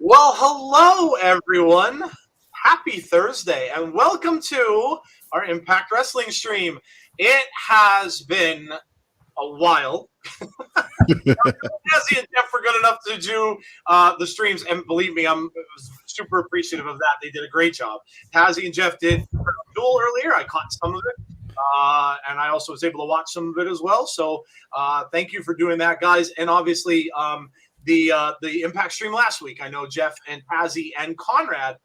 Well, hello, everyone. Happy Thursday, and welcome to our Impact Wrestling stream. It has been a while. Jesse and Jeff were good enough to do the streams, and believe me, I'm super appreciative of that. They did a great job. Tazzy and Jeff did Duel earlier. I caught some of it, and I also was able to watch some of it as well. So thank you for doing that, guys. And obviously, the Impact stream last week, I know Jeff and Tazzy and Conrad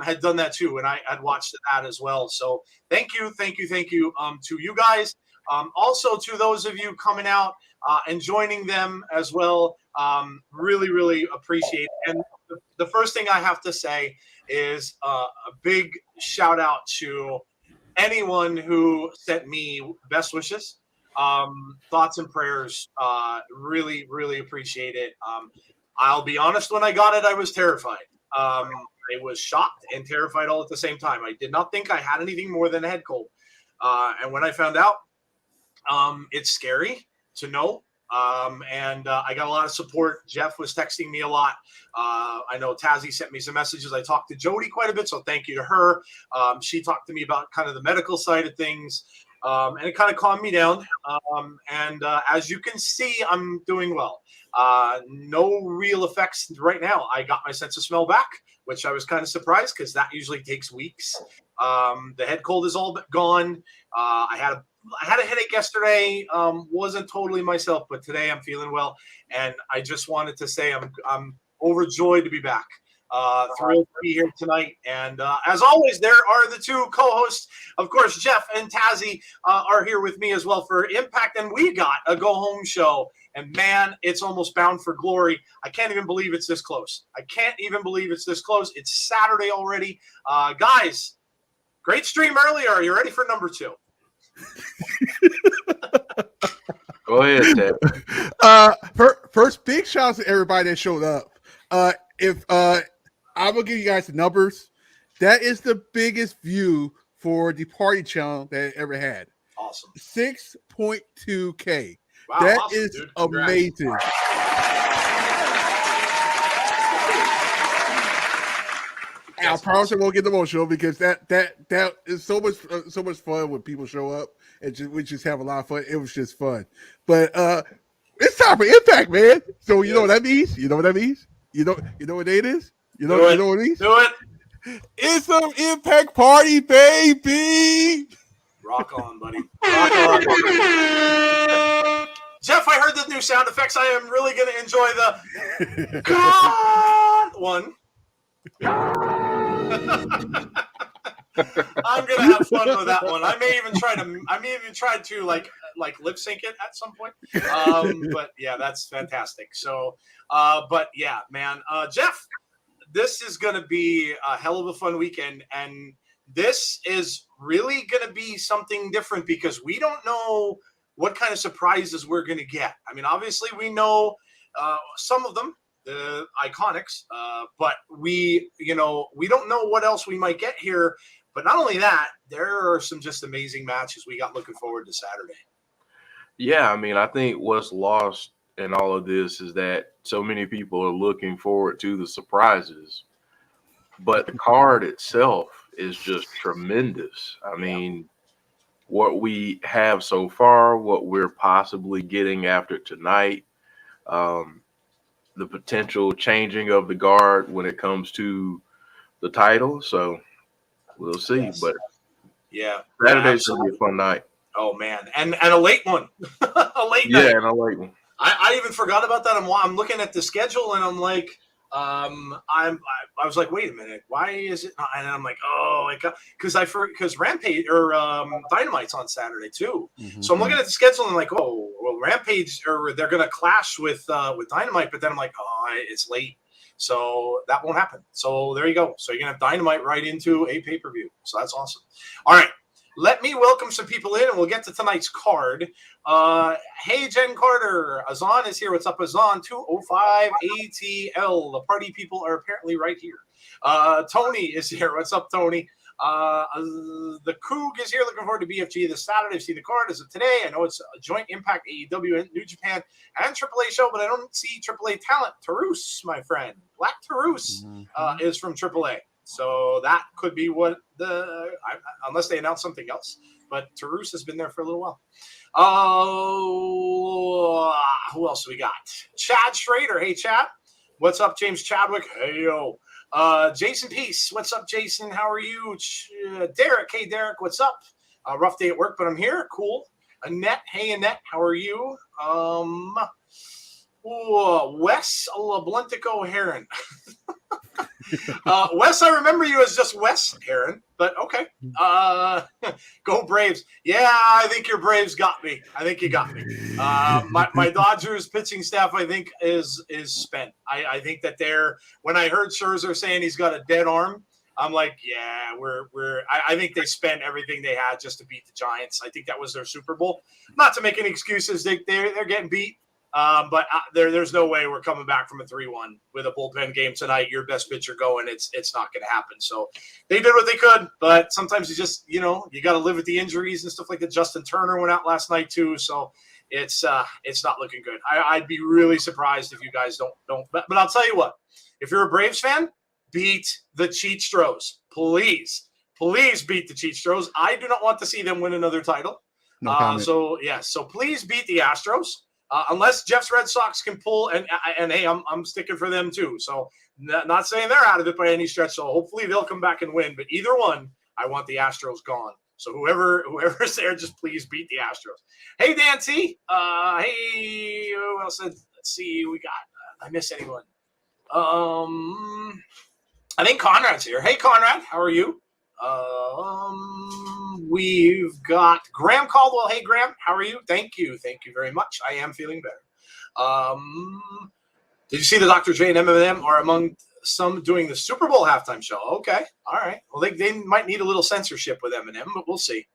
had done that too, and I had watched that as well. So thank you to you guys. Also to those of you coming out and joining them as well. Really, really appreciate it. And the first thing I have to say is a big shout out to anyone who sent me best wishes, thoughts and prayers. Really, really appreciate it. I'll be honest, when I got it, I was terrified. I was shocked and terrified all at the same time. I did not think I had anything more than a head cold. And when I found out, it's scary to know. And I got a lot of support. Jeff was texting me a lot. I know Tazzy sent me some messages. I talked to Jody quite a bit, so thank you to her. She talked to me about kind of the medical side of things, and it kind of calmed me down. And as you can see, I'm doing well. No real effects right now. I got my sense of smell back, which I was kind of surprised because that usually takes weeks. The head cold is all but gone. I had a headache yesterday. Wasn't totally myself, but today I'm feeling well. And I just wanted to say I'm overjoyed to be back. Thrilled to be here tonight. And as always, there are the two co-hosts. Of course, Jeff and Tazzy are here with me as well for Impact. And we got a go-home show. And, man, it's almost bound for glory. I can't even believe it's this close. It's Saturday already. Guys, great stream earlier. Are you ready for number 2? Go ahead, Ted. First, big shout out to everybody that showed up. I will give you guys the numbers. That is the biggest view for the party channel that it ever had. Awesome. 6.2K. Wow, that awesome, is dude. amazing. I promise I won't get emotional because that is so much fun when people show up and we just have a lot of fun. It was just fun. But it's time for Impact, man. So you know what that means? You know what what it is? You know what it means? Do it. It's some Impact party, baby. Rock on, buddy. Rock on. Jeff, I heard the new sound effects. I am really going to enjoy the God one. I'm going to have fun with that one. I may even try to like lip sync it at some point. But yeah, that's fantastic. So, but yeah, man, Jeff, this is going to be a hell of a fun weekend. And this is really going to be something different because we don't know what kind of surprises we're going to get. I mean, obviously we know some of them, the iconics, but we don't know what else we might get here. But not only that, there are some just amazing matches we got looking forward to Saturday. Yeah, I mean, I think what's lost in all of this is that so many people are looking forward to the surprises, but the card itself is just tremendous. I mean, what we have so far, what we're possibly getting after tonight, the potential changing of the guard when it comes to the title. So we'll see. Yes. But yeah, Saturday's going to be a fun night. Oh, man. And a late one. A late night. Yeah, and a late one. I even forgot about that. I'm looking at the schedule and I'm like, I was like, wait a minute, why is it not? And I'm like, oh, because Rampage or Dynamite's on Saturday too. Mm-hmm. So I'm looking at the schedule and I'm like, oh, well, Rampage or they're gonna clash with Dynamite, but then I'm like, oh, it's late, so that won't happen. So there you go. So you're gonna have Dynamite right into a pay-per-view. So that's awesome. All right. Let me welcome some people in, and we'll get to tonight's card. Hey, Jen Carter. Azan is here. What's up, Azan? 205 ATL. The party people are apparently right here. Tony is here. What's up, Tony? The Coog is here. Looking forward to BFG this Saturday. I've seen the card as of today. I know it's a joint Impact AEW and New Japan and AAA show, but I don't see AAA talent. Tarus, my friend. Black Tarus is from AAA. So that could be what unless they announce something else. But Tarus has been there for a little while. Who else we got? Chad Schrader. Hey, Chad. What's up, James Chadwick? Hey, yo. Jason Peace. What's up, Jason? How are you? Derek. Hey, Derek. What's up? Rough day at work, but I'm here. Cool. Annette. Hey, Annette. How are you? Wes LeBluntico Heron. Wes, I remember you as just Wes Heron, but okay. Go Braves. Yeah, I think your Braves got me. I think you got me. My Dodgers pitching staff, I think, is spent. I think that when I heard Scherzer saying he's got a dead arm, I'm like, yeah, I think they spent everything they had just to beat the Giants. I think that was their Super Bowl. Not to make any excuses. They're getting beat. But there's no way we're coming back from a 3-1 with a bullpen game tonight. Your best pitcher going, it's not going to happen. So they did what they could, but sometimes you just, you got to live with the injuries and stuff like that. Justin Turner went out last night too. So it's not looking good. I'd be really surprised if you guys don't, but I'll tell you what, if you're a Braves fan, beat the Cheat Stros. Please beat the Cheat Stros. I do not want to see them win another title. So please beat the Astros. Unless Jeff's Red Sox can pull, and hey, I'm sticking for them too. So not saying they're out of it by any stretch. So hopefully they'll come back and win. But either one, I want the Astros gone. So whoever's there, just please beat the Astros. Hey, Nancy. Hey, who else? Let's see. We got. I miss anyone? I think Conrad's here. Hey, Conrad, how are you? We've got Graham Caldwell. Hey, Graham, how are you? Thank you very much. I am feeling better. Did you see the Dr. J and Eminem are among some doing the Super Bowl halftime show? Okay, all right. Well, they might need a little censorship with Eminem, but we'll see.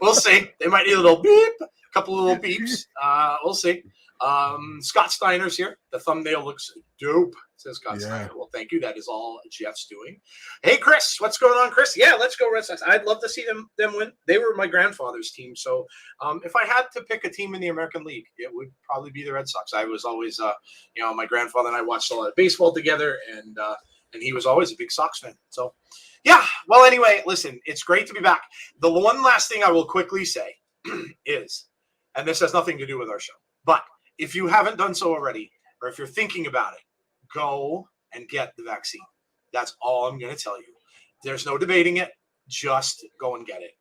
We'll see. They might need a little beep, a couple of little beeps. We'll see. Scott Steiner's here. The thumbnail looks dope, says Scott Steiner. Well, thank you. That is all Jeff's doing. Hey, Chris, what's going on, Chris? Yeah, let's go Red Sox. I'd love to see them win. They were my grandfather's team. So if I had to pick a team in the American League, it would probably be the Red Sox. I was always, my grandfather and I watched a lot of baseball together, and he was always a big Sox fan. So, yeah. Well, anyway, listen, it's great to be back. The one last thing I will quickly say is, and this has nothing to do with our show, but if you haven't done so already, or if you're thinking about it, go and get the vaccine. That's all I'm going to tell you. There's no debating it. Just go and get it.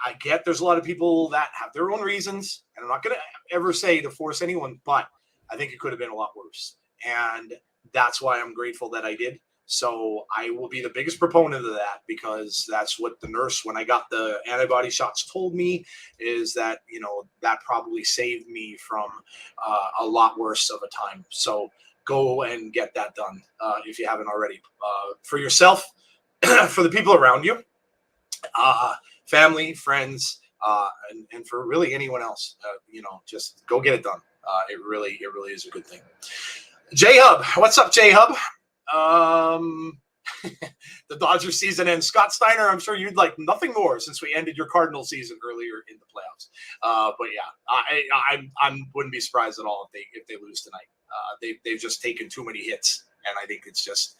I get there's a lot of people that have their own reasons, and I'm not going to ever say to force anyone, but I think it could have been a lot worse. And that's why I'm grateful that I did. So I will be the biggest proponent of that, because that's what the nurse, when I got the antibody shots, told me, is that, that probably saved me from a lot worse of a time. So go and get that done if you haven't already, for yourself, for the people around you, family, friends, and for really anyone else. Just go get it done. It really is a good thing. J-Hub, what's up, J-Hub? The Dodger season ends. Scott Steiner, I'm sure you'd like nothing more since we ended your Cardinal season earlier in the playoffs. But yeah, I wouldn't be surprised at all if they lose tonight. They've just taken too many hits, and I think it's just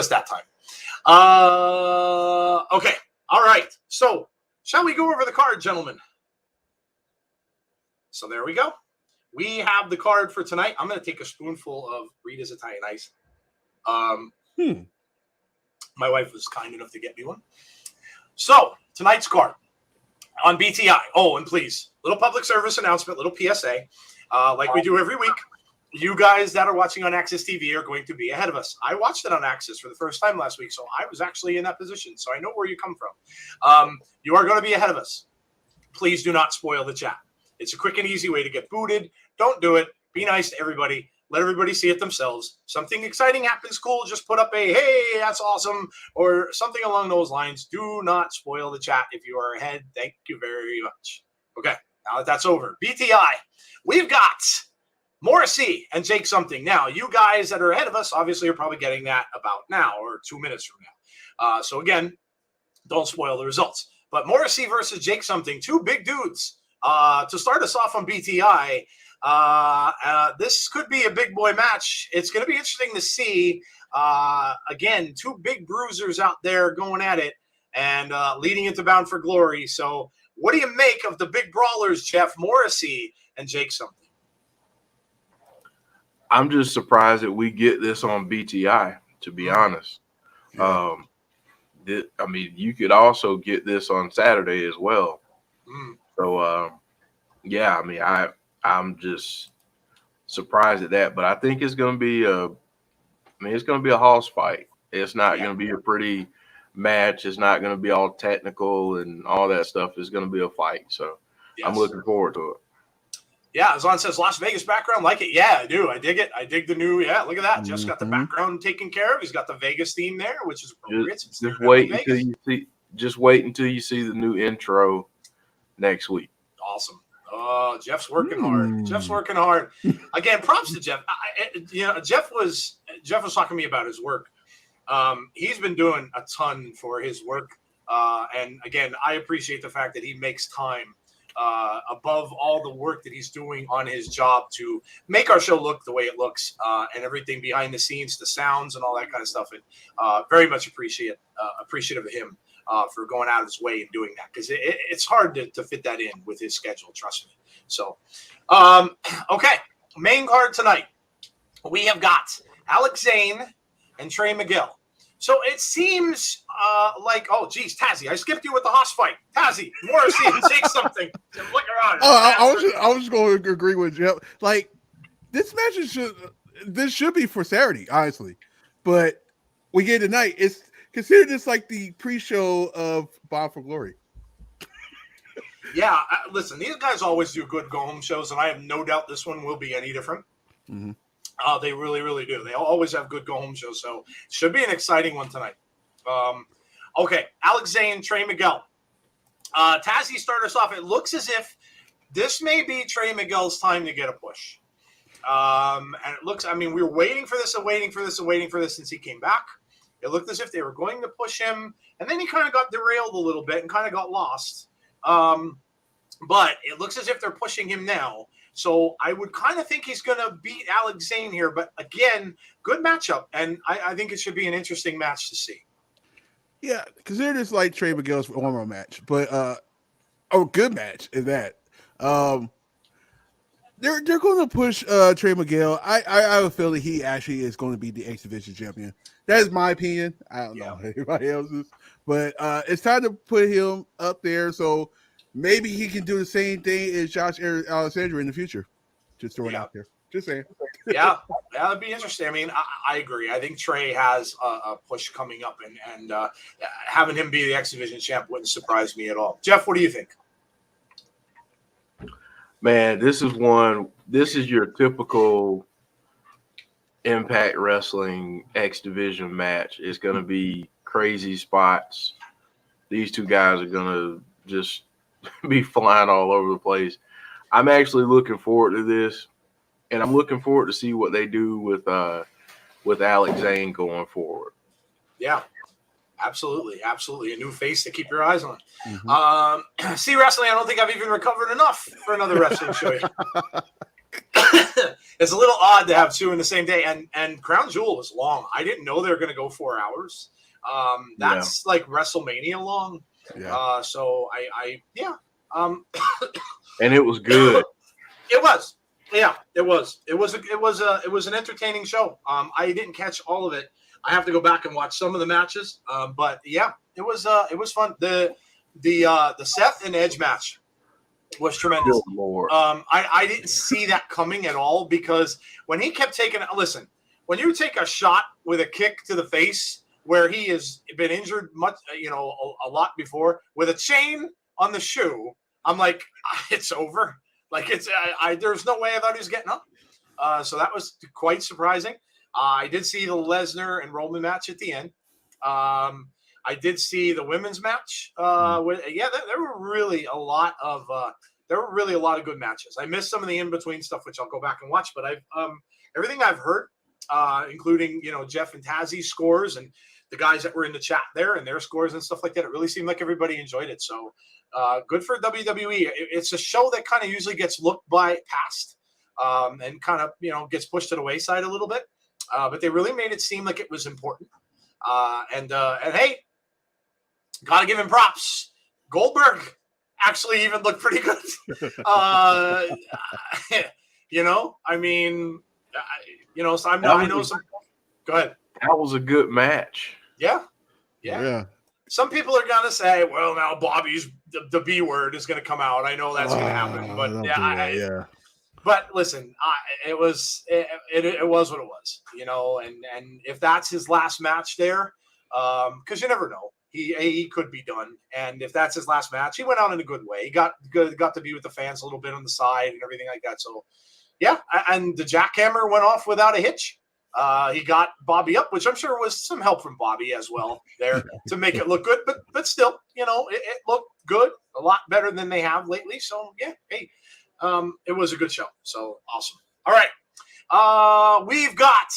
that time. Okay, all right. So shall we go over the card, gentlemen? So there we go. We have the card for tonight. I'm going to take a spoonful of Rita's Italian Ice. My wife was kind enough to get me one. So tonight's card on BTI. Oh, and please, little public service announcement, little PSA, like we do every week. You guys that are watching on Access TV are going to be ahead of us. I watched it on Access for the first time last week, so I was actually in that position, so I know where you come from. You are going to be ahead of us. Please do not spoil the chat. It's a quick and easy way to get booted. Don't do it. Be nice to everybody. Let everybody see it themselves. Something exciting happens, cool. Just put up a, hey, that's awesome, or something along those lines. Do not spoil the chat if you are ahead. Thank you very much. Okay, now that that's over. BTI, we've got Morrissey and Jake something. Now, you guys that are ahead of us obviously are probably getting that about now or 2 minutes from now. So again, don't spoil the results. But Morrissey versus Jake something, two big dudes. To start us off on BTI, this could be a big boy match. It's going to be interesting to see. Again, two big bruisers out there going at it and leading into Bound for Glory. So what do you make of the big brawlers, Jeff? Morrissey and Jake something? I'm just surprised that we get this on BTI, to be honest. I mean, you could also get this on Saturday as well. So, yeah, I mean, I'm just surprised at that, but I think it's going to be it's going to be a house fight. It's not going to be a pretty match. It's not going to be all technical and all that stuff. It's going to be a fight. So I'm looking forward to it. Yeah, Azan says Las Vegas background, like it. Yeah, I do. I dig it. I dig the new. Yeah, look at that. Just got the background taken care of. He's got the Vegas theme there, which is appropriate. Just wait until you see the new intro next week. Awesome. Jeff's working hard. Jeff's working hard. Again, props to Jeff. Jeff was talking to me about his work. He's been doing a ton for his work. And again, I appreciate the fact that he makes time above all the work that he's doing on his job to make our show look the way it looks, and everything behind the scenes, the sounds and all that kind of stuff. And very much appreciative of him for going out of his way and doing that, because it's hard to fit that in with his schedule. Trust me. So, okay. Main card tonight. We have got Alex Zayne and Trey Miguel. So it seems like, oh, geez, Tazzy, I skipped you with the hoss fight. Tazzy, Morrissey, and Jake something. Look around. I was just going to agree with Jeff. Like, this match should be for Saturday, honestly. But we get tonight. It's consider this like the pre-show of Bound for Glory. Yeah, listen, these guys always do good go-home shows, and I have no doubt this one will be any different. Mm-hmm. They really, really do. They always have good go-home shows, so should be an exciting one tonight. Okay, Alex Zayne, Trey Miguel. Tazzy started us off. It looks as if this may be Trey Miguel's time to get a push. And it looks, I mean, we were waiting for this since he came back. It looked as if they were going to push him, and then he kind of got derailed a little bit and kind of got lost. But it looks as if they're pushing him now. So I would kind of think he's going to beat Alex Zayne here. But again, good matchup. And I think it should be an interesting match to see. Yeah, consider this like Trey Miguel's warm-up match. But good match is that. They're going to push Trey Miguel. I have a feeling he actually is going to be the X Division champion. That is my opinion. I don't know anybody else's. But it's time to put him up there so maybe he can do the same thing as Josh Alexander in the future. Just throwing it out there. Just saying. Yeah, that'd be interesting. I mean, I agree. I think Trey has a push coming up, and having him be the X Division champ wouldn't surprise me at all. Jeff, what do you think? Man, this is your typical Impact Wrestling X Division match. It's going to be crazy spots. These two guys are going to just be flying all over the place. I'm actually looking forward to this, and I'm looking forward to see what they do with Alex Zayne going forward. Yeah, absolutely. A new face to keep your eyes on. Mm-hmm. See, wrestling, I don't think I've even recovered enough for another wrestling show. It's a little odd to have two in the same day, and Crown Jewel was long. I didn't know they were going to go 4 hours. That's like WrestleMania long. Yeah. So And it was good. It was. Yeah, it was. It was an entertaining show. I didn't catch all of it. I have to go back and watch some of the matches. But yeah, it was fun. The Seth and Edge match was tremendous. Good Lord. I didn't see that coming at all because when he kept taking when you take a shot with a kick to the face where he has been injured much, a lot before with a chain on the shoe, I'm like, it's over. Like there's no way I thought he was getting up. So that was quite surprising. I did see the Lesnar and Roman match at the end. I did see the women's match. There were really a lot of good matches. I missed some of the in between stuff, which I'll go back and watch. But everything I've heard, including Jeff and Tazzy's scores and the guys that were in the chat there and their scores and stuff like that, it really seemed like everybody enjoyed it. So good for WWE. It's a show that kind of usually gets looked past and kind of gets pushed to the wayside a little bit. But they really made it seem like it was important. And hey, gotta give him props. Goldberg actually even looked pretty good. So I know some. Go ahead. That was a good match. Yeah. Some people are gonna say, "Well, now Bobby's the B word is gonna come out." I know that's gonna happen, but yeah. But listen, it was what it was, and if that's his last match there, because you never know, he could be done, and if that's his last match, he went out in a good way. He got to be with the fans a little bit on the side and everything like that. So, yeah, and the jackhammer went off without a hitch. He got Bobby up, which I'm sure was some help from Bobby as well there to make it look good, but still, it looked good, a lot better than they have lately. So yeah, hey. It was a good show. So awesome. All right. We've got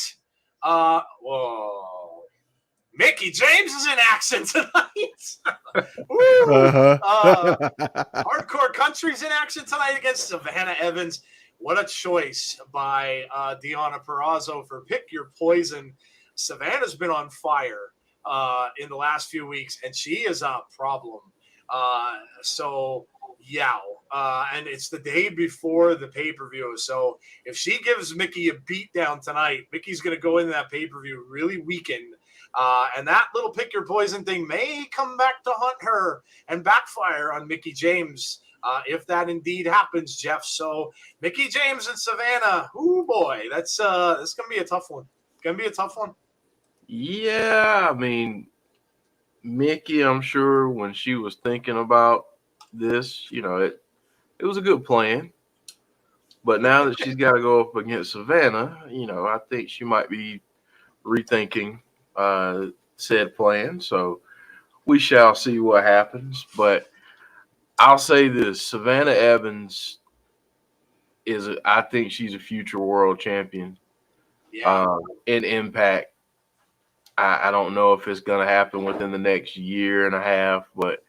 Mickie James is in action tonight. Woo! Hardcore Country's in action tonight against Savannah Evans. What a choice by Deonna Purrazzo for Pick Your Poison. Savannah's been on fire in the last few weeks, and she is a problem. And it's the day before the pay-per-view. So if she gives Mickie a beat down tonight, Mickie's going to go into that pay-per-view really weakened. And that little pick your poison thing may come back to haunt her and backfire on Mickie James if that indeed happens, Jeff. So Mickie James and Savannah, oh boy, that's going to be a tough one. Yeah, I mean, Mickie, I'm sure when she was thinking about this, it was a good plan. But now that she's got to go up against Savannah, I think she might be rethinking said plan. So we shall see what happens. But I'll say this: Savannah Evans I think she's a future world champion. Yeah. In Impact. I don't know if it's going to happen within the next year and a half, but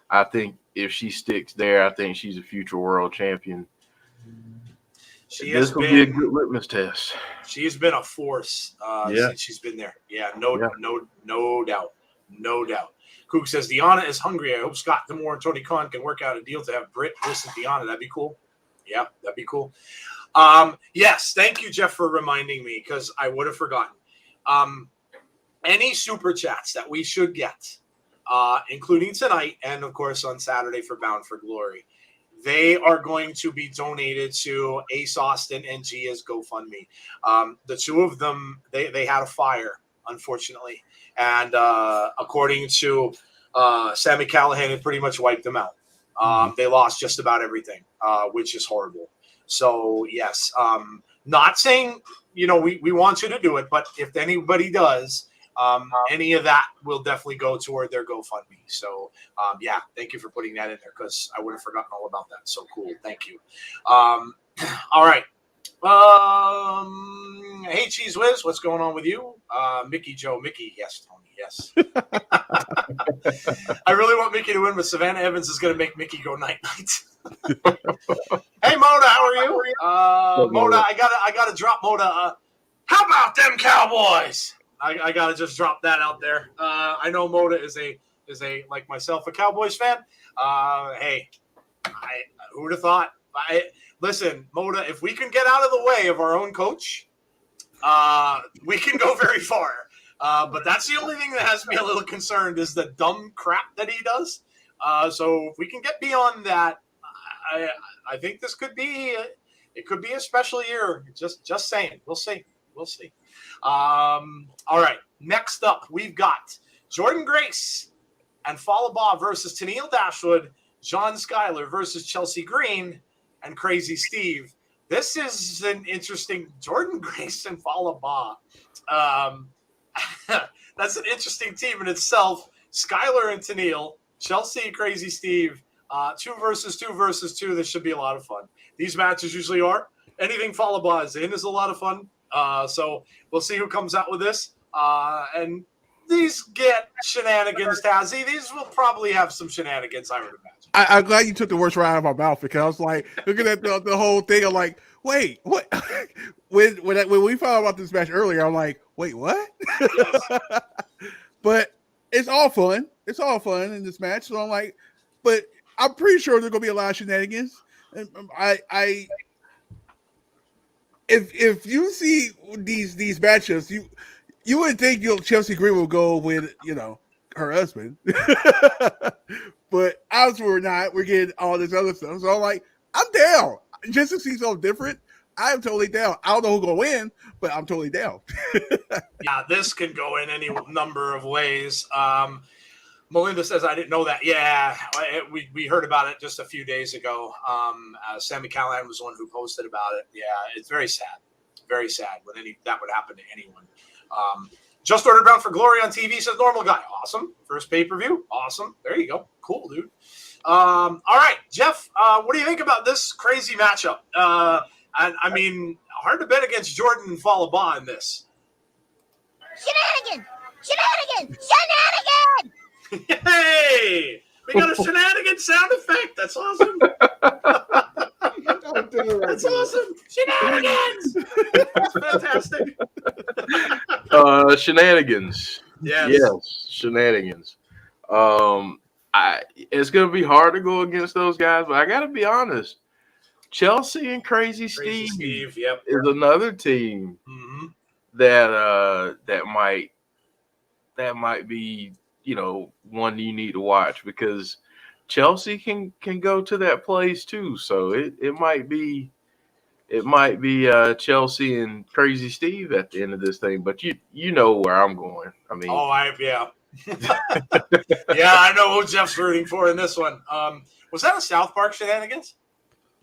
I think if she sticks there, I think she's a future world champion. This will be a good litmus test. She's been a force since she's been there. Yeah, no doubt. No doubt. Cook says, Deanna is hungry. I hope Scott Demore and Tony Khan can work out a deal to have Britt versus Deanna. That'd be cool. Yeah, that'd be cool. Yes, thank you, Jeff, for reminding me because I would have forgotten. Any super chats that we should get, including tonight and, of course, on Saturday for Bound for Glory, they are going to be donated to Ace Austin and Gia's GoFundMe. The two of them, they had a fire, unfortunately. And according to Sammy Callahan, it pretty much wiped them out. They lost just about everything, which is horrible. So, yes, not saying, we want you to do it, but if anybody does, any of that will definitely go toward their GoFundMe. So, thank you for putting that in there because I would have forgotten all about that. So cool. Thank you. All right. Hey, Cheese Whiz, what's going on with you? Mickie, yes, Tony, yes. I really want Mickie to win, but Savannah Evans is going to make Mickie go night-night. Hey, Moda, how are you? Moda, I gotta drop Moda. How about them Cowboys? I gotta just drop that out there. I know Moda is a like myself a Cowboys fan. Hey, who would have thought? Listen, Moda, if we can get out of the way of our own coach, we can go very far. But that's the only thing that has me a little concerned is the dumb crap that he does. So if we can get beyond that, I think this could be a special year. Just saying. We'll see. All right. Next up, we've got Jordan Grace and Falaba versus Tennille Dashwood, John Schuyler versus Chelsea Green, and Crazy Steve. This is an interesting Jordan Grace and Falaba. That's an interesting team in itself. Schuyler and Tennille, Chelsea and Crazy Steve. 2 versus 2. This should be a lot of fun. These matches usually are. Anything Falaba is in is a lot of fun. So we'll see who comes out with this. And these get shenanigans, Tazzy. These will probably have some shenanigans, I would imagine. I'm glad you took the words right out of my mouth because I was like, looking at the whole thing. I'm like, wait, what? when we found out about this match earlier, I'm like, wait, what? Yes. But it's all fun. It's all fun in this match. So I'm like, but I'm pretty sure there's gonna be a lot of shenanigans. And if you see these matchups, you would think Chelsea Green will go with her husband, but as we're not, we're getting all this other stuff. So I'm like, I'm down just to see something different. I'm totally down. I don't know who's gonna win, but I'm totally down. Yeah, this can go in any number of ways. Melinda says, I didn't know that. Yeah, we heard about it just a few days ago. Sammy Callahan was the one who posted about it. Yeah, it's very sad. Very sad when that would happen to anyone. Just ordered Bound for Glory on TV, says Normal Guy. Awesome. First pay-per-view. Awesome. There you go. Cool, dude. All right, Jeff, what do you think about this crazy matchup? And I mean, hard to bet against Jordan and Falaba in this. Shenanigans! Hey! We got a shenanigans sound effect. That's awesome. That's awesome. Shenanigans! That's fantastic. Shenanigans. Yes, shenanigans. It's going to be hard to go against those guys, but I got to be honest. Chelsea and Crazy Steve yep. is another team that might be one you need to watch because Chelsea can go to that place too. So it might be it might be Chelsea and Crazy Steve at the end of this thing, but you know where I'm going. I mean, yeah. Yeah, I know who Jeff's rooting for in this one. Was that a South Park shenanigans?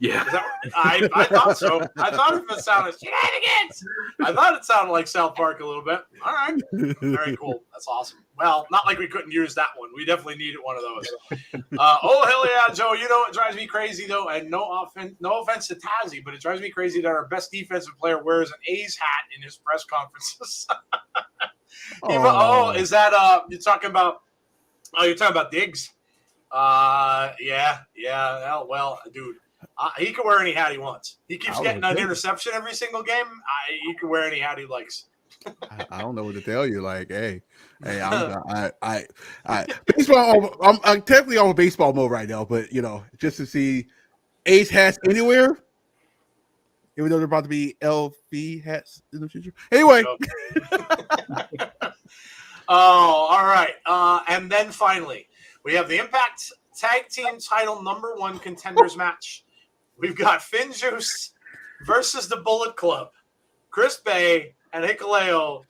yeah. I thought so. I thought it sounded shenanigans. I thought it sounded like South Park a little bit. All right. Very cool. That's awesome. Well, not like we couldn't use that one. We definitely needed one of those. Oh, hell yeah, Joe. You know what drives me crazy, though? And no offense to Tazzy, but it drives me crazy that our best defensive player wears an A's hat in his press conferences. Is that you're talking about Diggs? Yeah. Well, dude. He can wear any hat he wants. He keeps getting an interception every single game. He can wear any hat he likes. I don't know what to tell you. Like, hey, baseball. I'm technically on baseball mode right now, but just to see Ace hats anywhere, even though they're about to be LV hats in the future. Anyway. Oh, all right. And then finally, we have the Impact Tag Team Title #1 Contenders match. We've got FinJuice versus the Bullet Club. Chris Bay and Hikuleo.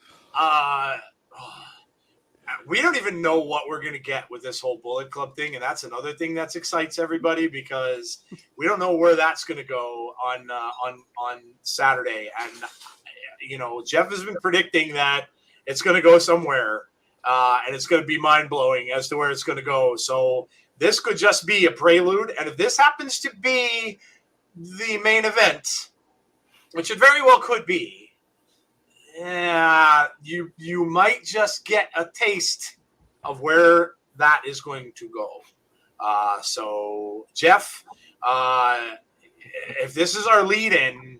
We don't even know what we're going to get with this whole Bullet Club thing, and that's another thing that excites everybody because we don't know where that's going to go on Saturday. And Jeff has been predicting that it's going to go somewhere, and it's going to be mind-blowing as to where it's going to go. So this could just be a prelude, and if this happens to be the main event, which it very well could be, you might just get a taste of where that is going to go. So, Jeff, if this is our lead-in,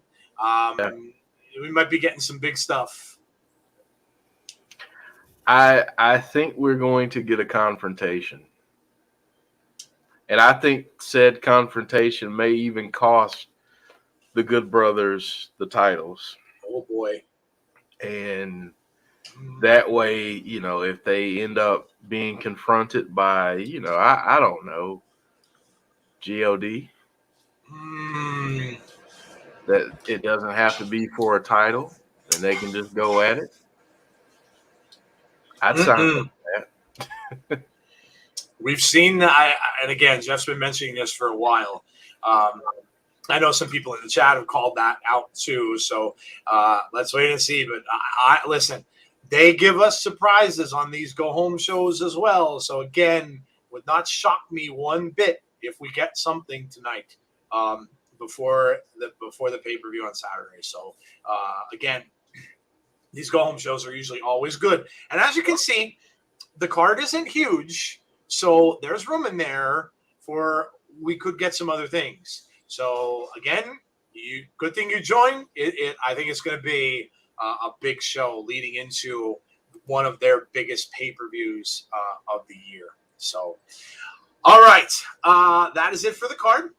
we might be getting some big stuff. I think we're going to get a confrontation. And I think said confrontation may even cost the Good Brothers the titles. Oh, boy. And that way, if they end up being confronted by, I don't know, GOD, that it doesn't have to be for a title and they can just go at it. I'd sign for that. We've seen that, and again, Jeff's been mentioning this for a while. I know some people in the chat have called that out too, so let's wait and see. But listen, they give us surprises on these go-home shows as well. So again, would not shock me one bit if we get something tonight before the pay-per-view on Saturday. So again, these go-home shows are usually always good. And as you can see, the card isn't huge. So there's room in there for we could get some other things. So again, good thing you joined. I think it's going to be a big show leading into one of their biggest pay-per-views of the year. So, all right, that is it for the card.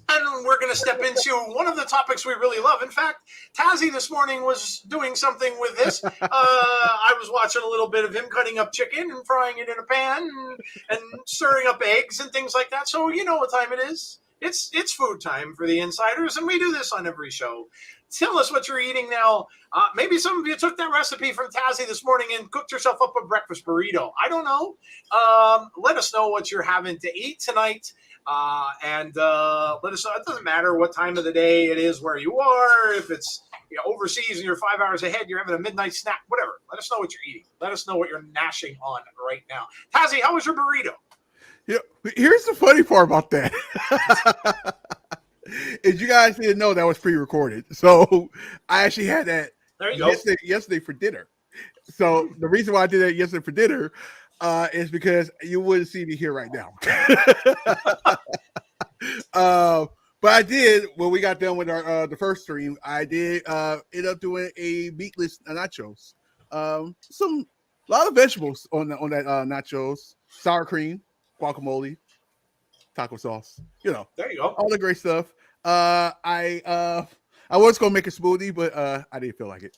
And we're going to step into one of the topics we really love. In fact, Tazzy this morning was doing something with this. I was watching a little bit of him cutting up chicken and frying it in a pan and stirring up eggs and things like that. So you know what time it is. It's food time for the insiders, and we do this on every show. Tell us what you're eating now. Maybe some of you took that recipe from Tazzy this morning and cooked yourself up a breakfast burrito. I don't know. Let us know what you're having to eat tonight. And let us know. It doesn't matter what time of the day it is, where you are. If it's overseas and you're 5 hours ahead, you're having a midnight snack, whatever. Let us know what you're eating. Let us know what you're gnashing on right now. Tazzy, how was your burrito? Yeah, here's the funny part about that. Is you guys didn't know that was pre-recorded. So I actually had that yesterday for dinner. So the reason why I did that yesterday for dinner is because you wouldn't see me here right now. But I did, when we got done with our the first stream, I did end up doing a meatless nachos. A lot of vegetables on that nachos, sour cream, guacamole, taco sauce. There you go. All the great stuff. I was gonna make a smoothie, but I didn't feel like it.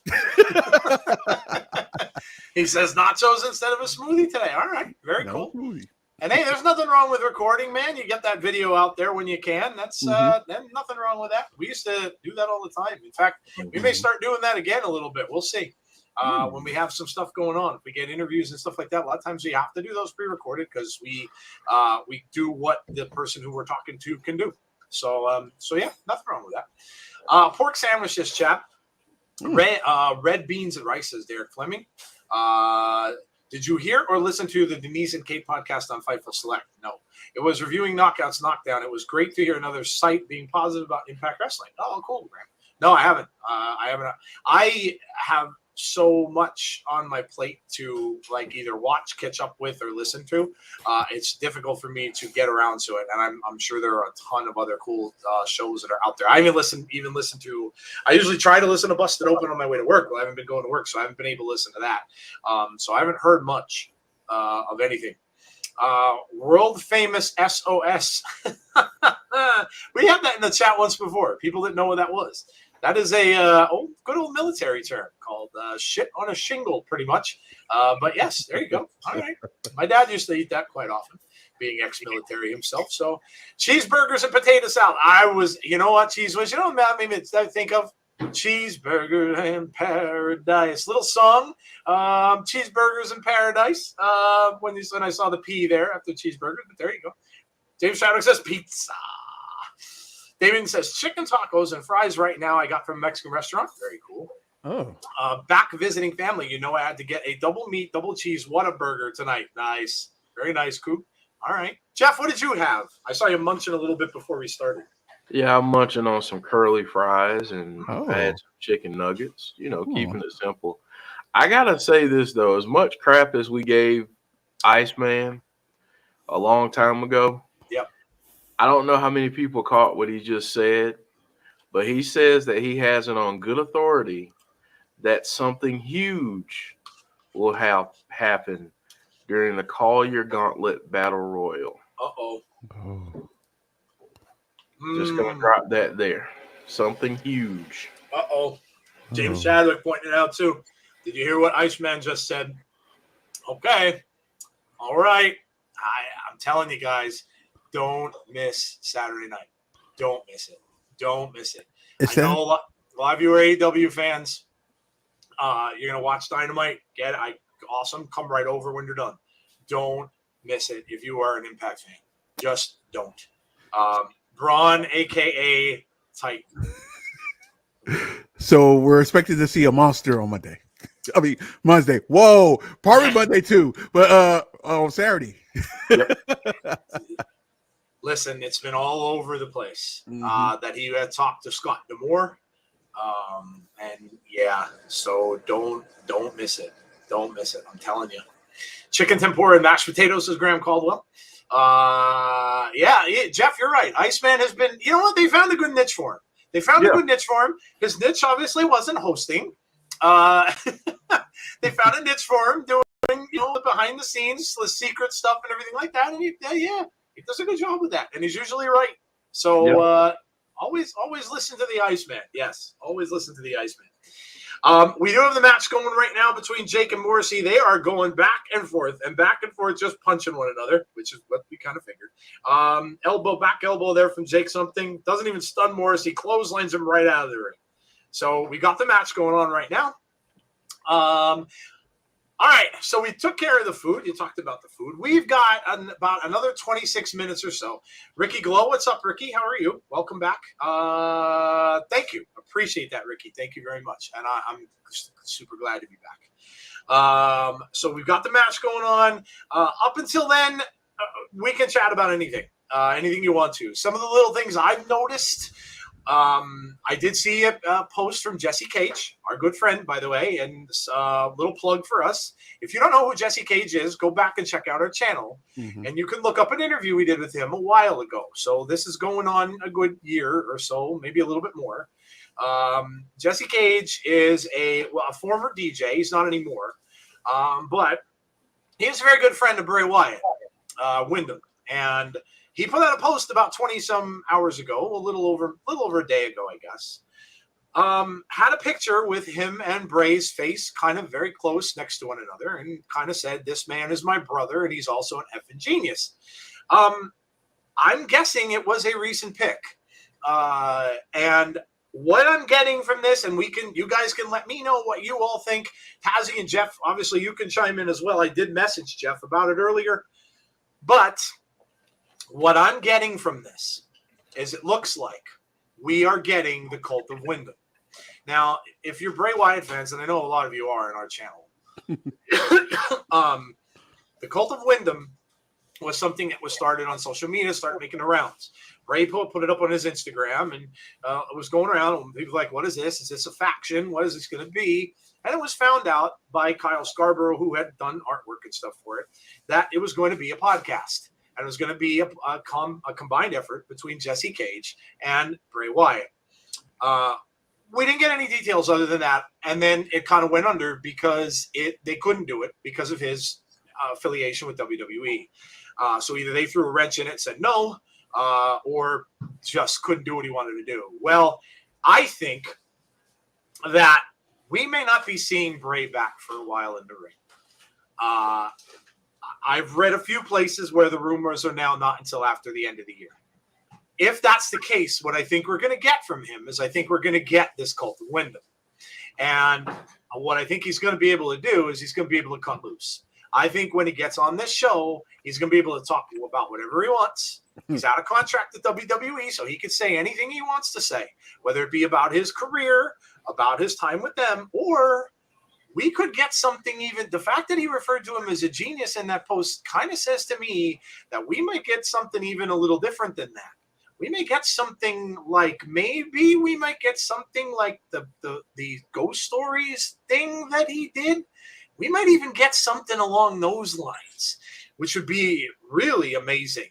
He says nachos instead of a smoothie today. All right, very cool. Smoothie. And hey, there's nothing wrong with recording, man. You get that video out there when you can. That's then nothing wrong with that. We used to do that all the time. In fact, we may start doing that again a little bit. We'll see. When we have some stuff going on, if we get interviews and stuff like that, a lot of times we have to do those pre-recorded because we do what the person who we're talking to can do. So yeah, nothing wrong with that. Pork sandwiches, chap. Red beans and rice, says Derek Fleming. Did you hear or listen to the Denise and Kate podcast on Fightful Select? No. It was reviewing Knockouts Knockdown. It was great to hear another site being positive about Impact Wrestling. Oh, cool, Graham. No, I haven't. I have so much on my plate to either watch, catch up with, or listen to. It's difficult for me to get around to it, and I'm sure there are a ton of other cool shows that are out there. I even listen to. I usually try to listen to Busted Open on my way to work. Well, I haven't been going to work, so I haven't been able to listen to that. So I haven't heard much of anything. World famous SOS. We had that in the chat once before. People didn't know what that was. That is a good old military term called shit on a shingle, pretty much. But yes, there you go. All right. My dad used to eat that quite often, being ex-military himself. So cheeseburgers and potato salad. You know what cheese was? You know what made me think of? Cheeseburger in Paradise. Little song, Cheeseburgers in Paradise. When I saw the P there after cheeseburger, but there you go. James Chadwick says pizza. David says chicken tacos and fries right now I got from a Mexican restaurant. Very cool. Oh. Back visiting family. I had to get a double meat, double cheese Whataburger tonight. Nice. Very nice, Coop. All right. Jeff, what did you have? I saw you munching a little bit before we started. Yeah, I'm munching on some curly fries and I had some chicken nuggets, keeping it simple. I got to say this, though. As much crap as we gave Iceman a long time ago, I don't know how many people caught what he just said, but he says that he has it on good authority that something huge will happen during the Call Your Gauntlet Battle Royal. Uh-oh. Just going to drop that there. Something huge. Uh-oh. James Chadwick pointed out, too. Did you hear what Iceman just said? Okay. All right. I'm telling you guys, don't miss Saturday night. Don't miss it. Don't miss it. I know a lot of you are AEW fans. You're going to watch Dynamite. Get it. Awesome. Come right over when you're done. Don't miss it if you are an Impact fan. Just don't. Braun, a.k.a. Titan. So we're expected to see a monster on Monday. I mean, Monday. Whoa. Probably Monday, too. But on Saturday. Listen, it's been all over the place that he had talked to Scott D'Amore. And yeah, so don't miss it. Don't miss it. I'm telling you. Chicken tempura and mashed potatoes, says Graham Caldwell. Yeah, Jeff, you're right. Iceman has been, you know what? They found a good niche for him. A good niche for him. His niche obviously wasn't hosting. They found a niche for him doing, the behind the scenes, the secret stuff and everything like that. And he does a good job with that. And he's usually right. So always listen to the Iceman. Yes, always listen to the Iceman. We do have the match going right now between Jake and Morrissey. They are going back and forth, just punching one another, which is what we kind of figured. Back elbow there from Jake something. Doesn't even stun Morrissey. Clotheslines him right out of the ring. So we got the match going on right now. All right, so we took care of the food. You talked about the food. We've got about another 26 minutes or so. Ricky Glow, what's up, Ricky? How are you? Welcome back. Thank you. Appreciate that, Ricky. Thank you very much. And I'm super glad to be back. So we've got the match going on. Up until then, we can chat about anything you want to. Some of the little things I've noticed. I did see a post from Jesse Cage, our good friend, by the way, and a little plug for us. If you don't know who Jesse Cage is, go back and check out our channel, and you can look up an interview we did with him a while ago. So this is going on a good year or so, maybe a little bit more. Jesse Cage is a former DJ. He's not anymore, but he's a very good friend of Bray Wyatt, Windham, and he put out a post about 20 some hours ago, a little over a day ago, I guess. had a picture with him and Bray's face kind of very close next to one another and kind of said, this man is my brother and he's also an effing genius. I'm guessing it was a recent pick. And what I'm getting from this, and you guys can let me know what you all think. Tazzy and Jeff, obviously you can chime in as well. I did message Jeff about it earlier. But what I'm getting from this is it looks like we are getting the Cult of Windham. Now, if you're Bray Wyatt fans, and I know a lot of you are in our channel, the Cult of Windham was something that was started on social media, started making the rounds. Bray put it up on his Instagram, and it was going around. And people were like, what is this? Is this a faction? What is this going to be? And it was found out by Kyle Scarborough, who had done artwork and stuff for it, that it was going to be a podcast. And it was going to be a combined effort between Jesse Cage and Bray Wyatt. We didn't get any details other than that. And then it kind of went under because they couldn't do it because of his affiliation with WWE. So either they threw a wrench in it and said no, or just couldn't do what he wanted to do. Well, I think that we may not be seeing Bray back for a while in the ring. I've read a few places where the rumors are now not until after the end of the year. If that's the case, what I think we're going to get from him is I think we're going to get this Cult of Windham. And what I think he's going to be able to do is he's going to be able to cut loose. I think when he gets on this show, he's going to be able to talk about whatever he wants. He's out of contract with WWE, so he can say anything he wants to say, whether it be about his career, about his time with them, or we could get something even. The fact that he referred to him as a genius in that post kind of says to me that we might get something even a little different than that. We may get something like maybe we might get something like the Ghost Stories thing that he did. We might even get something along those lines, which would be really amazing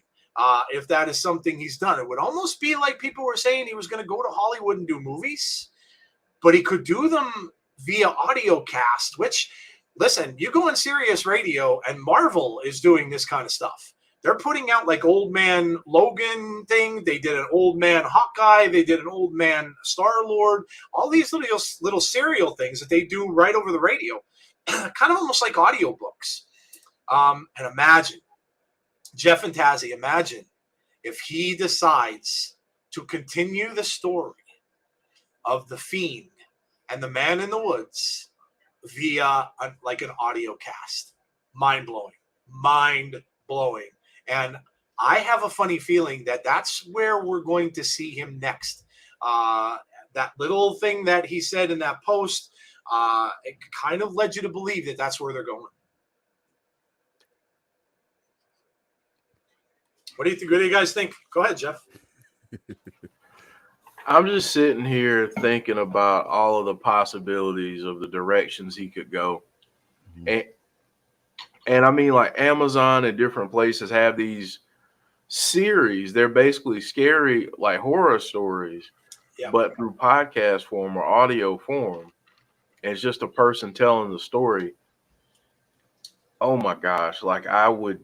if that is something he's done. It would almost be like people were saying he was going to go to Hollywood and do movies, but he could do them via audio cast, which, listen, you go on Sirius Radio and Marvel is doing this kind of stuff. They're putting out like Old Man Logan thing. They did an Old Man Hawkeye. They did an Old Man Star-Lord. All these little serial things that they do right over the radio. Kind of almost like audiobooks. And imagine, Jeff and Tazzy, imagine if he decides to continue the story of The Fiend and the Man in the Woods via like an audio cast. Mind-blowing. Mind-blowing. And I have a funny feeling that that's where we're going to see him next. That little thing that he said in that post, it kind of led you to believe that that's where they're going. What do you think? What do you guys think? Go ahead, Jeff. I'm just sitting here thinking about all of the possibilities of the directions he could go. And I mean, like Amazon and different places have these series. They're basically scary, like horror stories, but through podcast form or audio form. And it's just a person telling the story. Oh my gosh. Like I would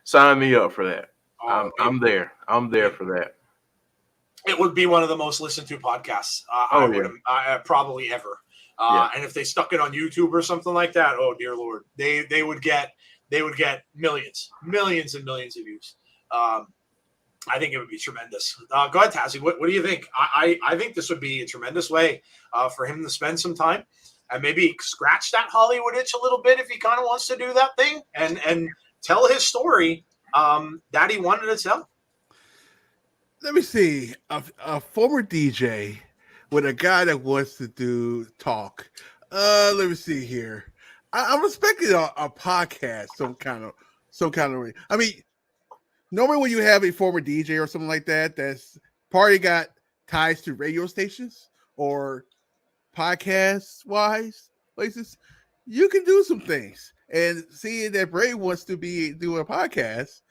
sign me up for that. I'm there. I'm there for that. It would be one of the most listened to podcasts. Probably ever. And if they stuck it on YouTube or something like that, oh dear Lord, they would get millions and millions of views. I think it would be tremendous. Go ahead, Tazzy. What do you think? I think this would be a tremendous way for him to spend some time and maybe scratch that Hollywood itch a little bit if he kind of wants to do that thing and tell his story that he wanted to tell. Let me see. A former DJ with a guy that wants to do talk. Let me see here. I'm expecting a podcast, some kind of way. I mean, normally when you have a former DJ or something like that, that's probably got ties to radio stations or podcast wise places, you can do some things. And seeing that Bray wants to be doing a podcast,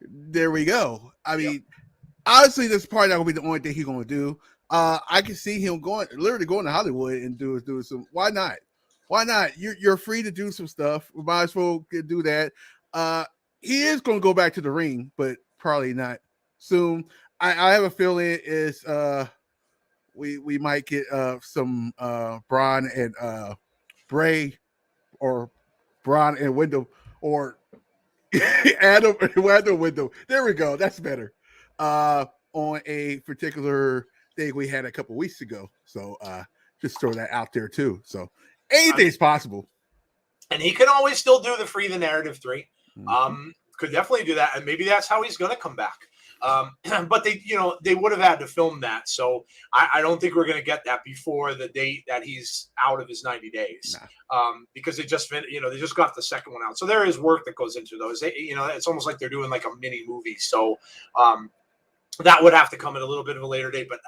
there we go. I mean, obviously, this is probably not gonna be the only thing he's gonna do. I can see him literally going to Hollywood and do some. Why not? Why not? You're free to do some stuff. We might as well do that. He is gonna go back to the ring, but probably not soon. I have a feeling it's we might get some Braun and Bray, or Braun and Windham, or Adam Windham. There we go. That's better. On a particular thing we had a couple weeks ago. So just throw that out there too. So anything's possible. And he can always still do the Free the Narrative 3. Could definitely do that, and maybe that's how he's going to come back. But they would have had to film that, so I don't think we're going to get that before the date that he's out of his 90 days. Because they just got the second one out, so there is work that goes into those. It's almost like they're doing like a mini movie, so that would have to come at a little bit of a later date. But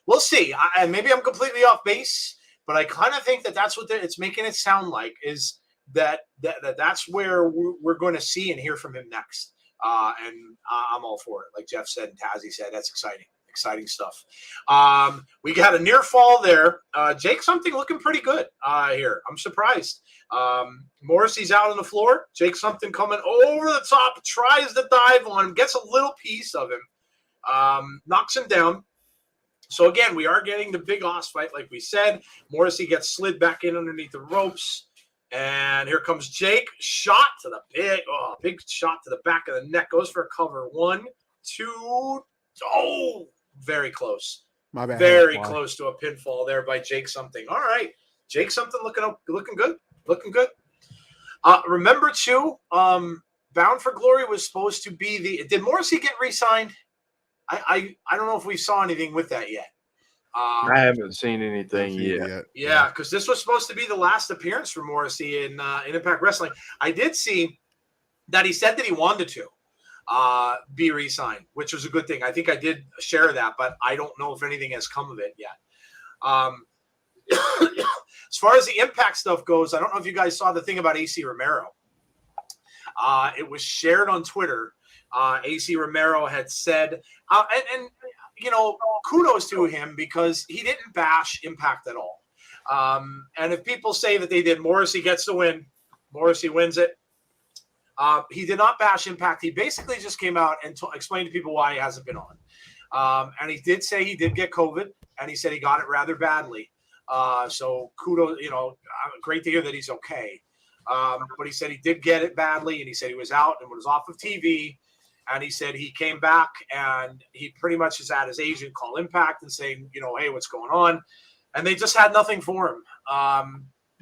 we'll see. Maybe I'm completely off base, but I kind of think that that's what it's making it sound like, is that's where we're going to see and hear from him next. And I'm all for it. Like Jeff said and Tazzy said, that's exciting stuff. We got a near fall there. Jake something looking pretty good here. I'm surprised. Morrissey's out on the floor. Jake something coming over the top, tries to dive on him, gets a little piece of him, knocks him down. So again, we are getting the big Oz fight, like we said. Morrissey gets slid back in underneath the ropes. And here comes Jake. Shot to the big shot to the back of the neck. Goes for a cover. 1, 2. Oh, very close. My bad. Very close to a pinfall there by Jake something. All right. Jake something looking good. Looking good. Remember too, Bound for Glory was supposed to be did Morrissey get re-signed? I don't know if we saw anything with that yet. I haven't seen anything yet. Yeah, because this was supposed to be the last appearance for Morrissey in Impact Wrestling. I did see that he said that he wanted to be re-signed, which was a good thing. I think I did share that, but I don't know if anything has come of it yet. As far as the Impact stuff goes, I don't know if you guys saw the thing about AC Romero. It was shared on Twitter. AC Romero had said, and kudos to him, because he didn't bash Impact at all. And if people say that they did, Morrissey gets the win. Morrissey wins it. He did not bash Impact. He basically just came out and explained to people why he hasn't been on. And he did say he did get COVID, and he said he got it rather badly. So kudos, great to hear that he's okay. But he said he did get it badly, and he said he was out and was off of TV. And he said he came back, and he pretty much has had his agent call Impact and saying, hey, what's going on? And they just had nothing for him.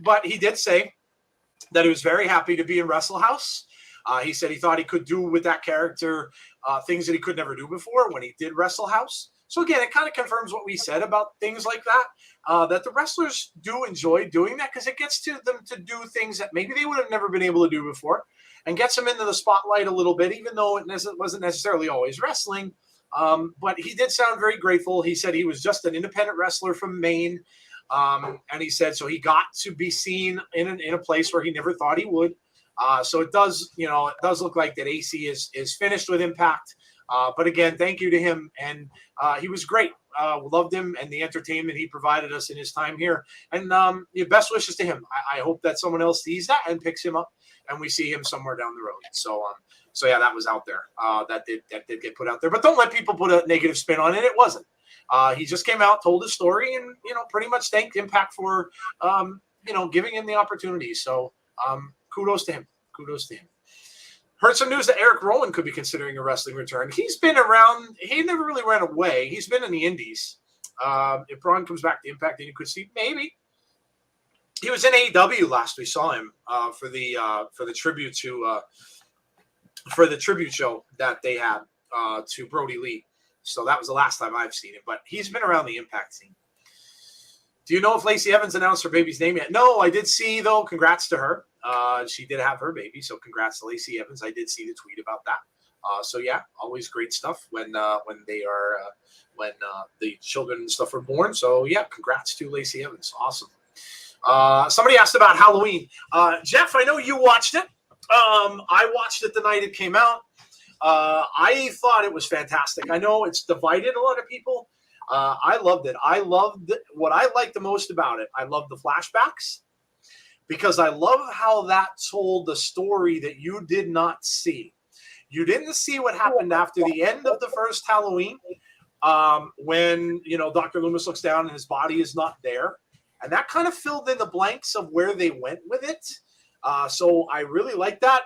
But he did say that he was very happy to be in Wrestle House. He said he thought he could do with that character things that he could never do before when he did Wrestle House. So again, it kind of confirms what we said about things like that, that the wrestlers do enjoy doing that, because it gets to them to do things that maybe they would have never been able to do before, and gets them into the spotlight a little bit, even though it wasn't necessarily always wrestling. But he did sound very grateful. He said he was just an independent wrestler from Maine. And he said, so he got to be seen in a place where he never thought he would. So it does look like that AC is finished with Impact. But again, thank you to him. And he was great. We loved him and the entertainment he provided us in his time here. And your best wishes to him. I hope that someone else sees that and picks him up, and we see him somewhere down the road. So yeah, that was out there. That did get put out there. But don't let people put a negative spin on it. It wasn't. He just came out, told his story, and pretty much thanked Impact for giving him the opportunity. So kudos to him. Heard some news that Eric Rowan could be considering a wrestling return. He's been around. He never really ran away. He's been in the Indies. If Braun comes back to Impact, then you could see maybe. He was in AEW last. We saw him for the tribute show that they had to Brody Lee. So that was the last time I've seen him. But he's been around the Impact scene. Do you know if Lacey Evans announced her baby's name yet? No, I did see though. Congrats to her. She did have her baby, so congrats to Lacey Evans. I did see the tweet about that. So yeah, always great stuff when the children and stuff are born. So yeah, congrats to Lacey Evans. Awesome. Somebody asked about Halloween. Jeff, I know you watched it. I watched it the night it came out. I thought it was fantastic. I know it's divided a lot of people. I loved it. What I liked the most about it. I loved the flashbacks, because I love how that told the story that you did not see. You didn't see what happened after the end of the first Halloween, when Dr. Loomis looks down and his body is not there, and that kind of filled in the blanks of where they went with it. So I really like that.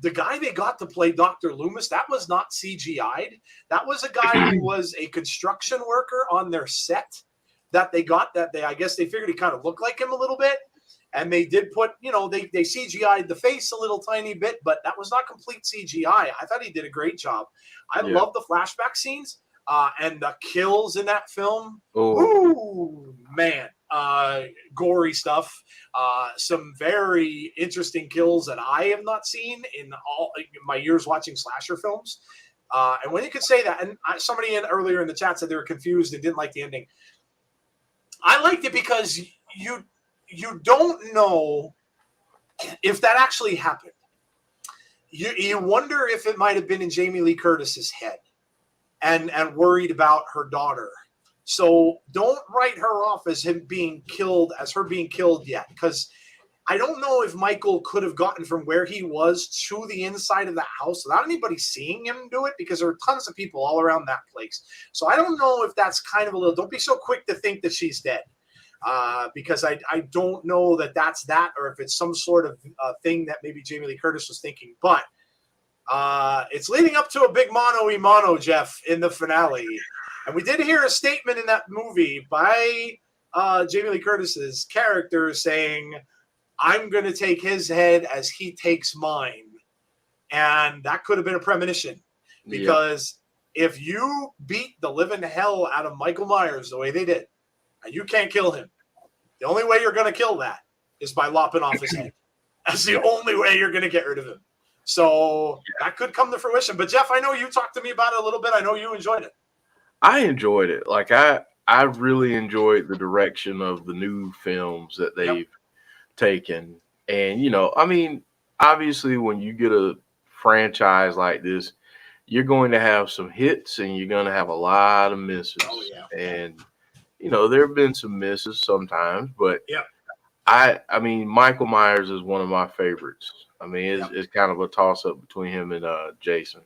The guy they got to play Dr. Loomis, that was not CGI'd. That was a guy who was a construction worker on their set that they got. I guess they figured he kind of looked like him a little bit. And they did put, they CGI'd the face a little tiny bit, but that was not complete CGI. I thought he did a great job. I love the flashback scenes and the kills in that film. Ooh, man. Gory stuff. Some very interesting kills that I have not seen in all my years watching slasher films. And when you could say that, and somebody earlier in the chat said they were confused and didn't like the ending. I liked it because you don't know if that actually happened. You wonder if it might have been in Jamie Lee Curtis's head and worried about her daughter. So don't write her off as her being killed yet, because I don't know if Michael could have gotten from where he was to the inside of the house without anybody seeing him do it, because there are tons of people all around that place. So I don't know if that's kind of don't be so quick to think that she's dead. Because I don't know that that's that, or if it's some sort of thing that maybe Jamie Lee Curtis was thinking. But it's leading up to a big mano-y-mano, Jeff, in the finale. And we did hear a statement in that movie by Jamie Lee Curtis's character saying, I'm going to take his head as he takes mine. And that could have been a premonition. Because if you beat the living hell out of Michael Myers the way they did, and you can't kill him, the only way you're going to kill that is by lopping off his head. That's the only way you're going to get rid of him. So that could come to fruition. But Jeff, I know you talked to me about it a little bit. I know you enjoyed it. I enjoyed it. Like I really enjoyed the direction of the new films that they've taken. And, I mean, obviously when you get a franchise like this, you're going to have some hits and you're going to have a lot of misses. Oh, yeah. And there have been some misses sometimes, but I mean, Michael Myers is one of my favorites. I mean, it's kind of a toss-up between him and Jason.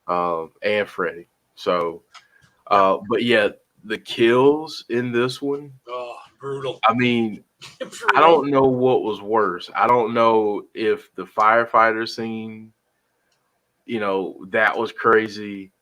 And Freddy. So, but yeah, the kills in this one. Oh, brutal. I mean, I don't know what was worse. I don't know if the firefighter scene, that was crazy.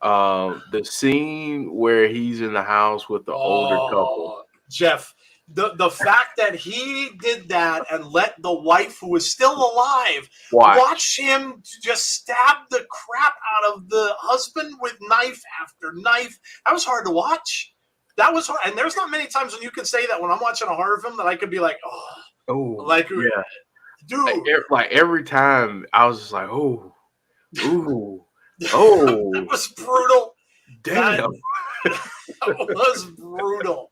The scene where he's in the house with the older couple. Jeff, the fact that he did that and let the wife who was still alive watch him just stab the crap out of the husband with knife after knife. That was hard to watch. That was hard. And there's not many times when you can say that when I'm watching a horror film that I could be like, dude. Like every time I was just like, ooh. It was brutal. Damn. That was brutal.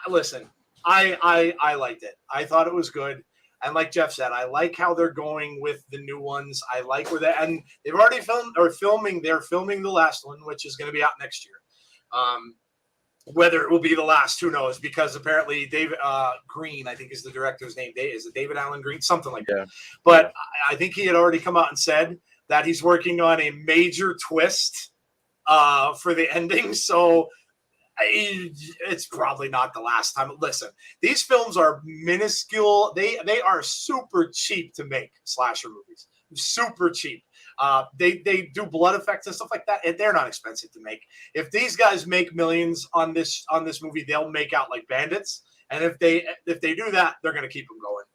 Listen, I liked it. I thought it was good. And like Jeff said, I like how they're going with the new ones. I like where and they've already filming. They're filming the last one, which is going to be out next year. Whether it will be the last, who knows? Because apparently David Green, I think is the director's name. Is it David Allen Green? Something like that. But I think he had already come out and said that he's working on a major twist for the ending. So it's probably not the last time. Listen, these films are minuscule. They are super cheap to make, slasher movies. Super cheap. They do blood effects and stuff like that, and they're not expensive to make. If these guys make millions on this movie, they'll make out like bandits. And if they do that, they're going to keep them going.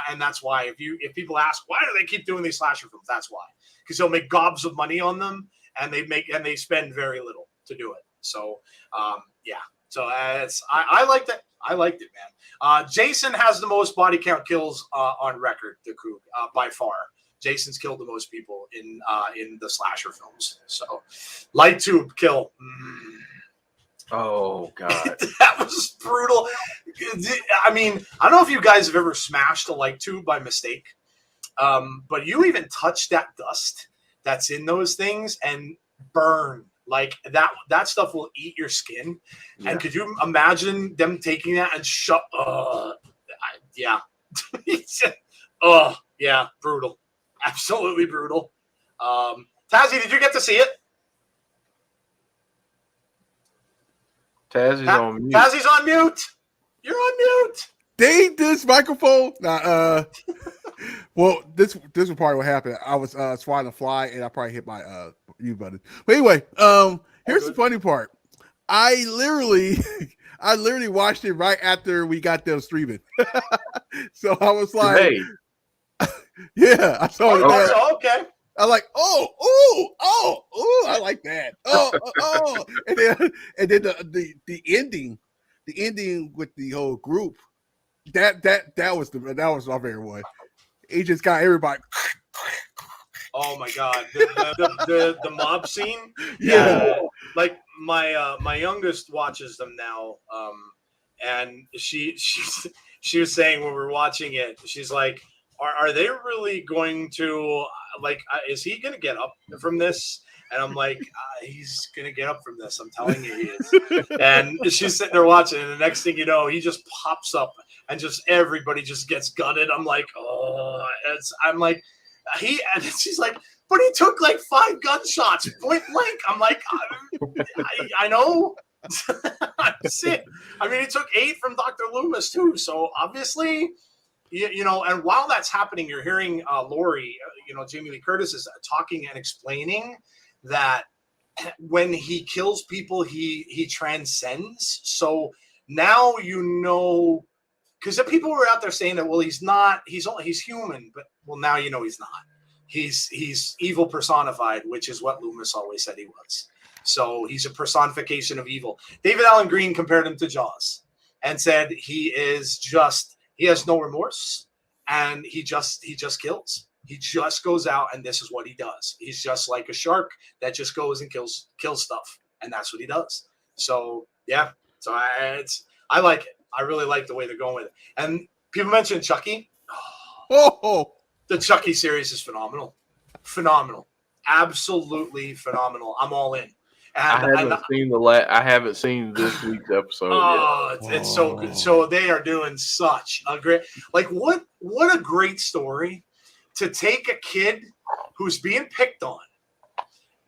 And that's why if people ask why do they keep doing these slasher films, that's why, because they'll make gobs of money on them, and they spend very little to do it. So so I liked it. I liked it, man. Jason has the most body count kills on record, the Coog, by far. Jason's killed the most people in the slasher films. So, light tube kill. Oh God, that was brutal. I mean, I don't know if you guys have ever smashed a light tube by mistake, but you even touch that dust that's in those things and burn. Like that stuff will eat your skin. Yeah. And could you imagine them taking that and brutal. Absolutely brutal. Tazzy, did you get to see it? Tazzy's on mute. Tazzy's on mute. You're on mute. They this microphone. Well, this was probably what happened. I was swatting a fly and I probably hit my mute button. But anyway, here's the funny part. I literally watched it right after we got them streaming. So I was like, hey. Yeah, I saw it. Oh, okay. I'm like, oh, I like that. And then the ending with the whole group. That was my favorite one. He just got everybody. Oh my god, the mob scene. Yeah. Like my youngest watches them now, and she was saying when we were watching it, she's like, are they really going to is he going to get up from this? And I'm like, he's going to get up from this. I'm telling you, he is. And she's sitting there watching, and the next thing you know, he just pops up, and just everybody just gets gutted. I'm like, and she's like, but he took like 5 gunshots point blank. I'm like, I know. That's it. I mean, he took 8 from Dr. Loomis too. So obviously, you know, and while that's happening, you're hearing Lori, Jamie Lee Curtis is talking and explaining that when he kills people, he transcends. So now because the people were out there saying that, well, he's human, but well, now you know he's not. He's evil personified, which is what Loomis always said he was. So he's a personification of evil. David Allen Green compared him to Jaws and said he has no remorse, and he just kills. He just goes out, and this is what he does. He's just like a shark that just goes and kills stuff, and that's what he does. So yeah, so I like it. I really like the way they're going with it. And people mentioned Chucky. Oh, the Chucky series is phenomenal, absolutely phenomenal. I'm all in. And I haven't seen this week's episode yet. It's so good. So they are doing such a great, what a great story to take a kid who's being picked on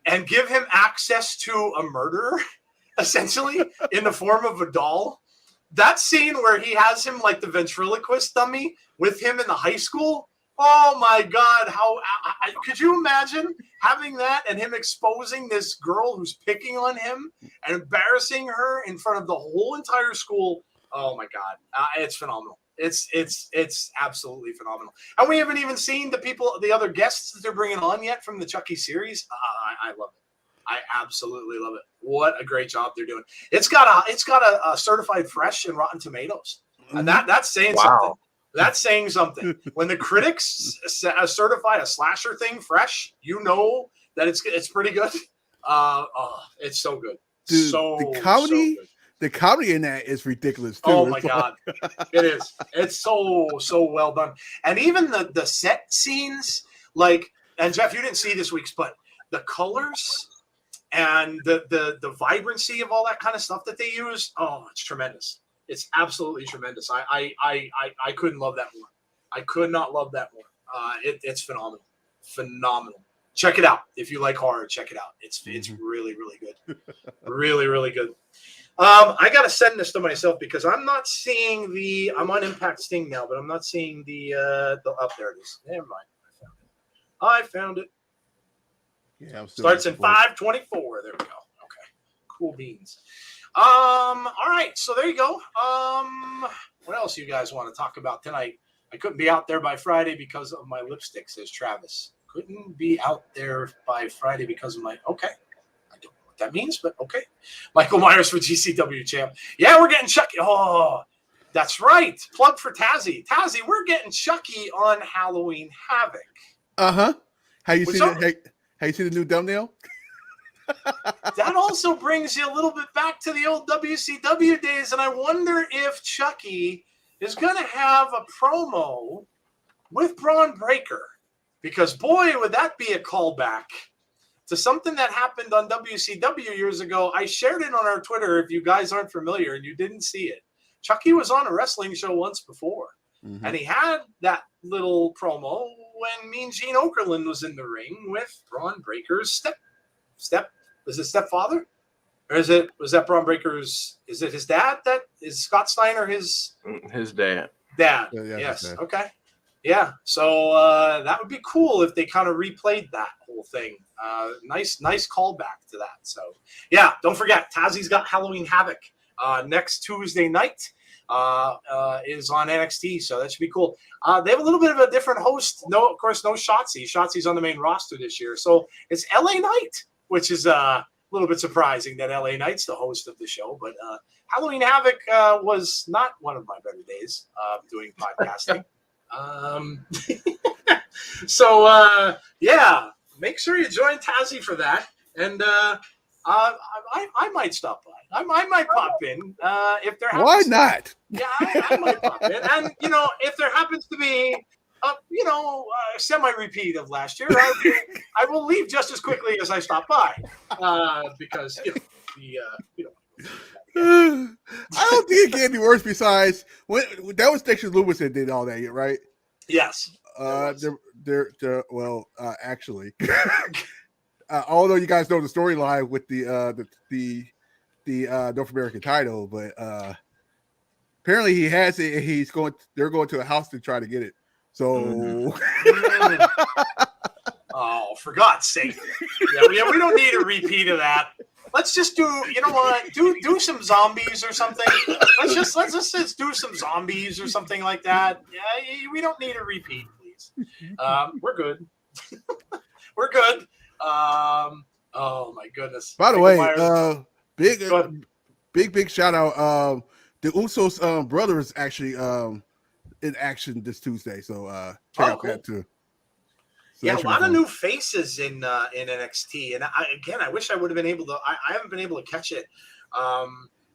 and give him access to a murderer, essentially, in the form of a doll. That scene where he has him like the ventriloquist dummy with him in the high school. Oh my God. How could you imagine having that and him exposing this girl who's picking on him and embarrassing her in front of the whole entire school? Oh my God. It's phenomenal. It's absolutely phenomenal. And we haven't even seen the other guests that they're bringing on yet from the Chucky series. I love it. I absolutely love it. What a great job they're doing. It's got a certified fresh in Rotten Tomatoes. And that's saying something. That's saying something. When the critics certify a slasher thing fresh, you know that it's pretty good. It's so good. Dude, so the comedy in that is ridiculous too. Oh my God, it is. It's so well done. And even the set scenes, and Jeff, you didn't see this week's, but the colors and the vibrancy of all that kind of stuff that they use, it's tremendous. It's absolutely tremendous. I couldn't love that more. I could not love that more. It's phenomenal. Check it out if you like horror. Check it out. It's really really good. Really really good. I gotta send this to myself because I'm not seeing I'm on Impact Sting now, but I'm not seeing the up there it is. Never mind. I found it. Yeah, starts in 5:24. There we go. Okay, cool beans. All right, so there you go. What else you guys want to talk about tonight? I couldn't be out there by Friday because of my lipstick, says Travis. Couldn't be out there by Friday because of my okay. I don't know what that means, but okay. Michael Myers for GCW champ. Yeah, we're getting Chucky. Oh, that's right. Plug for Tazzy. Tazzy, we're getting Chucky on Halloween Havoc. Uh-huh. How you see the new thumbnail? That also brings you a little bit back to the old WCW days, and I wonder if Chucky is going to have a promo with Braun Breaker, because boy, would that be a callback to something that happened on WCW years ago. I shared it on our Twitter if you guys aren't familiar and you didn't see it. Chucky was on a wrestling show once before, and he had that little promo when Mean Gene Okerlund was in the ring with Braun Breaker's stepfather? Or was that Braun Breaker's? Is it his dad? That is Scott Steiner his dad. Dad. Yeah, Yes. Okay. Yeah. So that would be cool if they kind of replayed that whole thing. Nice callback to that. So yeah, don't forget, Tazzy's got Halloween Havoc next Tuesday night. Is on NXT, so that should be cool. They have a little bit of a different host. No, of course, no Shotzi. Shotzi's on the main roster this year, so it's LA Knight, which is a little bit surprising that LA Knight's the host of the show. But Halloween Havoc was not one of my better days doing podcasting. So yeah, make sure you join Tazzy for that, and I might stop by. I might pop in if there. Why not? Yeah, I might pop in, and if there happens to be a semi-repeat of last year, I will leave just as quickly as I stopped by because I don't think it can get any worse. Besides, that was Dexter Loomis that did all that, right? Yes. Actually, although you guys know the storyline with the North American title, but apparently he has it. And they're going to a house to try to get it. So, oh, for God's sake! Yeah, we don't need a repeat of that. Let's just do, do some zombies or something. Let's just do some zombies or something like that. Yeah, we don't need a repeat, please. We're good. We're good. Oh my goodness. By the way, big shout out. The Usos brothers actually in action this Tuesday, so check out that too. So yeah, a lot of new faces in NXT, and I wish I would have been able to. I haven't been able to catch it.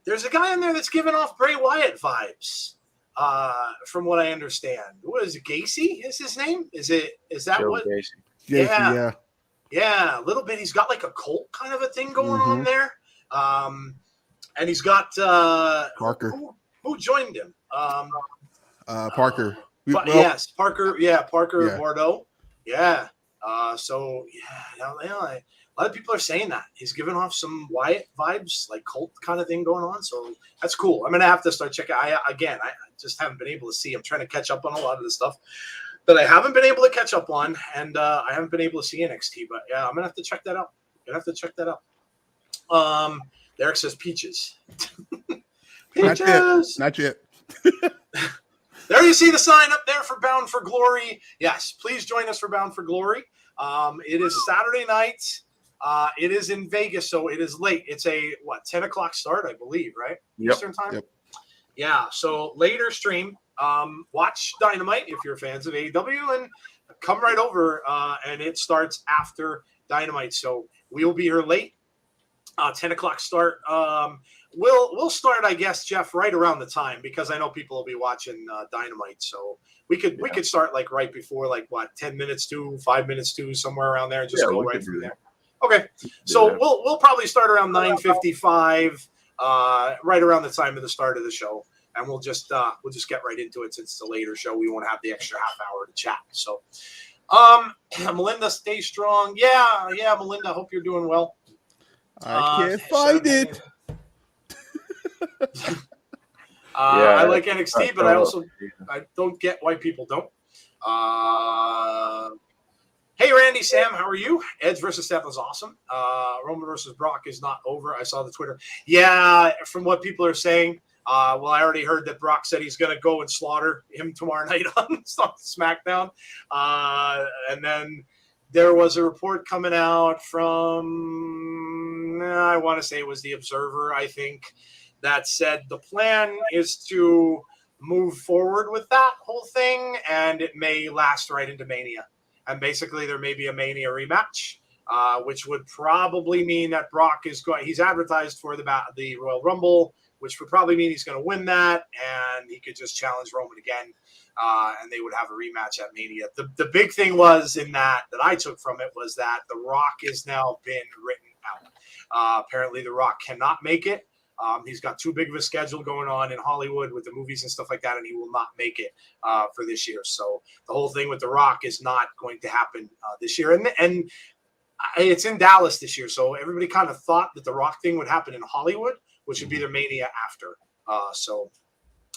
There's a guy in there that's giving off Bray Wyatt vibes, from what I understand. What is it? Gacy is his name? Is that Joe what? Gacy. Yeah, a little bit. He's got like a cult kind of a thing going on there, and he's got Parker. Who joined him? Parker. Yes, Parker. Yeah, Parker Bordeaux. Yeah. So yeah, a lot of people are saying that he's giving off some Wyatt vibes, like cult kind of thing going on. So that's cool. I'm gonna have to start checking. I just haven't been able to see. I'm trying to catch up on a lot of the stuff that I haven't been able to catch up on, and I haven't been able to see NXT. But yeah, I'm gonna have to check that out. Derek says peaches. Peaches. Not yet. There you see the sign up there for Bound for Glory. Yes, please join us for Bound for Glory. It is Saturday night. It is in Vegas, so it is late. It's a 10 o'clock start, I believe, right? Yep. Eastern time. Yep. Yeah. So later stream. Watch Dynamite if you're fans of AEW, and come right over. And it starts after Dynamite, so we will be here late. 10 o'clock start. We'll start, I guess, Jeff, right around the time, because I know people will be watching Dynamite. So we could start like right before, 10 minutes to 5 minutes to somewhere around there, and just go right from there. Okay, so we'll probably start around 9:55, right around the time of the start of the show, and we'll just get right into it since it's a later show. We won't have the extra half hour to chat. So, Melinda, stay strong. Yeah, Melinda, hope you're doing well. I can't find it. I like NXT, but I don't get why people don't. Hey, Randy, Sam, how are you? Edge versus Seth was awesome. Roman versus Brock is not over. I saw the Twitter. Yeah, from what people are saying. I already heard that Brock said he's going to go and slaughter him tomorrow night on SmackDown. And then there was a report coming out from, I want to say it was the Observer, I think, that said the plan is to move forward with that whole thing, and it may last right into Mania. And basically there may be a Mania rematch, which would probably mean that Brock he's advertised for the Royal Rumble, which would probably mean he's going to win that, and he could just challenge Roman again, and they would have a rematch at Mania. The big thing was in that I took from it was that The Rock has now been written out. Apparently The Rock cannot make it. He's got too big of a schedule going on in Hollywood with the movies and stuff like that, and he will not make it for this year. So the whole thing with The Rock is not going to happen this year. And it's in Dallas this year, so everybody kind of thought that the Rock thing would happen in Hollywood, which would be their Mania after. So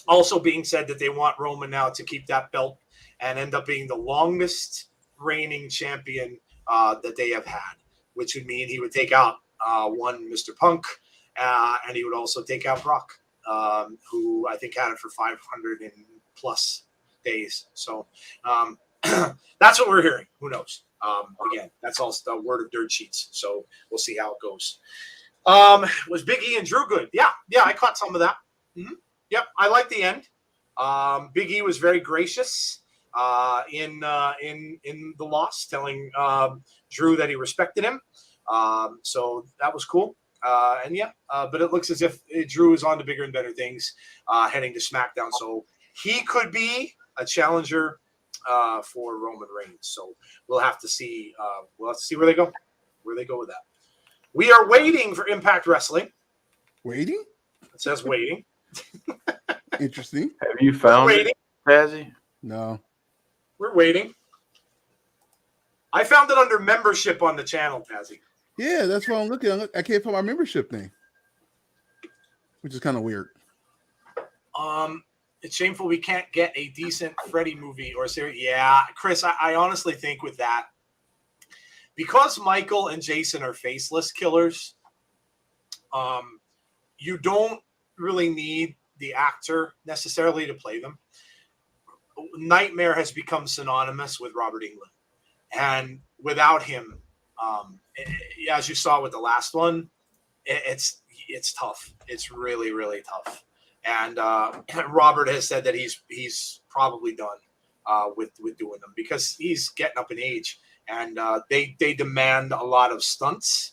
also being said that they want Roman now to keep that belt and end up being the longest reigning champion that they have had, which would mean he would take out one Mr. Punk, and he would also take out Brock, who I think had it for 500 and plus days. So that's what we're hearing. Who knows? Again, that's all the word of dirt sheets. So we'll see how it goes. Was Big E and Drew good? Yeah, I caught some of that. Mm-hmm. Yep, I like the end. Big E was very gracious in the loss, telling Drew that he respected him. So that was cool. But it looks as if Drew is on to bigger and better things, heading to SmackDown. So he could be a challenger for Roman Reigns. So we'll have to see. We'll have to see where they go with that. We are waiting for Impact Wrestling. Waiting? It says waiting. Interesting. Have you found it, Pazzy? No. We're waiting. I found it under membership on the channel, Pazzy. Yeah, that's what I'm looking at. I can't find my membership thing, which is kind of weird. It's shameful we can't get a decent Freddy movie or series. Yeah, Chris, I honestly think with that, because Michael and Jason are faceless killers, you don't really need the actor necessarily to play them. Nightmare has become synonymous with Robert Englund. And without him, as you saw with the last one, it's tough. It's really, really tough. And Robert has said that he's probably done with doing them because he's getting up in age, and they demand a lot of stunts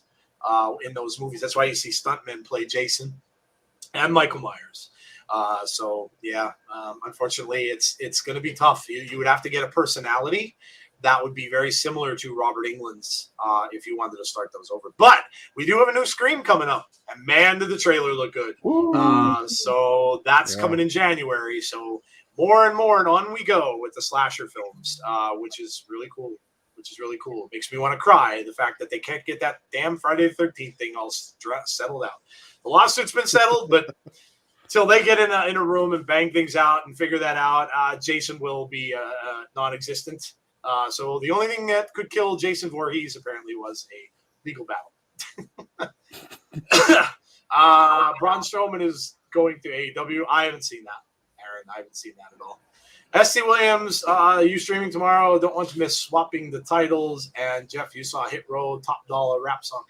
in those movies. That's why you see stuntmen play Jason and Michael Myers. Unfortunately, it's going to be tough. You would have to get a personality that would be very similar to Robert Englund's if you wanted to start those over. But we do have a new Scream coming up, and man, did the trailer look good. So that's coming in January. So more and more, and on we go with the slasher films, which is really cool. It makes me want to cry, the fact that they can't get that damn Friday the 13th thing all settled out. The lawsuit's been settled, but till they get in a room and bang things out and figure that out, Jason will be non-existent. So the only thing that could kill Jason Voorhees apparently was a legal battle. Braun Strowman is going to AEW. I haven't seen that, Aaron. I haven't seen that at all. SC Williams, you streaming tomorrow? Don't want to miss swapping the titles. And Jeff, you saw Hit Row, Top Dollar rap song.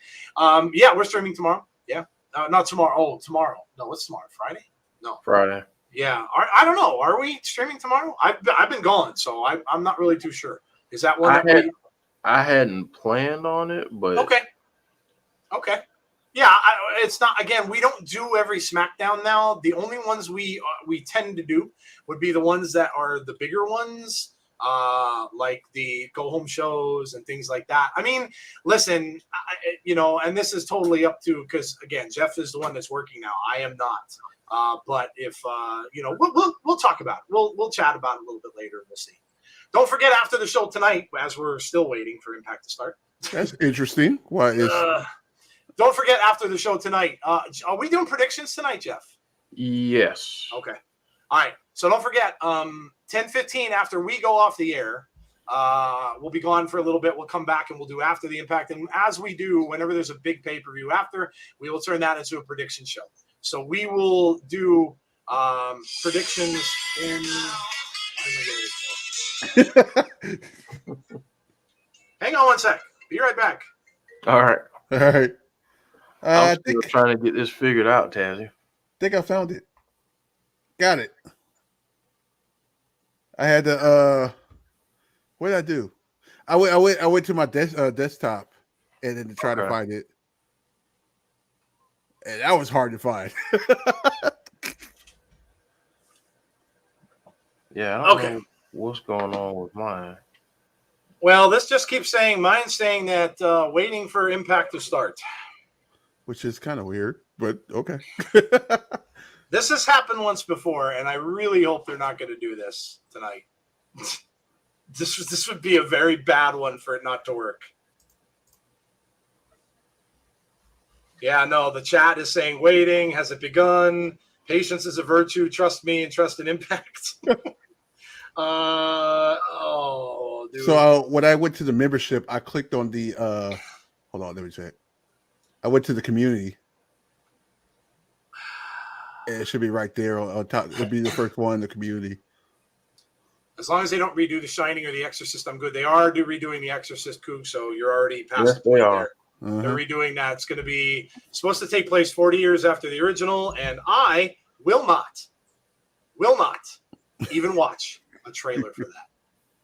Yeah, we're streaming tomorrow. Yeah, not tomorrow. Oh, tomorrow. No, what's tomorrow? Friday? No, Friday. Yeah, I don't know. Are we streaming tomorrow? I've been gone, so I'm not really too sure. Is that one? I hadn't planned on it, but okay. Yeah, it's not. Again, we don't do every SmackDown now. The only ones we tend to do would be the ones that are the bigger ones, like the go home shows and things like that. I mean, listen, and this is totally up to, because again, Jeff is the one that's working now. I am not. But if we'll talk about it. We'll chat about it a little bit later. We'll see. Don't forget, after the show tonight, as we're still waiting for Impact to start. That's interesting. Why is? Don't forget, after the show tonight. Are we doing predictions tonight, Jeff? Yes. Okay. All right. So don't forget, 10:15 after we go off the air, we'll be gone for a little bit. We'll come back and we'll do After the Impact. And as we do, whenever there's a big pay-per-view after, we will turn that into a prediction show. So we will do predictions in. Hang on one sec. Be right back. All right. I I'm still trying to get this figured out, Tazzy. think I found it. Got it. I had to. What did I do? I went to my desktop and then to try to find it, and that was hard to find. Yeah, I don't know what's going on with mine. Well, this just keeps saying, mine's saying that waiting for Impact to start. Which is kind of weird, but okay. This has happened once before, and I really hope they're not going to do this tonight. This would be a very bad one for it not to work. Yeah, no, the chat is saying waiting. Has it begun? Patience is a virtue. Trust me and trust in impact. Dude. So when I went to the membership, I clicked on the hold on, let me check. I went to the community. And it should be right there on top. It'll be the first one in the community. As long as they don't redo The Shining or The Exorcist, I'm good. They are redoing The Exorcist, Coog, so you're already past the point there. Uh-huh. They're redoing that. It's going to be supposed to take place 40 years after the original, and I will not even watch a trailer for that.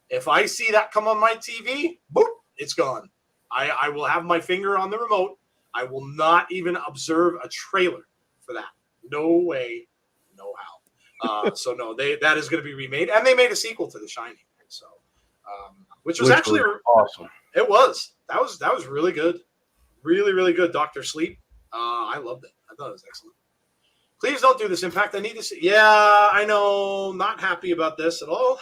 If I see that come on my TV, boop, it's gone. I will have my finger on the remote. I will not even observe a trailer for that. No way, no how. So no, that is going to be remade, and they made a sequel to The Shining. So, which was actually awesome. It was. That was really good, really really good. Dr. Sleep. I loved it. I thought it was excellent. Please don't do this, Impact. I need to see. Yeah, I know. Not happy about this at all.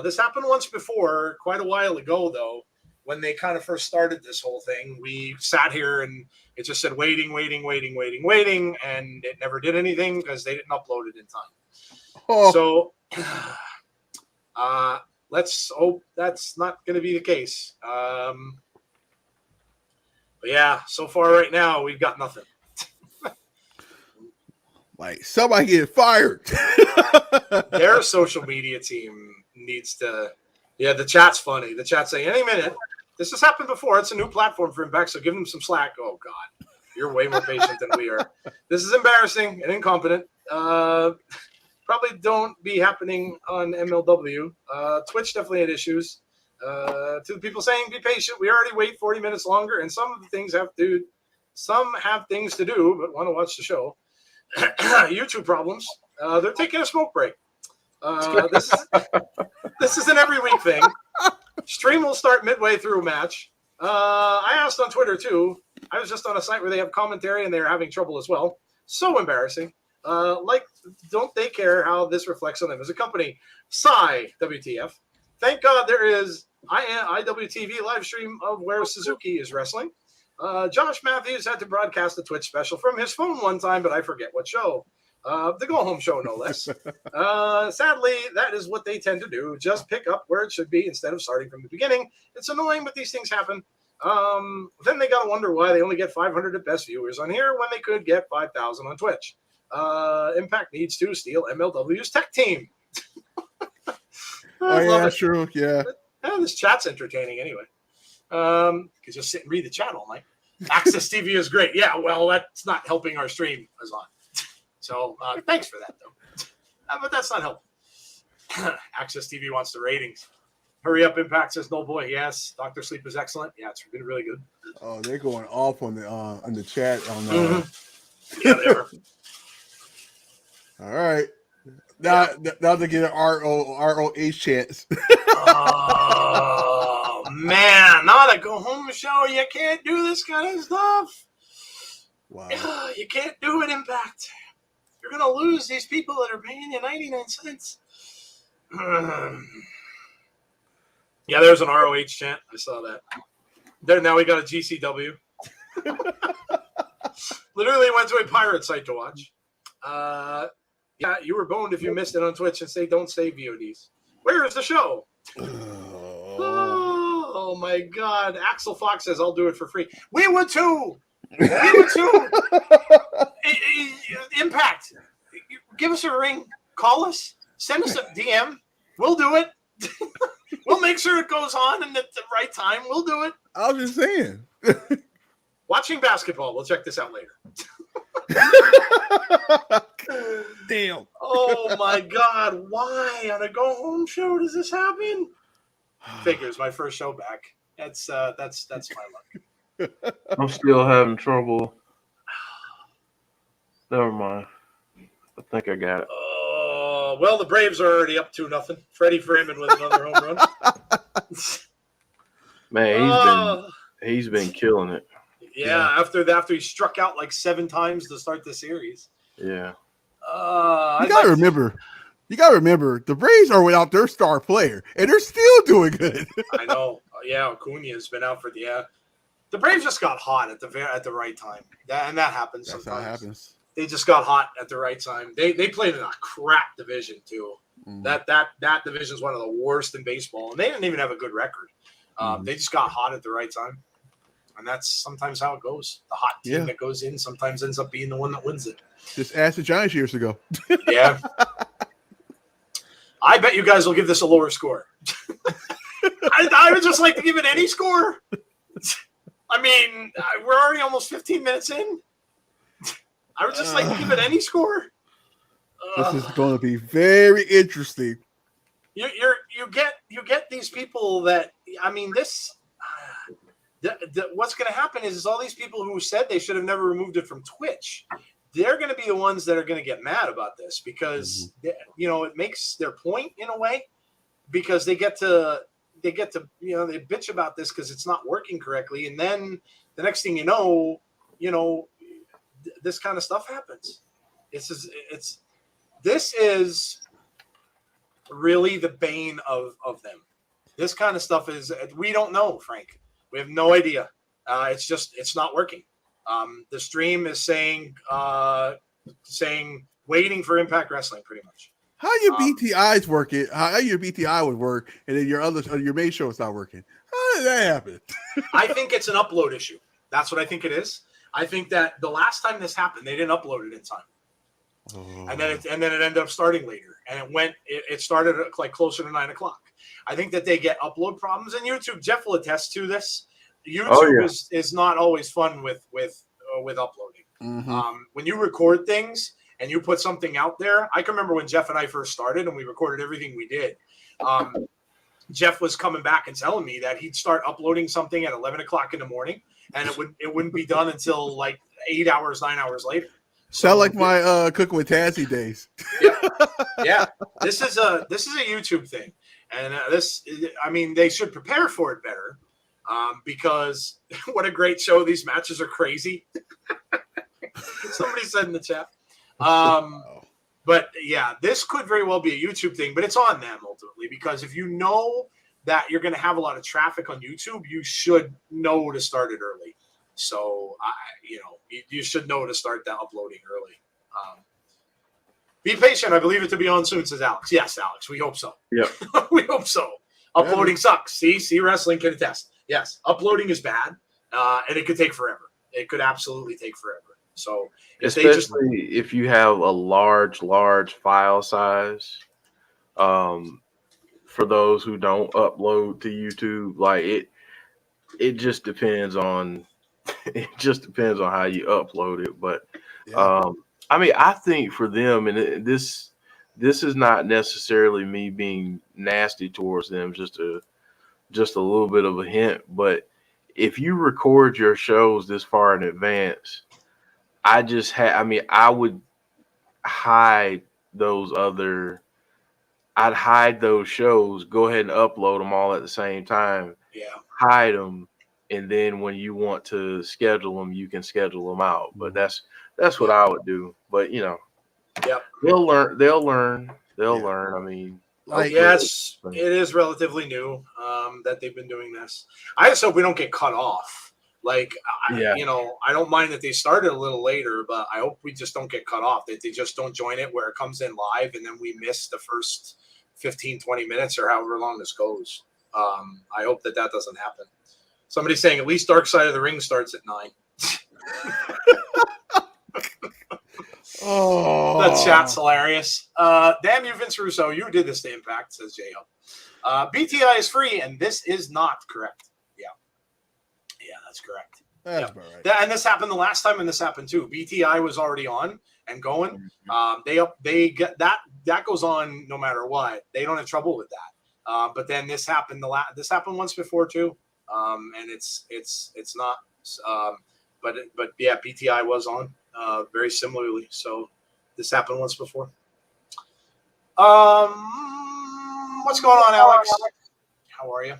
This happened once before, quite a while ago, though, when they kind of first started this whole thing. We sat here and it just said waiting, and it never did anything because they didn't upload it in time. Oh. So let's hope that's not going to be the case. But yeah, so far right now, we've got nothing. Like, somebody get fired. Their social media team needs to. Yeah, the chat's funny. The chat's saying, any minute. This has happened before. It's a new platform for Impact, so give them some slack. Oh, God. You're way more patient than we are. This is embarrassing and incompetent. Probably don't be happening on MLW. Twitch definitely had issues. To the people saying, be patient. We already wait 40 minutes longer, and some of the things have things to do, but want to watch the show. YouTube problems. They're taking a smoke break. This is an every week thing. Stream will start midway through a match. I asked on Twitter too. I was just on a site where they have commentary and they're having trouble as well. So embarrassing. Don't they care how this reflects on them as a company? Sigh, WTF. Thank God there is IWTV live stream of where Suzuki is wrestling. Josh Matthews had to broadcast a Twitch special from his phone one time, but I forget what show. The go-home show, no less. Sadly, that is what they tend to do. Just pick up where it should be instead of starting from the beginning. It's annoying, but these things happen. Then they got to wonder why they only get 500 at best viewers on here when they could get 5,000 on Twitch. Impact needs to steal MLW's tech team. Oh, yeah, that's true. Yeah. This chat's entertaining anyway. You can just sit and read the chat all night. Access TV is great. Yeah, well, that's not helping our stream as on. So thanks for that, though. But that's not helping. Access TV wants the ratings. Hurry up, Impact says, no boy. Yes, Dr. Sleep is excellent. Yeah, it's been really good. Oh, they're going off on the chat. Yeah, they are. All right. Now they get an ROH chance. Oh, man. Not a go-home show. You can't do this kind of stuff. Wow. You can't do it, Impact. You're going to lose these people that are paying you 99 cents. Yeah, there's an ROH chant. I saw that. There, now we got a GCW. Literally went to a pirate site to watch. Yeah, you were boned if you missed it on Twitch and say don't save VODs. Where is the show? Oh my God. Axel Fox says I'll do it for free. We would too. Impact. Give us a ring. Call us. Send us a DM. We'll do it. We'll make sure it goes on and at the right time. We'll do it. I was just saying. Watching basketball. We'll check this out later. Damn. Oh my God. Why on a go home show does this happen? Figures my first show back. That's my luck. I'm still having trouble. Never mind. I think I got it. Well, the Braves are already up 2-0. Freddie Freeman with another home run. Man, he's been killing it. Yeah, after he struck out like 7 times to start the series. Yeah. You gotta remember, the Braves are without their star player, and they're still doing good. I know. Yeah, Acuna has been out for The Braves just got hot at the right time, and that happens That's sometimes. how it happens. They just got hot at the right time. They played in a crap division too. That division is one of the worst in baseball, and they didn't even have a good record. They just got hot at the right time, and that's sometimes how it goes. The hot team that goes in sometimes ends up being the one that wins it. Just ask the Giants years ago. Yeah. I bet you guys will give this a lower score. I would just like to give it any score. I mean, we're already almost 15 minutes in. I would just like to give it any score. This is going to be very interesting. You get these people that, I mean, this. What's going to happen is all these people who said they should have never removed it from Twitch, they're going to be the ones that are going to get mad about this because it makes their point in a way, because they get to they bitch about this because it's not working correctly, and then the next thing you know, this kind of stuff happens. This is really the bane of them. This kind of stuff is, we don't know, Frank. We have no idea. It's not working. The stream is saying waiting for Impact Wrestling, pretty much. How your BTIs work it? How your BTI would work, and then your main show is not working? How did that happen? I think it's an upload issue. That's what I think it is. I think that the last time this happened, they didn't upload it in time, and then it ended up starting later, and it started at like closer to 9 o'clock. I think that they get upload problems in YouTube. Jeff will attest to this. YouTube is not always fun with uploading. When you record things and you put something out there, I can remember when Jeff and I first started and we recorded everything we did. Jeff was coming back and telling me that he'd start uploading something at 11 o'clock in the morning, and it wouldn't be done until like 8 hours, 9 hours later. Sound like my cooking with Tazzy days. Yeah. This is a YouTube thing, and they should prepare for it better, because what a great show. These matches are crazy. Somebody said in the chat. But yeah, this could very well be a YouTube thing, but it's on them ultimately, because if you know that you're going to have a lot of traffic on YouTube, you should know to start it early. So, you should know to start that uploading early. Be patient. I believe it to be on soon, says Alex. Yes, Alex, we hope so. Yeah. We hope so. Uploading sucks. See, wrestling can attest. Yes, uploading is bad, and it could take forever. It could absolutely take forever. So, especially if you have a large file size, for those who don't upload to YouTube, like it just depends on how you upload it. But I think for them, and this is not necessarily me being nasty towards them, just a little bit of a hint. But if you record your shows this far in advance, I would hide those I'd hide those shows, go ahead and upload them all at the same time. Yeah. Hide them. And then when you want to schedule them, you can schedule them out. But that's what I would do. But they'll learn. I mean, yes, it is relatively new that they've been doing this. I just hope we don't get cut off. Like, I don't mind that they started a little later, but I hope we just don't get cut off, that they just don't join it where it comes in live and then we miss the first 15, 20 minutes or however long this goes. I hope that doesn't happen. Somebody's saying at least Dark Side of the Ring starts at 9. That chat's hilarious. Damn you, Vince Russo. You did this to Impact, says J.O. BTI is free, and this is not correct. Yeah, that's correct. That's about right. And this happened the last time, and this happened too. BTI was already on and going. They get that goes on no matter what. They don't have trouble with that. But then this happened this happened once before too. And it's not. But yeah, BTI was on very similarly. So this happened once before. What's going on, Alex? How are you?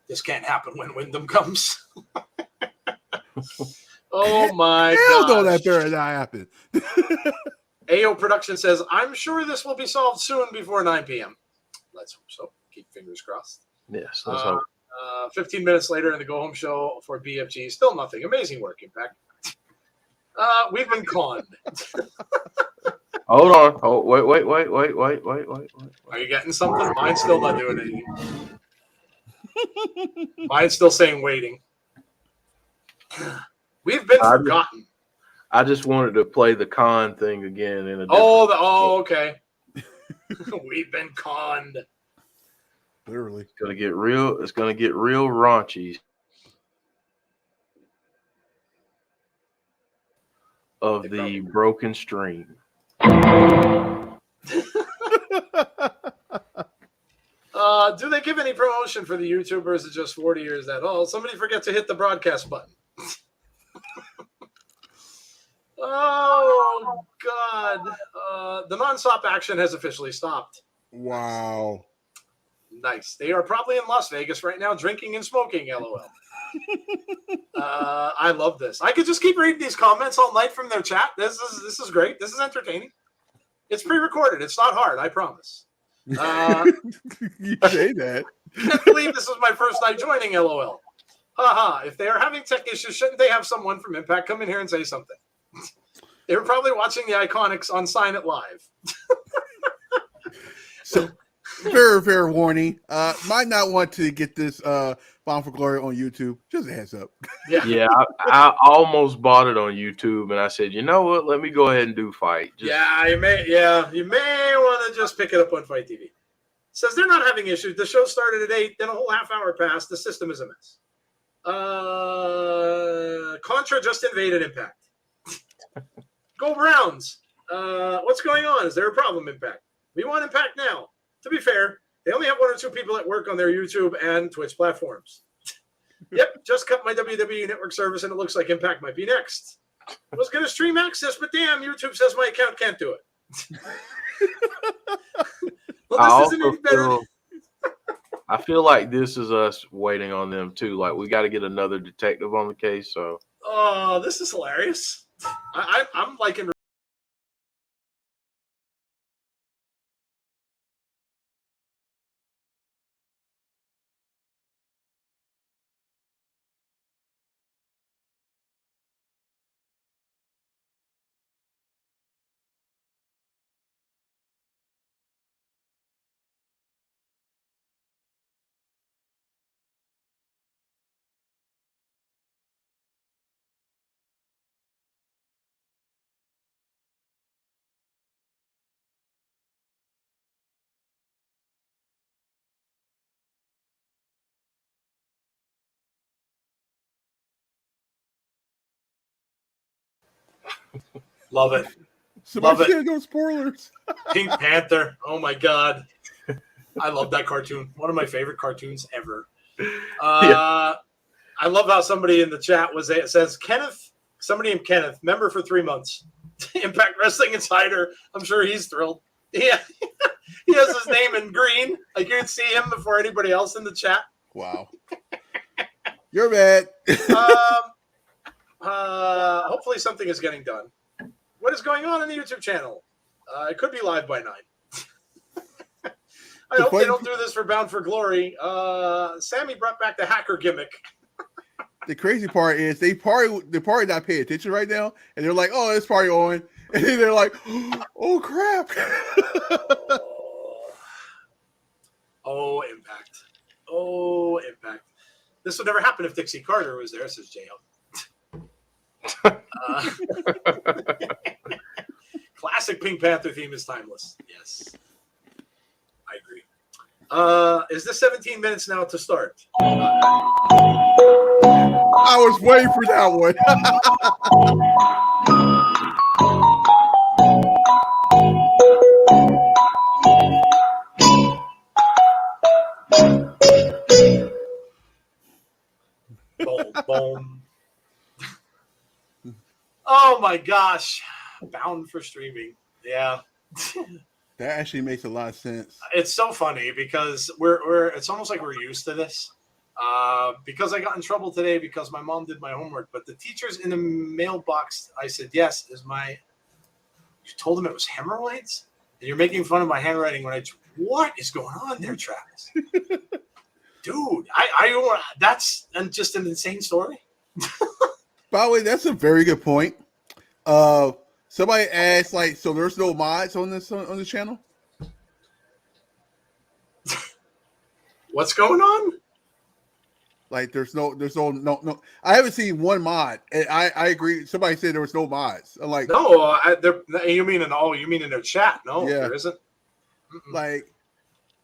This can't happen when Windham comes. Oh my god! Hell no, that better not happen. AO Production says, "I'm sure this will be solved soon before 9 p.m." Let's hope so. Keep fingers crossed. Yes, let's hope. 15 minutes later in the go-home show for BFG, still nothing. Amazing work, Impact. We've been conned. Hold on. Oh, wait. Are you getting something? Mine's still not doing anything. Mine's still saying waiting. We've been forgotten. I just wanted to play the con thing again in a okay. We've been conned. Literally. It's gonna get real raunchy. Of the broken stream. Do they give any promotion for the YouTubers? Is it just 40 years that? Oh, somebody forget to hit the broadcast button. Oh, God. The non-stop action has officially stopped. Wow. Nice. They are probably in Las Vegas right now drinking and smoking, LOL. I love this. I could just keep reading these comments all night from their chat. This is great. This is entertaining. It's pre-recorded. It's not hard, I promise. You say that. I can't believe this is my first night joining, LOL. Haha. If they are having tech issues, shouldn't they have someone from Impact come in here and say something? They were probably watching the Iconics on Sign It Live. So, very fair warning. Might not want to get this Bound for Glory on YouTube. Just a heads up. Yeah, I almost bought it on YouTube, and I said, you know what? Let me go ahead and do Fight. You may want to just pick it up on Fight TV. Says they're not having issues. The show started at 8, then a whole half hour passed. The system is a mess. Contra just invaded Impact. Go Browns. What's going on? Is there a problem, Impact? We want Impact now. To be fair, they only have 1 or 2 people at work on their YouTube and Twitch platforms. Yep, just cut my WWE Network service, and it looks like Impact might be next. I was going to stream access, but damn, YouTube says my account can't do it. Well, this isn't any better. I feel like this is us waiting on them, too. Like, we got to get another detective on the case, so. Oh, this is hilarious. I'm liking. Love it. Somebody Love it. said no spoilers. Pink Panther. Oh my God. I love that cartoon. One of my favorite cartoons ever. I love how somebody in the chat says Kenneth, somebody named Kenneth, member for 3 months. Impact Wrestling Insider. I'm sure he's thrilled. Yeah. He has his name in green. Like you can see him before anybody else in the chat. Wow. You're bad. Hopefully something is getting done. What is going on in the YouTube channel? It could be live by 9. I hope they don't do this for Bound for Glory. Sammy brought back the hacker gimmick. The crazy part is they're probably not paying attention right now, and they're like, "Oh, it's party on," and then they're like, "Oh crap!" Oh, Impact! Oh, Impact! This would never happen if Dixie Carter was there, says J.O. Classic Pink Panther theme is timeless. Yes, I agree. Is this 17 minutes now to start? I was waiting for that one. Boom, boom. Oh my gosh. Bound for streaming. Yeah. That actually makes a lot of sense. It's so funny because it's almost like we're used to this. Because I got in trouble today because my mom did my homework, but the teachers in the mailbox, I said, yes, you told them it was hemorrhoids? And you're making fun of my handwriting when what is going on there, Travis? dude, that's just an insane story. By the way, that's a very good point. Somebody asked, like, so there's no mods on this channel? What's going on? Like, there's no. I haven't seen one mod, and I agree. Somebody said there was no mods. I'm like, no, you mean in their chat? No, yeah. There isn't. Mm-mm. Like,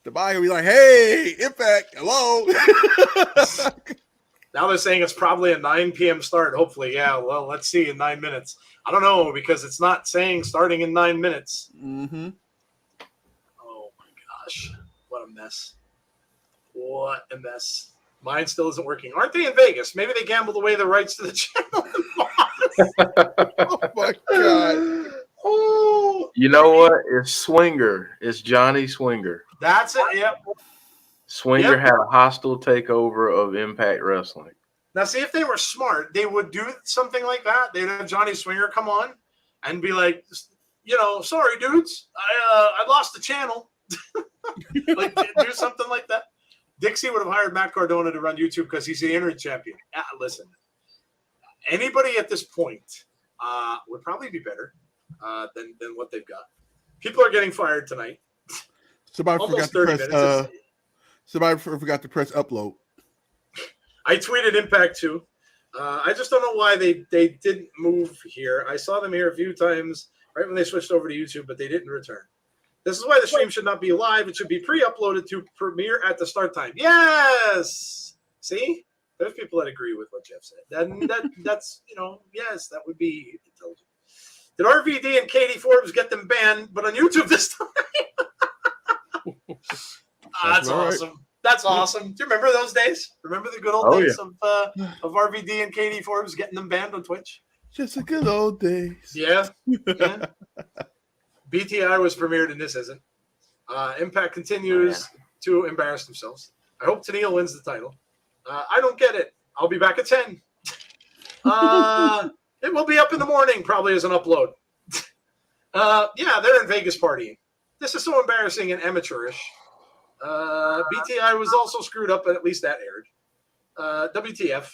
the body will be like, hey, Impact, hello. Now they're saying it's probably a 9 p.m. start. Hopefully, yeah. Well, let's see in 9 minutes. I don't know because it's not saying starting in 9 minutes. Mm-hmm. Oh my gosh, what a mess! What a mess. Mine still isn't working. Aren't they in Vegas? Maybe they gambled away the rights to the channel. Oh my god! Oh, you know what? It's Swinger. It's Johnny Swinger. That's it. Yep. Swinger had a hostile takeover of Impact Wrestling. Now, see, if they were smart, they would do something like that. They'd have Johnny Swinger come on and be like, sorry, dudes, I lost the channel. Like, do something like that. Dixie would have hired Matt Cardona to run YouTube because he's the internet champion. Listen, anybody at this point would probably be better than what they've got. People are getting fired tonight. Somebody forgot to press upload. I tweeted Impact too. I just don't know why they didn't move here. I saw them here a few times right when they switched over to YouTube, but they didn't return. This is why the stream should not be live. It should be pre-uploaded to premiere at the start time. Yes! See? There's people that agree with what Jeff said. That's, yes, that would be intelligent. Did RVD and Katie Forbes get them banned, but on YouTube this time? That's awesome. Right. That's awesome. Do you remember those days? Remember the good old days of RVD and Katie Forbes getting them banned on Twitch? Just the good old days. Yeah. BTI was premiered and this isn't. Impact continues to embarrass themselves. I hope Tennille wins the title. I don't get it. I'll be back at 10. It will be up in the morning, probably as an upload. They're in Vegas partying. This is so embarrassing and amateurish. BTI was also screwed up, but at least that aired. WTF.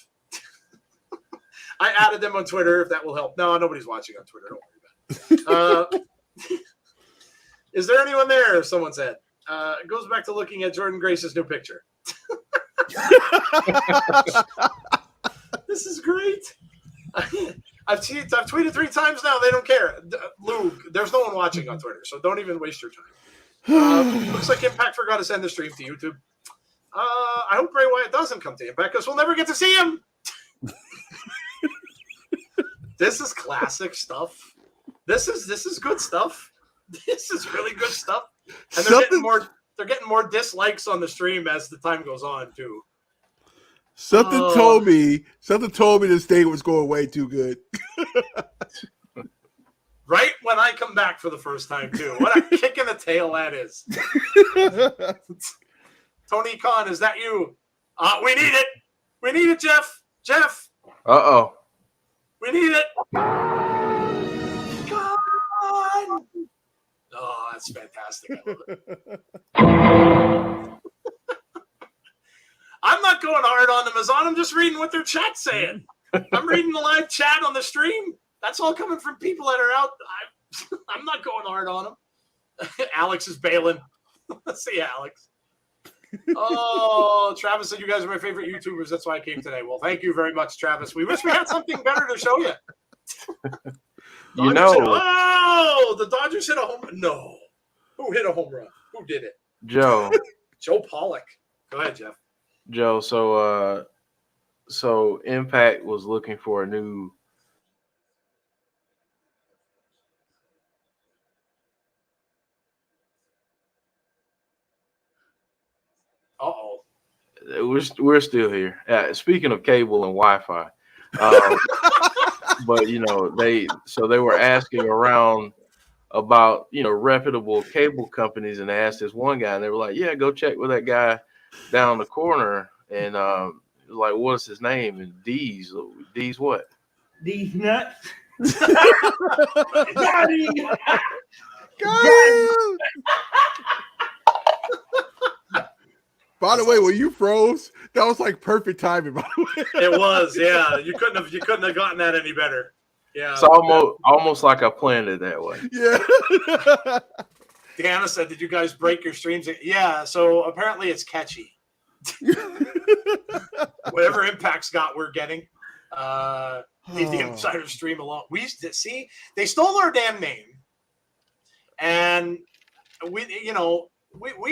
I added them on Twitter if that will help. No, nobody's watching on Twitter. Don't worry about it. Is there anyone there? Someone said. It goes back to looking at Jordan Grace's new picture. This is great. I've tweeted 3 times now. They don't care. Luke, there's no one watching on Twitter, so don't even waste your time. Looks like Impact forgot to send the stream to YouTube. I hope Bray Wyatt doesn't come to Impact because we'll never get to see him. This is classic stuff. This is good stuff. This is really good stuff. And they're getting more dislikes on the stream as the time goes on too. Something told me this thing was going way too good. Right when I come back for the first time too. What a kick in the tail that is. Tony Khan, is that you? We need it. We need it, Jeff. Jeff. Uh-oh. We need it. God. Oh, that's fantastic. I love it. I'm not going hard on Amazon. I'm just reading what their chat's saying. I'm reading the live chat on the stream. That's all coming from people that are out. I'm not going hard on them. Alex is bailing. Let's see, Alex. Oh, Travis said you guys are my favorite YouTubers. That's why I came today. Well, thank you very much, Travis. We wish we had something better to show you. The Dodgers hit a home run. No. Who hit a home run? Who did it? Joe. Joe Pollock. Go ahead, Jeff. Joe, so Impact was looking for a new Uh-oh. We're still here. Speaking of cable and Wi-Fi, but they were asking around about reputable cable companies, and they asked this one guy, and they were like, "Yeah, go check with that guy down the corner." And like, what's his name? And D's what? These nuts. Got him! By the way, when you froze, that was like perfect timing. By the way, It was, yeah. You couldn't have gotten that any better. Yeah. It's almost like I planned it that way. Yeah. Deanna said, "Did you guys break your streams?" Yeah. So apparently it's catchy. Whatever Impact's got, we're getting. Leave the Insider stream alone. We see they stole our damn name, and we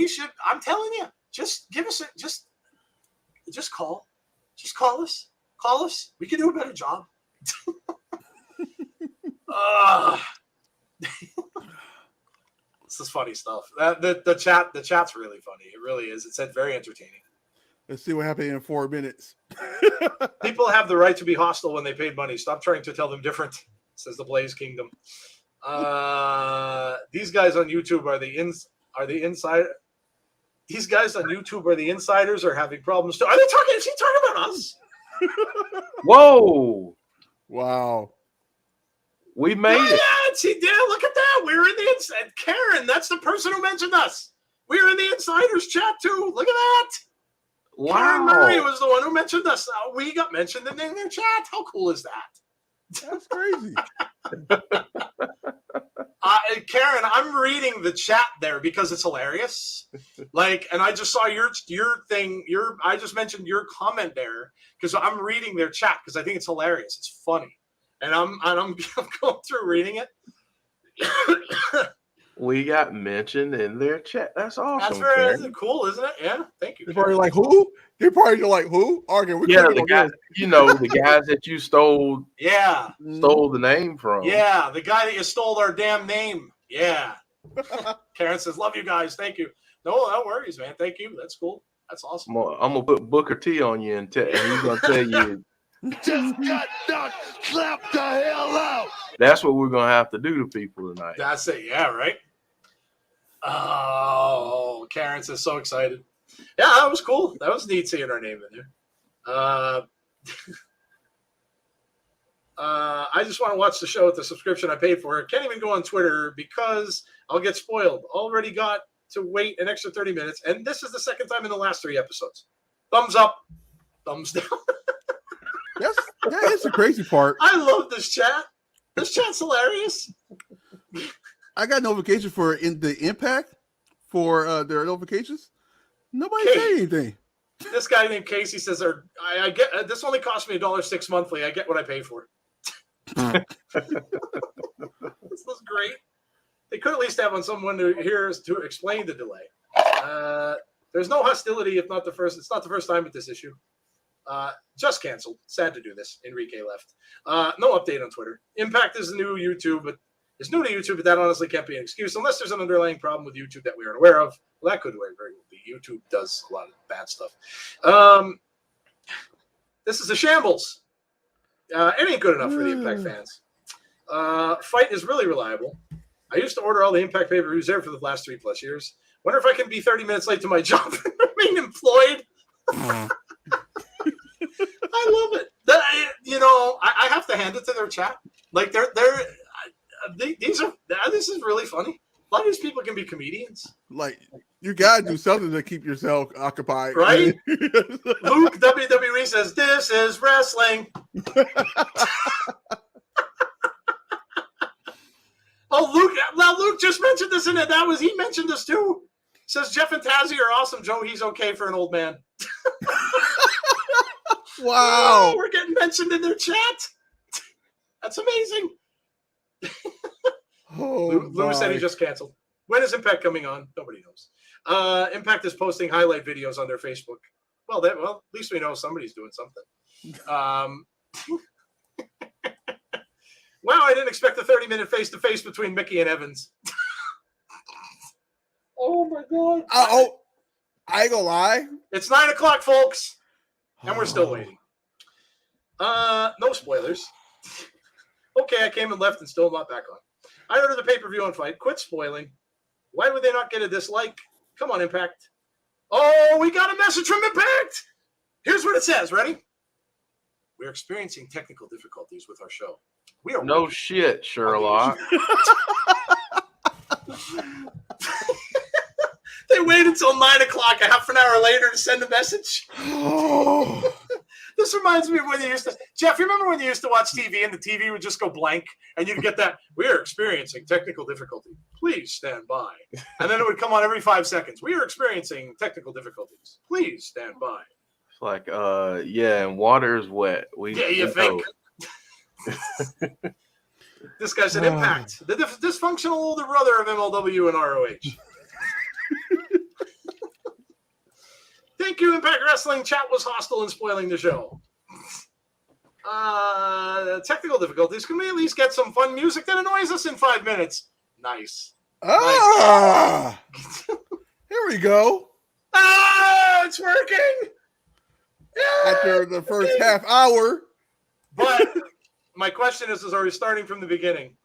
should. I'm telling you, just give us just call us. We can do a better job. This is funny stuff. The chat's really funny. It really is. It said very entertaining. Let's see what happened in 4 minutes. People have the right to be hostile when they paid money. Stop trying to tell them different, says the Blaze Kingdom. These guys on YouTube are the inside. These guys on YouTube are the insiders are having problems too. Are they talking? Is he talking about us? Whoa! Wow. We made it. Yeah, look at that. We're in the inside. Karen, that's the person who mentioned us. We're in the insiders chat too. Look at that. Wow. Karen Murray was the one who mentioned us. We got mentioned in their chat. How cool is that? That's crazy. Karen, I'm reading the chat there because it's hilarious. And I just saw your thing. I just mentioned your comment there because I'm reading their chat because I think it's hilarious. It's funny, and I'm going through reading it. We got mentioned in their chat. That's awesome. That's very cool, isn't it? Yeah, thank you. They're probably like, who? They're probably like, who? Arguing. Yeah, the guys, the guys that you stole. Yeah. Stole the name from. Yeah, the guy that you stole our damn name. Yeah. Karen says, love you guys. Thank you. No worries, man. Thank you. That's cool. That's awesome. I'm going to put Booker T on you and he's going to tell you. Just got knocked. Slap the hell out. That's what we're going to have to do to people tonight. That's it. Yeah, right? Oh, Karen says, so excited. Yeah, that was cool. That was neat seeing our name in there. I just want to watch the show with the subscription I paid for. I can't even go on Twitter because I'll get spoiled. Already got to wait an extra 30 minutes, and this is the second time in the last 3 episodes. Thumbs up, thumbs down. That is the crazy part. I love this chat. This chat's hilarious. I got notification for the Impact for their notifications. Nobody said anything. This guy named Casey says, "I get this only cost me $1.06 monthly. I get what I pay for." This was great. They could at least have on someone here to explain the delay. There's no hostility, if not the first. It's not the first time with this issue. Just canceled. Sad to do this. Enrique left. No update on Twitter. Impact is new to YouTube, but that honestly can't be an excuse unless there's an underlying problem with YouTube that we aren't aware of. Well, that could very well be. YouTube does a lot of bad stuff. This is a shambles. It ain't good enough for the Impact fans. Fight is really reliable. I used to order all the Impact pay-per-views there for the last 3+ years. Wonder if I can be 30 minutes late to my job and remain employed. I love it. I have to hand it to their chat. Like this is really funny. A lot of these people can be comedians. Like, you gotta do something to keep yourself occupied, right? Luke WWE says this is wrestling. Oh, Luke just mentioned this in it. He mentioned this too. Says Jeff and Tazzy are awesome. Joe, he's okay for an old man. Wow. Oh, we're getting mentioned in their chat. That's amazing. Lou said he just canceled. When is Impact coming on? Nobody knows. Impact is posting highlight videos on their Facebook. Well, at least we know somebody's doing something. Wow, I didn't expect a 30-minute face-to-face between Mickie and Evans. Oh, my God. I ain't gonna lie. It's 9 o'clock, folks. And we're still waiting. No spoilers. Okay, I came and left and still not back on. I ordered the pay-per-view on Fight. Quit spoiling. Why would they not get a dislike? Come on, Impact. Oh, we got a message from Impact. Here's what it says. Ready? We're experiencing technical difficulties with our show. We are no shit, Sherlock. The They wait until 9 o'clock, a half an hour later, to send a message. Oh. This reminds me of when you used to, Jeff, you remember when you used to watch TV and the TV would just go blank and you'd get that, we are experiencing technical difficulty. Please stand by. And then it would come on every 5 seconds. We are experiencing technical difficulties. Please stand by. It's like, yeah, and water is wet. Yeah, you think? This guy's an Impact. The dysfunctional older brother of MLW and ROH. Thank you, Impact Wrestling. Chat was hostile and spoiling the show. Technical difficulties. Can we at least get some fun music that annoys us in 5 minutes? Nice. Ah! Nice. Here we go. Ah, it's working. Yeah. After the first half hour. But my question is are we starting from the beginning?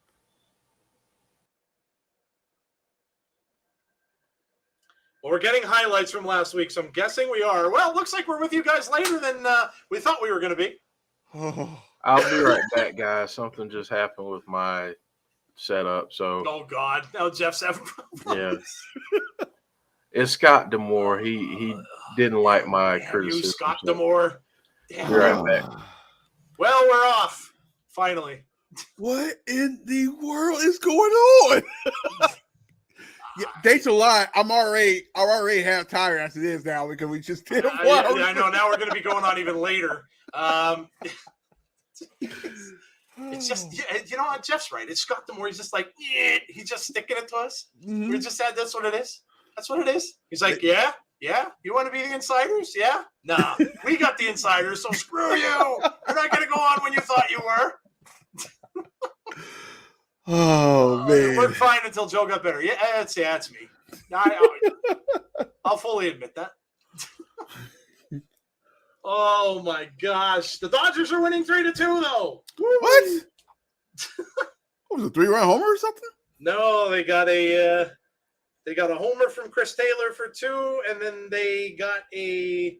Well, we're getting highlights from last week, so I'm guessing we are. Well, it looks like we're with you guys later than we thought we were going to be. Oh. I'll be right back, guys. Something just happened with my setup. So, oh God, now Jeff's having problems. Yeah, it's Scott D'Amore. He didn't like my criticism. You, Scott D'Amore. Be right back. Well, we're off finally. What in the world is going on? Yeah, thanks a lot. I'm already half tired after this now because we just did. I know. Now we're going to be going on even later. It's just, you know what? Jeff's right. It's Scott D'Amore. He's just like, he's just sticking it to us. Mm-hmm. We just said that's what it is. That's what it is. He's like, yeah. You want to be the insiders? Yeah. Nah, we got the insiders. So screw you. You're not going to go on when you thought you were. Oh man, we're fine until Joe got better. Yeah, that's me. I'll fully admit that. Oh my gosh, the Dodgers are winning 3-2 though. What? What was it, 3-run homer or something? No, they got a homer from Chris Taylor for 2, and then they got a.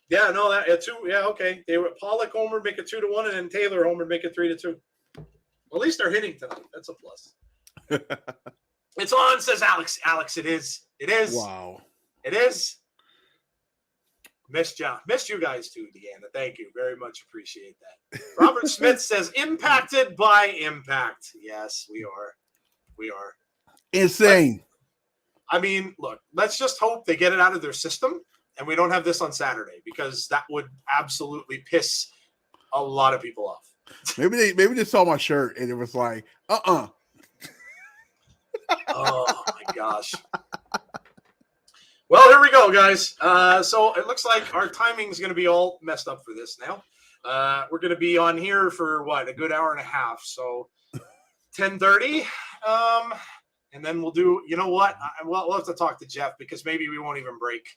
Yeah, no, that 2. Yeah, okay. They were Pollock homer, make it 2-1, and then Taylor homer, make it 3-2. Well, at least they're hitting tonight. That's a plus. It's on, says Alex. Alex, it is. It is. Wow. It is. Missed you guys too, Deanna. Thank you. Very much appreciate that. Robert Smith says, impacted by impact. Yes, we are. We are. Insane. But, I mean, look, let's just hope they get it out of their system and we don't have this on Saturday because that would absolutely piss a lot of people off. Maybe they saw my shirt and it was like, Oh my gosh. Well, here we go, guys. So it looks like our timing is going to be all messed up for this now. We're going to be on here for a good hour and a half. So 10:30. And then we'll do, you know what? We'll have to talk to Jeff because maybe we won't even break.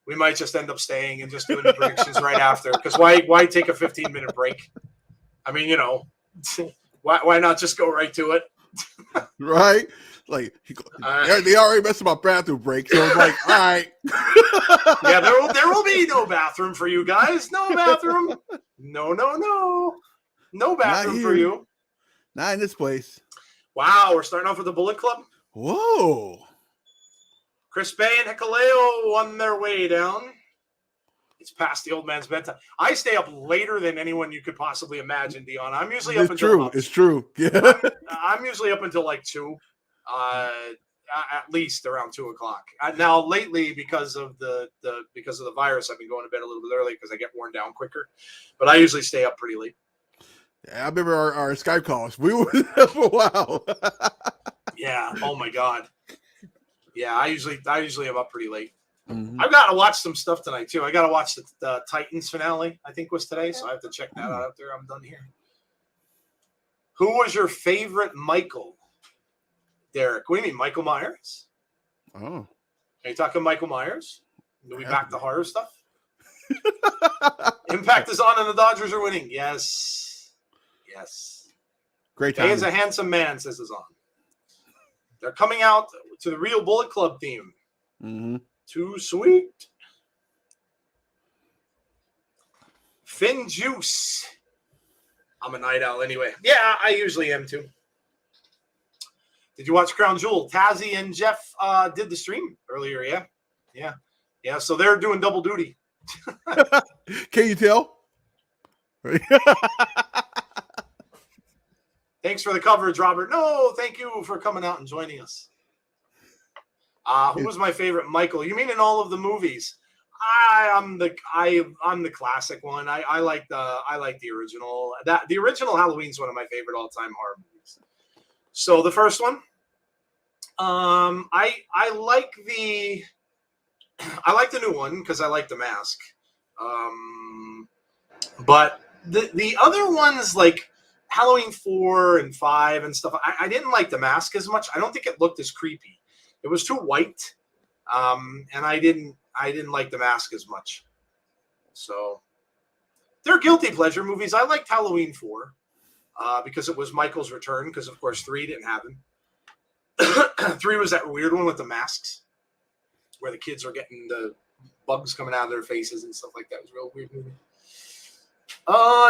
We might just end up staying and just doing the predictions right after. Because why take a 15-minute break? I mean, why not just go right to it? Right? Like they already messed up my bathroom break, so it's like, all right. Yeah, there will be no bathroom for you guys. No bathroom. No bathroom for you. Not in this place. Wow, we're starting off with the Bullet Club. Whoa. Chris Bay and Hikuleo on their way down. It's past the old man's bedtime. I stay up later than anyone you could possibly imagine, Dion. I'm usually up until It's true. Yeah. I'm usually up until like 2, at least around 2 o'clock. Now lately, because of the virus, I've been going to bed a little bit early because I get worn down quicker. But I usually stay up pretty late. Yeah, I remember our Skype calls. We were there for a while. Yeah. Oh my God. Yeah, I usually am up pretty late. Mm-hmm. I've got to watch some stuff tonight too. I got to watch the Titans finale. I think was today, so I have to check that out after I'm done here. Who was your favorite Michael? Derek, what do you mean, Michael Myers? Oh, are you talking Michael Myers? Do we back to horror stuff? Impact is on and the Dodgers are winning. Yes. Great time. He is a handsome man, says is on. They're coming out to the real Bullet Club theme. Mm-hmm. Too sweet. FinJuice. I'm a night owl anyway. Yeah, I usually am too. Did you watch Crown Jewel? Tazzy and Jeff did the stream earlier. Yeah. So they're doing double duty. Can you tell? Thanks for the coverage, Robert. No, thank you for coming out and joining us. Who was my favorite Michael? You mean in all of the movies? I'm the classic one. I like the original. The original Halloween's one of my favorite all-time horror movies. So the first one, I like the new one because I like the mask. But the other ones like Halloween 4 and 5 and stuff, I didn't like the mask as much. I don't think it looked as creepy. It was too white, and I didn't like the mask as much. So they're guilty pleasure movies. I liked Halloween 4 because it was Michael's return. Because of course 3 didn't have him. 3 was that weird one with the masks, where the kids are getting the bugs coming out of their faces and stuff like that. It was a real weird movie.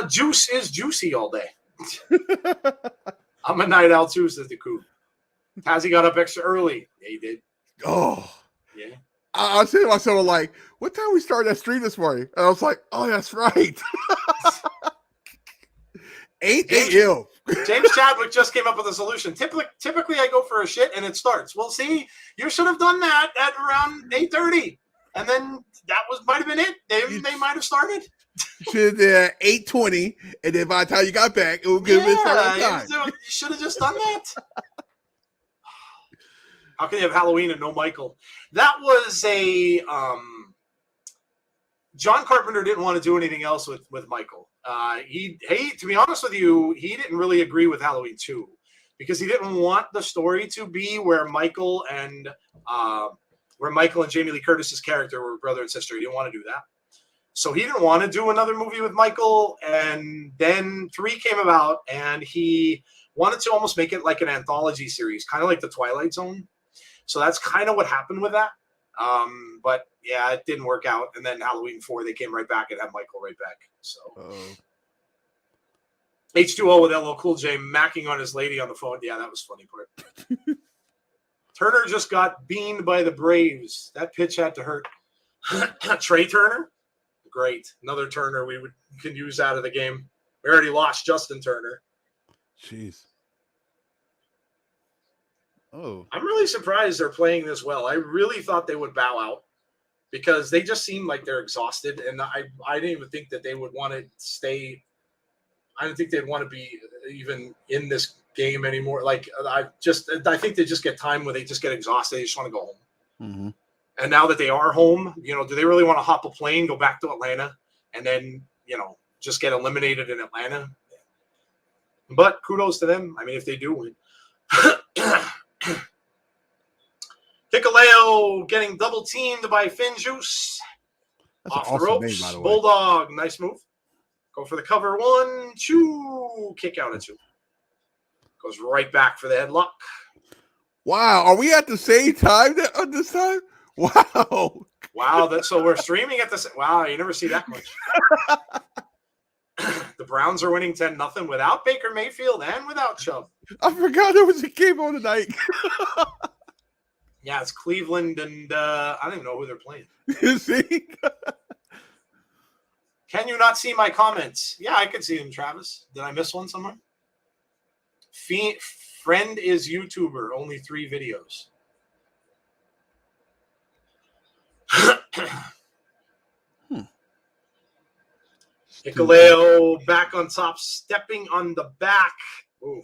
Juice is juicy all day. I'm a night owl too, says the Coop. Tazzy got up extra early. Yeah, he did. Oh, yeah. I said to myself, like, what time we started that stream this morning? And I was like, oh, that's right. 8 a.m. James Chadwick just came up with a solution. Typically, I go for a shit and it starts. Well, see, you should have done that at around 8:30, and then that might have been it. They might have started. Should have 8:20, and then by the time you got back, it would give me time. You should have just done that. How can you have Halloween and no Michael? That was a John Carpenter didn't want to do anything else with Michael. To be honest with you, he didn't really agree with Halloween 2 because he didn't want the story to be where Michael and Jamie Lee Curtis's character were brother and sister. He didn't want to do that. So he didn't want to do another movie with Michael. And then 3 came about, and he wanted to almost make it like an anthology series, kind of like The Twilight Zone. So that's kind of what happened with that. But yeah, it didn't work out. And then Halloween 4, they came right back and had Michael right back. So H2O with LL Cool J macking on his lady on the phone. Yeah, that was funny part. Turner just got beaned by the Braves. That pitch had to hurt. Trey Turner? Great. Another Turner we can use out of the game. We already lost Justin Turner. Jeez. Oh. I'm really surprised they're playing this well. I really thought they would bow out because they just seem like they're exhausted, and I didn't even think that they would want to stay. I didn't think they'd want to be even in this game anymore. Like I think they just get time where they just get exhausted. They just want to go home. Mm-hmm. And now that they are home, do they really want to hop a plane, go back to Atlanta, and then, just get eliminated in Atlanta? But kudos to them. I mean, if they do win. Hikuleo getting double teamed by FinJuice. That's off an the awesome ropes. name, by the way. Bulldog, nice move. Go for the cover. 1, 2. Kick out at 2. Goes right back for the headlock. Wow, are we at the same time this time? Wow. Wow, so we're streaming at this. Wow, you never see that much. The Browns are winning 10-0 without Baker Mayfield and without Chubb. I forgot there was a game on tonight. Yeah, it's Cleveland and I don't even know who they're playing. You see? Can you not see my comments? Yeah, I could see them, Travis. Did I miss one somewhere? Friend is YouTuber, only 3 videos. Hikuleo back on top, stepping on the back. Ooh.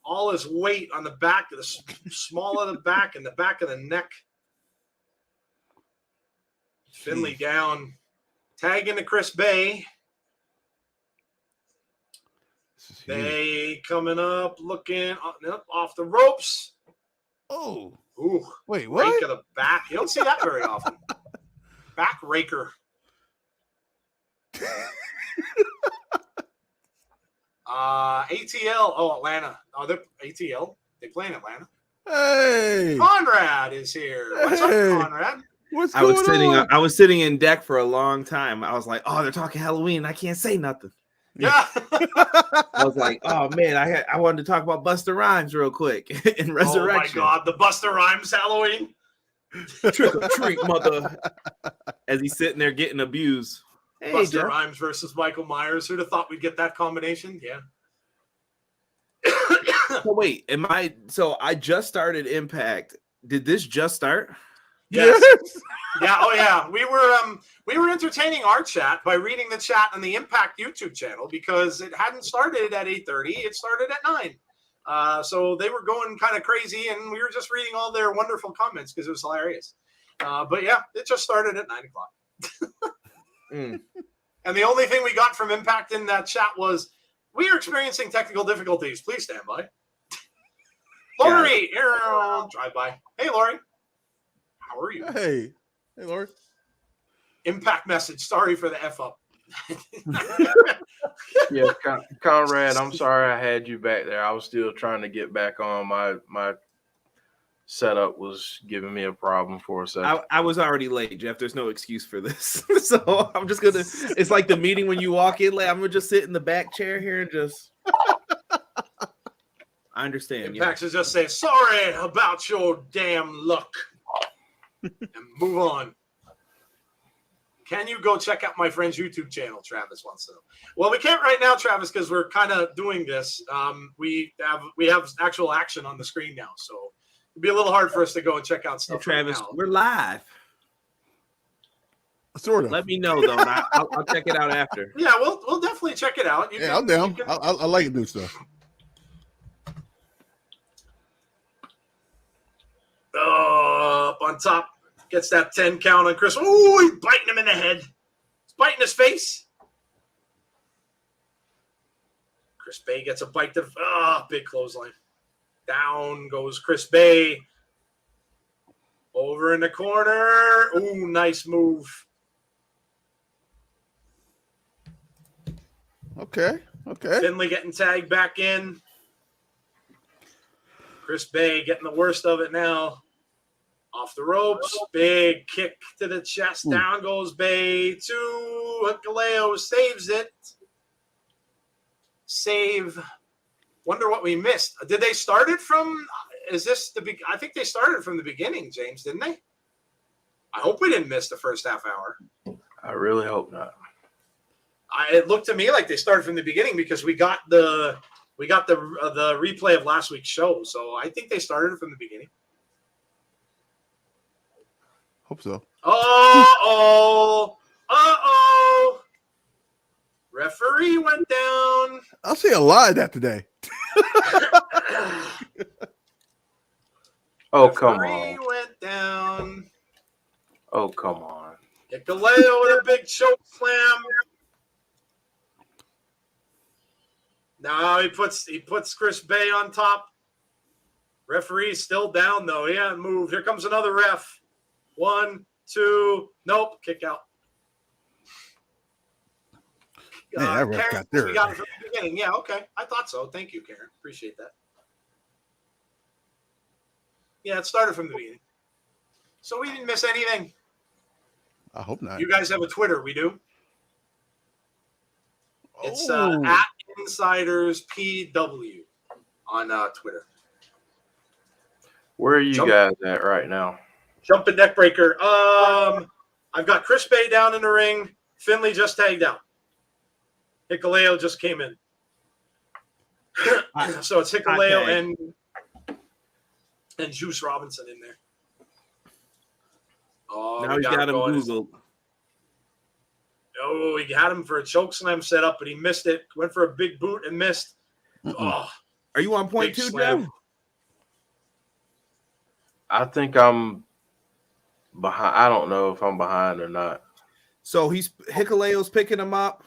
All his weight on the back, the small of the back and the back of the neck. Finley down. Tag into Chris Bay. Bay coming up, looking off the ropes. Oh. Ooh. Wait, what? Rake of the back. You don't see that very often. Back raker. ATL. Oh, Atlanta. Oh, they're ATL. They play in Atlanta. Hey. Conrad is here. What's up, Conrad? What's going on? I was sitting in deck for a long time. I was like, oh, they're talking Halloween. I can't say nothing. Yeah. I was like, oh man, I wanted to talk about Busta Rhymes real quick in Oh Resurrection. my God, the Busta Rhymes Halloween. Trick or treat, mother. As he's sitting there getting abused. Hey, Busta Jeff. Rhymes versus Michael Myers. Who'd have thought we'd get that combination? Yeah. So wait, so I just started Impact. Did this just start? Yes. Yeah. Oh yeah. We were entertaining our chat by reading the chat on the Impact YouTube channel because it hadn't started at 8:30. It started at 9. So they were going kind of crazy, and we were just reading all their wonderful comments because it was hilarious. But yeah, it just started at 9 o'clock. And the only thing we got from Impact in that chat was, "We are experiencing technical difficulties. Please stand by." Lori, drive by. Hey, Lori. How are you? Hey, Lord. Impact message. Sorry for the F up. Yeah, Conrad, I'm sorry I had you back there. I was still trying to get back on. My setup was giving me a problem for a second. I was already late, Jeff. There's no excuse for this. So I'm just gonna. It's like the meeting when you walk in. Like, I'm gonna just sit in the back chair here and just. I understand. Impact is just saying sorry about your damn luck, and move on. Can you go check out my friend's YouTube channel? Travis wants to know. Well, we can't right now, Travis, because we're kind of doing this. We have actual action on the screen now, so it'd be a little hard for us to go and check out stuff. Hey, Travis, right now. we're live. Sort of. Let me know though. And I'll check it out after. Yeah, we'll definitely check it out. I'm down. I like new stuff. Up on top. Gets that 10 count on Chris. Oh, he's biting him in the head. He's biting his face. Chris Bay gets a bite to big clothesline. Down goes Chris Bay. Over in the corner. Ooh, nice move. Okay. Finley getting tagged back in. Chris Bay getting the worst of it now. Off the ropes. Big kick to the chest. Down goes Bay. Hikuleo saves it. Save. Wonder what we missed. Did they start it from? Is this the big? I think they started from the beginning, James, didn't they? I hope we didn't miss the first half hour. I really hope not. It looked to me like they started from the beginning because we got the replay of last week's show. So I think they started from the beginning. Hope so. Uh-oh. Referee went down. I'll see a lot of that today. Oh, come Referee on. went down. Oh, come on. Hikuleo with a big choke slam. Now he puts Chris Bay on top. Referee's still down though. He hasn't moved. Here comes another ref. 1, 2, nope, kick out. Man, that ref got there. We got it from the beginning. Yeah, okay. I thought so. Thank you, Karen. Appreciate that. Yeah, it started from the beginning. So we didn't miss anything. I hope not. You guys have a Twitter. We do. It's at Insiders PW on Twitter. Where are you guys at right now? Jumping neck breaker. I've got Chris Bay down in the ring. Finley just tagged out. Hikuleo just came in. So it's Hikuleo and Juice Robinson in there. Oh, now he's got him Googled. Oh, he had him for a choke slam setup, but he missed it. Went for a big boot and missed. Oh, are you on point 2, Jeff? I think I'm behind. I don't know if I'm behind or not. So Hikuleo's picking him up.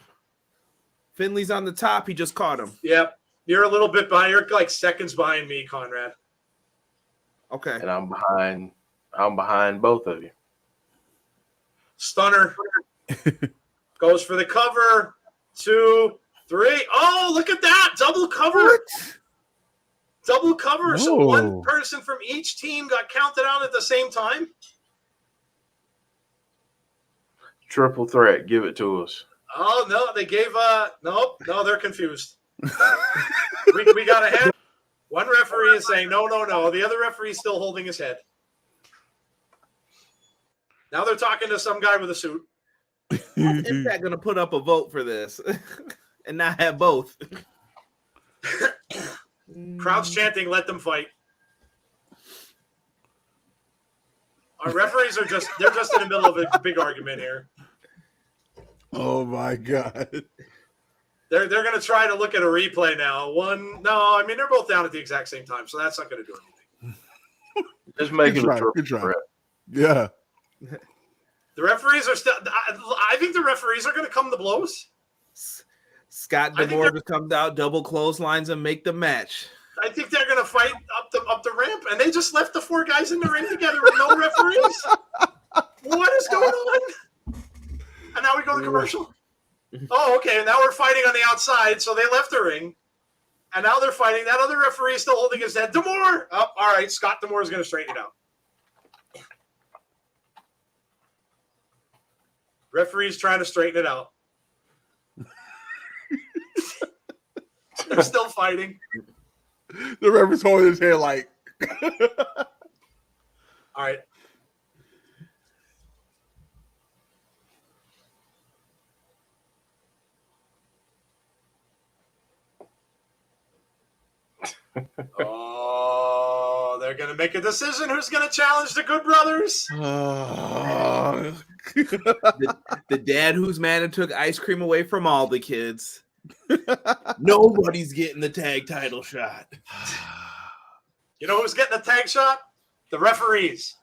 Finley's on the top. He just caught him. Yep. You're a little bit behind. You're like seconds behind me, Conrad. Okay. And I'm behind both of you. Stunner. Goes for the cover. 2, 3. Oh, look at that. Double cover. What? Double cover. Whoa. So one person from each team got counted out at the same time. Triple threat. Give it to us. Oh no, they gave no, they're confused. we got a head. One referee is saying no. The other referee is still holding his head. Now they're talking to some guy with a suit. How's Impact gonna put up a vote for this and not have both? Crowd's chanting, "Let them fight." Our referees are they're just in the middle of a big argument here. Oh my God. They're going to try to look at a replay now. They're both down at the exact same time, so that's not going to do anything. Just make it a triple Good try. threat. Yeah. The referees are still. I think the referees are going to come to blows. Scott D'Amore just comes out, double clotheslines, and make the match. I think they're going to fight up the ramp, and they just left the four guys in the ring together with no referees. What is going on? And now we go to commercial. Oh, okay. Now we're fighting on the outside, so they left the ring, and now they're fighting. That other referee is still holding his head. D'Amore. Oh, all right. Scott D'Amore is going to straighten it out. Referee's trying to straighten it out. They're still fighting. The referee's holding his head like. All right. Oh, they're going to make a decision. Who's going to challenge the Good Brothers? The dad who's mad and took ice cream away from all the kids. Nobody's getting the tag title shot. You know who's getting the tag shot? The referees.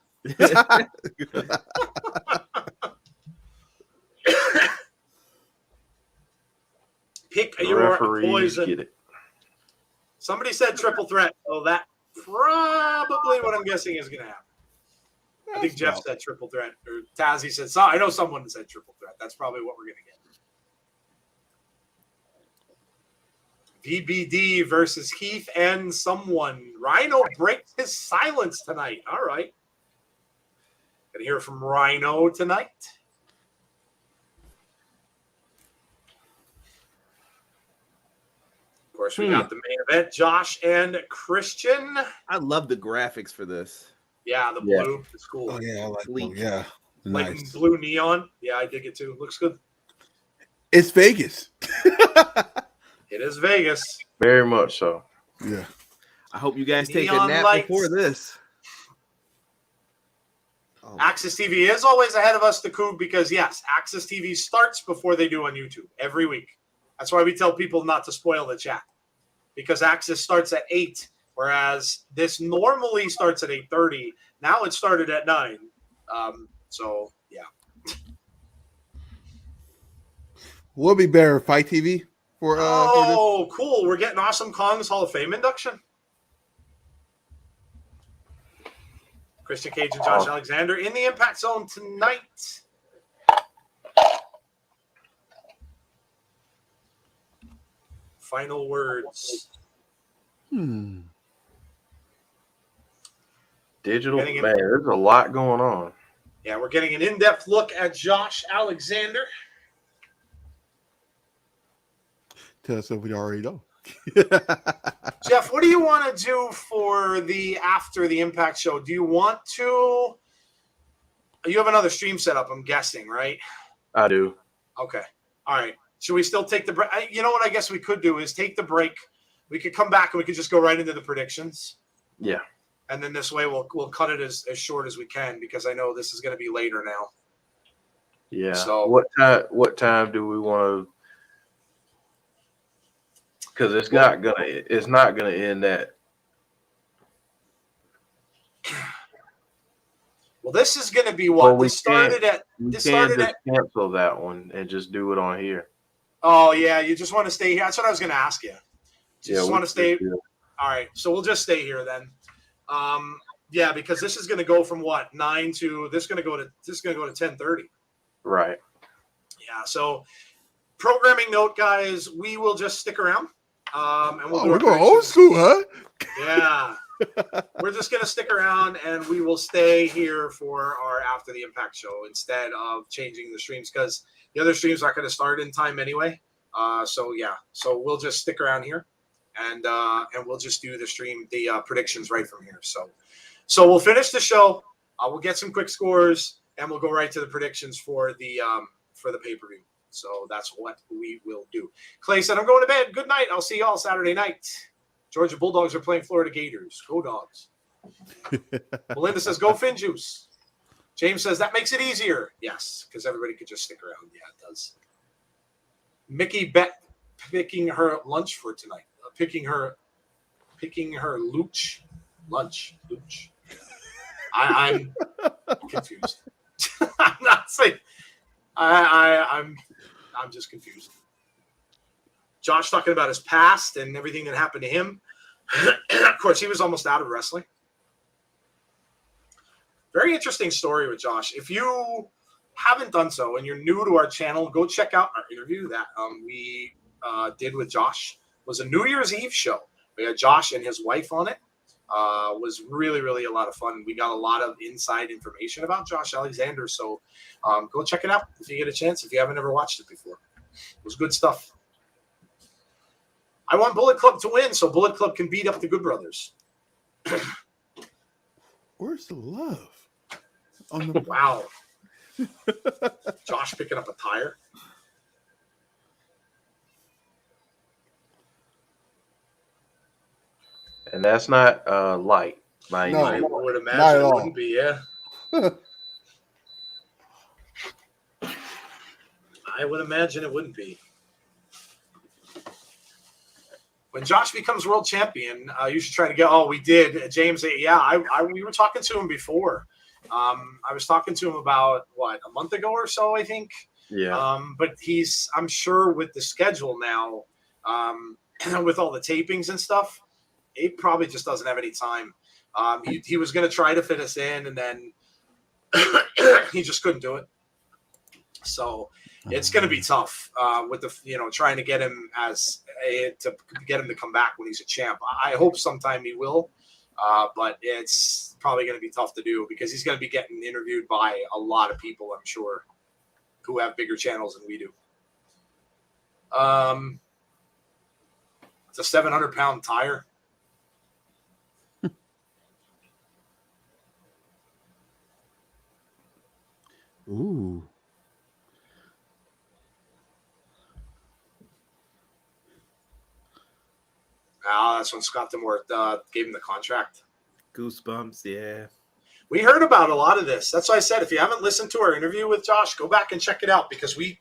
Pick your poison. Get it. Somebody said triple threat. Oh, that probably what I'm guessing is going to happen. I think Jeff said triple threat, or Tazzy said. So I know someone said triple threat. That's probably what we're going to get. VBD versus Heath and someone. Rhino breaks his silence tonight. All right. Gonna hear from Rhino tonight. Of course, we got the main event, Josh and Christian. I love the graphics for this. Yeah, the blue. It's cool. Oh, yeah, I like Bleak. Yeah. Like Nice. blue neon. Yeah, I dig it too. Looks good. It's Vegas. It is Vegas. Very much so. Yeah. I hope you guys take a Neon nap lights. before this. Oh, Access TV is always ahead of us, the Coug, because yes, Access TV starts before they do on YouTube every week. That's why we tell people not to spoil the chat, because Access starts at 8, whereas this normally starts at 8:30. Now it started at 9. So yeah. Will be better, Fight TV for Oh, cool! We're getting Awesome Kong's Hall of Fame induction. Christian Cage and Josh Alexander in the Impact Zone tonight. Final words. Digital, Getting it. man, there's a lot going on. Yeah, we're getting an in-depth look at Josh Alexander. Tell us if we already know. Jeff, what do you want to do for the after the Impact show? Do you want to? You have another stream set up, I'm guessing, right? I do. Okay. All right. Should we still take the break? You know what I guess we could do is take the break. We could come back and we could just go right into the predictions. Yeah. And then this way we'll cut it as short as we can, because I know this is going to be later now. Yeah. So what time do we want to? Because it's not gonna end that. Well, this is going to be what We this started can't at. cancel that one and just do it on here. Oh yeah, you just want to stay here. That's what I was going to ask you. Just we want to stay. could do it. All right, so we'll just stay here then. Yeah, because this is going to go from what 9 to this is going to go to 10:30. Right. Yeah. So, programming note, guys, we will just stick around. And we'll do We're our going old predictions. school, huh? Yeah. We're just going to stick around and we will stay here for our After the Impact show instead of changing the streams, because The other stream's not going to start in time anyway. So we'll just stick around here, and we'll just do the predictions right from here. So we'll finish the show. We'll get some quick scores, and we'll go right to the predictions for the pay-per-view. So that's what we will do. Clay said, "I'm going to bed. Good night. I'll see you all Saturday night." Georgia Bulldogs are playing Florida Gators. Go Dogs. Melinda says, "Go FinJuice." James says, "That makes it easier." Yes, because everybody could just stick around. Yeah, it does. Mickie bet picking her lunch for tonight. Picking her lunch. I'm confused. I'm not saying. I'm just confused. Josh talking about his past and everything that happened to him. Of course, he was almost out of wrestling. Very interesting story with Josh. If you haven't done so and you're new to our channel, go check out our interview that we did with Josh. It was a New Year's Eve show. We had Josh and his wife on it. Was really, really a lot of fun. We got a lot of inside information about Josh Alexander. So go check it out if you get a chance, if you haven't ever watched it before. It was good stuff. I want Bullet Club to win so Bullet Club can beat up the Good Brothers. Where's the love? Wow. Josh picking up a tire. And that's not light. No. I would Not imagine at it all. wouldn't be, yeah. I would imagine it wouldn't be. When Josh becomes world champion, you should try to get. Oh, we did, James. Yeah, we were talking to him before. I was talking to him about a month ago or so, I think. Yeah. But I'm sure with the schedule now, with all the tapings and stuff, he probably just doesn't have any time. He was going to try to fit us in, and then he just couldn't do it. So it's going to be tough with the trying to get him to come back when he's a champ. I hope sometime he will, but it's probably going to be tough to do because he's going to be getting interviewed by a lot of people, I'm sure, who have bigger channels than we do. It's a 700-pound tire. Ooh. That's when Scott Demore gave him the contract. Goosebumps, yeah. We heard about a lot of this. That's why I said if you haven't listened to our interview with Josh, go back and check it out because we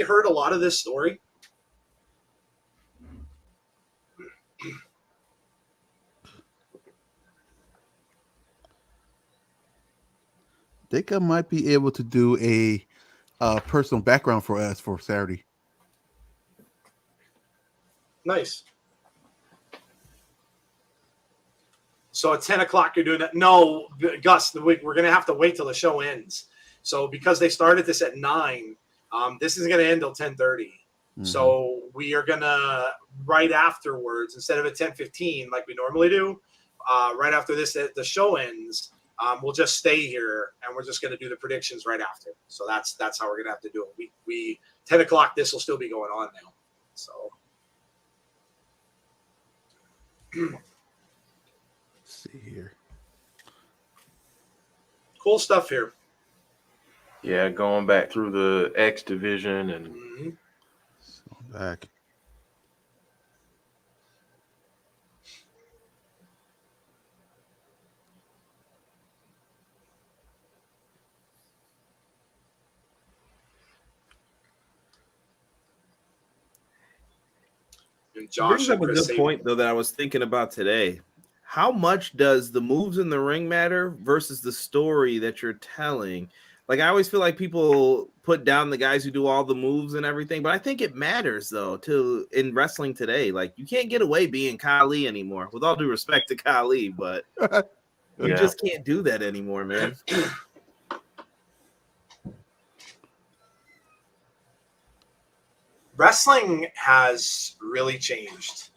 heard a lot of this story. I think I might be able to do a personal background for us for Saturday. Nice. So at 10 o'clock, you're doing that. No, Gus, we're going to have to wait till the show ends. So because they started this at 9, this is going to end till 10:30. Mm-hmm. So we are going to, right afterwards, instead of at 10:15 like we normally do, right after this, the show ends, we'll just stay here and we're just going to do the predictions right after. So that's how we're going to have to do it. We 10 o'clock, this will still be going on now. So. See here. Cool stuff here. Yeah, going back through the X division and back. And Josh brings up a good point though that I was thinking about today. How much does the moves in the ring matter versus the story that you're telling? Like, I always feel like people put down the guys who do all the moves and everything, but I think it matters though in wrestling today. Like, you can't get away being Khali anymore. With all due respect to Khali, but you just can't do that anymore, man. Wrestling has really changed.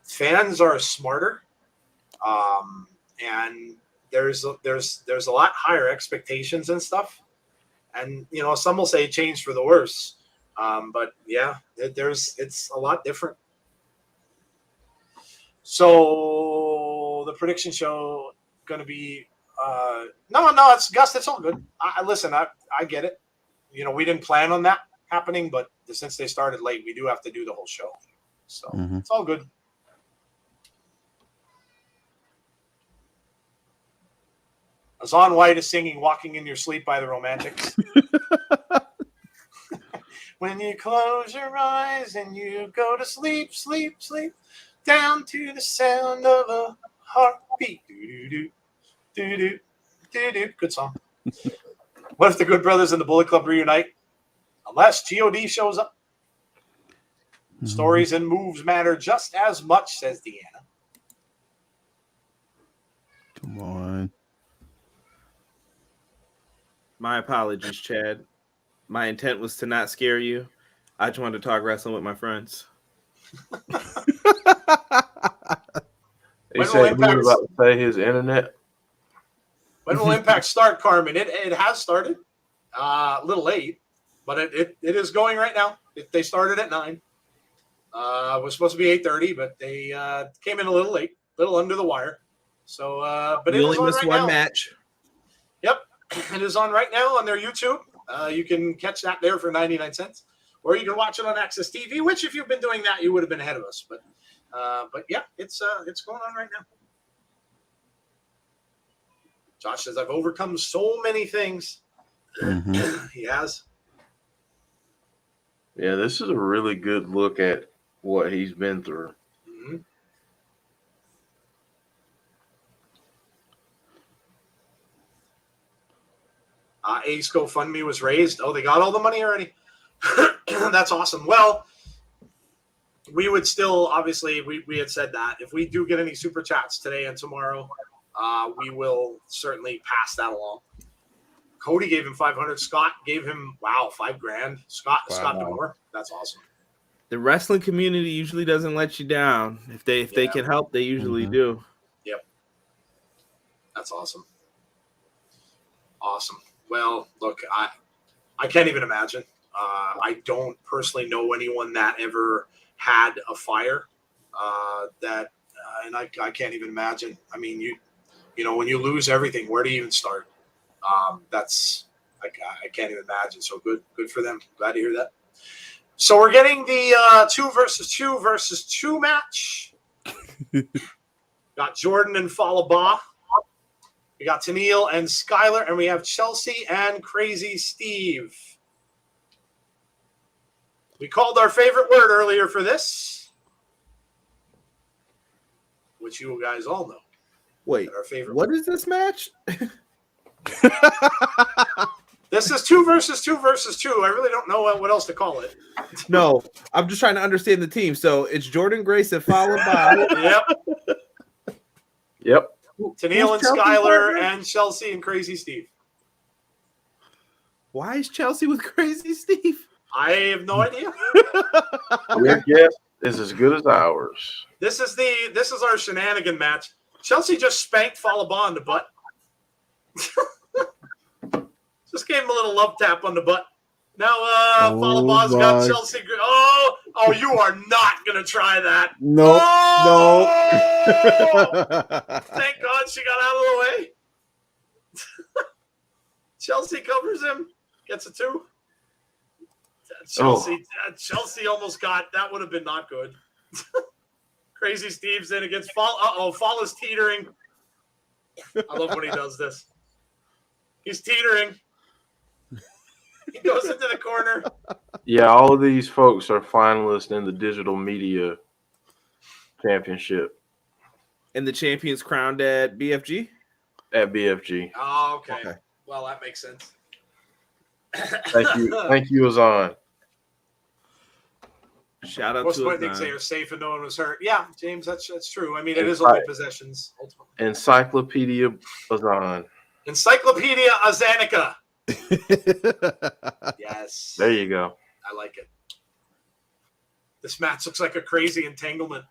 Fans are smarter, and there's a lot higher expectations and stuff, and some will say change for the worse, but yeah, it's a lot different. So the prediction show going to be no, it's Gus. It's all good. Listen, I get it. We didn't plan on that happening, but since they started late, we do have to do the whole show. So It's all good. Azan White is singing "Walking in Your Sleep" by the Romantics. When you close your eyes and you go to sleep, sleep, sleep, down to the sound of a heartbeat. Do-do-do, do-do, do-do. Good song. What if the Good Brothers and the Bullet Club reunite? Unless GOD shows up. Stories and moves matter just as much, says Deanna. Come on. My apologies, Chad. My intent was to not scare you. I just wanted to talk wrestling with my friends. He said he was about to say his internet. When will Impact start, Carmen? It has started. A little late, but it is going right now. They started at 9. It was supposed to be 8:30, but they came in a little late, a little under the wire. So, but You it only is on missed right one now. match. Yep, it is on right now on their YouTube. You can catch that there for 99 cents, or you can watch it on Access TV. Which, if you've been doing that, you would have been ahead of us. But yeah, it's going on right now. Josh says, I've overcome so many things. He has. Yeah, this is a really good look at what he's been through. Mm-hmm. Ace GoFundMe was raised. Oh, they got all the money already. That's awesome. Well, we would still, obviously, we had said that. If we do get any super chats today and tomorrow, we will certainly pass that along. Cody gave him 500. Scott gave him, $5,000. Scott DeMore. That's awesome. The wrestling community usually doesn't let you down. If they can help, they usually do. Yep. That's awesome. Awesome. Well, look, I can't even imagine. I don't personally know anyone that ever had a fire and I can't even imagine. I mean, you know, when you lose everything, where do you even start? That's I can't even imagine. So good for them. Glad to hear that. So we're getting the 2 versus 2 match. Got Jordan and Falaba. We got Tennille and Skylar, and we have Chelsea and Crazy Steve. We called our favorite word earlier for this, which you guys all know. Wait, our favorite what is this match? This is 2 versus 2 versus 2. I really don't know what else to call it. No, I'm just trying to understand the team. So it's Jordan Grace and followed by Yep. Tennille and Skylar and Chelsea and Crazy Steve. Why is Chelsea with Crazy Steve? I have no idea. Your guess is as good as ours. This is our shenanigan match. Chelsea just spanked Falaba in the butt. Just gave him a little love tap on the butt. Now Falaba's got Chelsea. Oh, you are not gonna try that. No. Thank God she got out of the way. Chelsea covers him, gets a 2. Chelsea almost got that. Would have been not good. Crazy Steve's in against Fall. Fall is teetering. I love when he does this. He's teetering. He goes into the corner. Yeah, all of these folks are finalists in the Digital Media Championship. And the champion's crowned at BFG? At BFG. Oh, okay. Well, that makes sense. Thank you, Azan. Shout out Most to important things they are safe and no one was hurt. Yeah, James, that's true. I mean, it is only possessions ultimately. Encyclopedia Azan. Encyclopedia Azanica. Yes. There you go. I like it. This match looks like a crazy entanglement.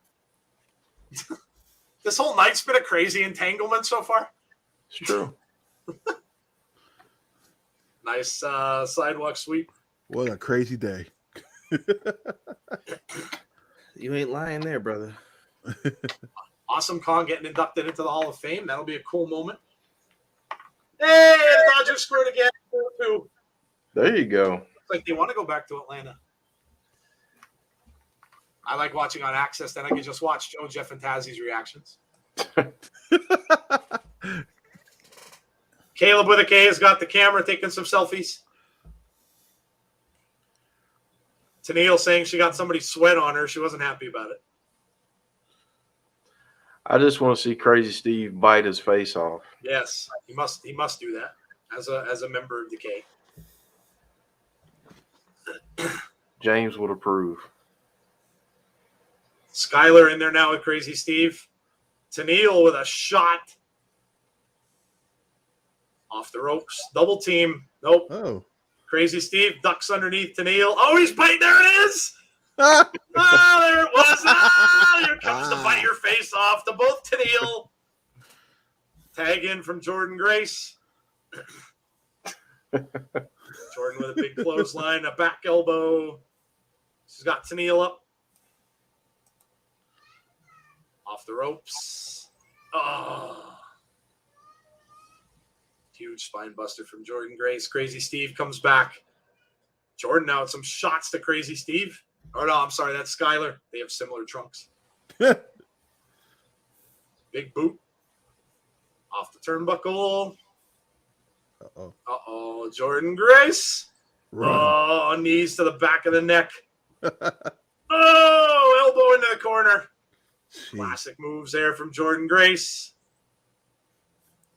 This whole night's been a crazy entanglement so far. It's true. Nice sidewalk sweep. What a crazy day. You ain't lying there, brother. Awesome Kong getting inducted into the Hall of Fame. That'll be a cool moment. Hey, the Dodgers scored again. 4-2. There you go. Looks like they want to go back to Atlanta. I like watching on Access. Then I can just watch Joe, Jeff, and Tazzy's reactions. Caleb with a K has got the camera taking some selfies. Tennille saying she got somebody's sweat on her. She wasn't happy about it. I just want to see Crazy Steve bite his face off. Yes, he must do that as a member of the K. James would approve. Skyler in there now with Crazy Steve. Tennille with a shot. Off the ropes. Double team. Nope. Oh. Crazy Steve ducks underneath Tennille. Oh, he's biting. There it is. Oh, there it was. Oh, here comes the bite your face off to both Tennille. Tag in from Jordan Grace. Jordan with a big clothesline, a back elbow. She's got Tennille up. Off the ropes. Oh. Huge spine buster from Jordan Grace. Crazy Steve comes back. Jordan now with some shots to Crazy Steve. Oh, no, I'm sorry. That's Skyler. They have similar trunks. Big boot. Off the turnbuckle. Uh-oh. Uh-oh. Jordan Grace. Run. Oh, knees to the back of the neck. Oh, elbow into the corner. Jeez. Classic moves there from Jordan Grace.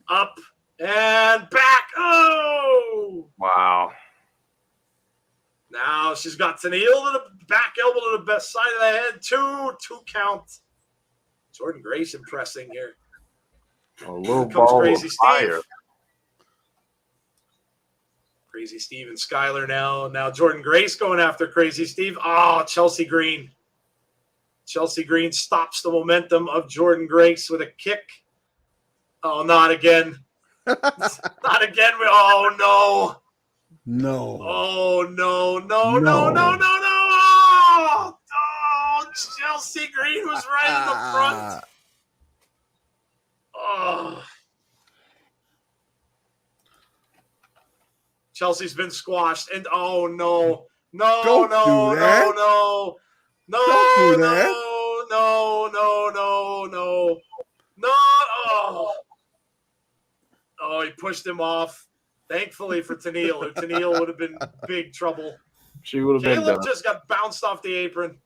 Up and back. Oh! Wow. Now she's got Tennille to the back elbow to the best side of the head. Two count. Jordan Grace impressing here. A little Comes ball Crazy of fire. Steve. Crazy Steve and Skyler now. Now Jordan Grace going after Crazy Steve. Oh, Chelsea Green. Chelsea Green stops the momentum of Jordan Grace with a kick. Oh, not again. Not again. Oh, no. No. Oh, no. Oh, Chelsea Green was right in the front. Oh. Chelsea's been squashed. And oh, no. Don't do that. No. Don't do that. No. Oh, he pushed him off. Thankfully for Tennille. Tennille would have been big trouble. She would have been Caleb done. just got bounced off the apron.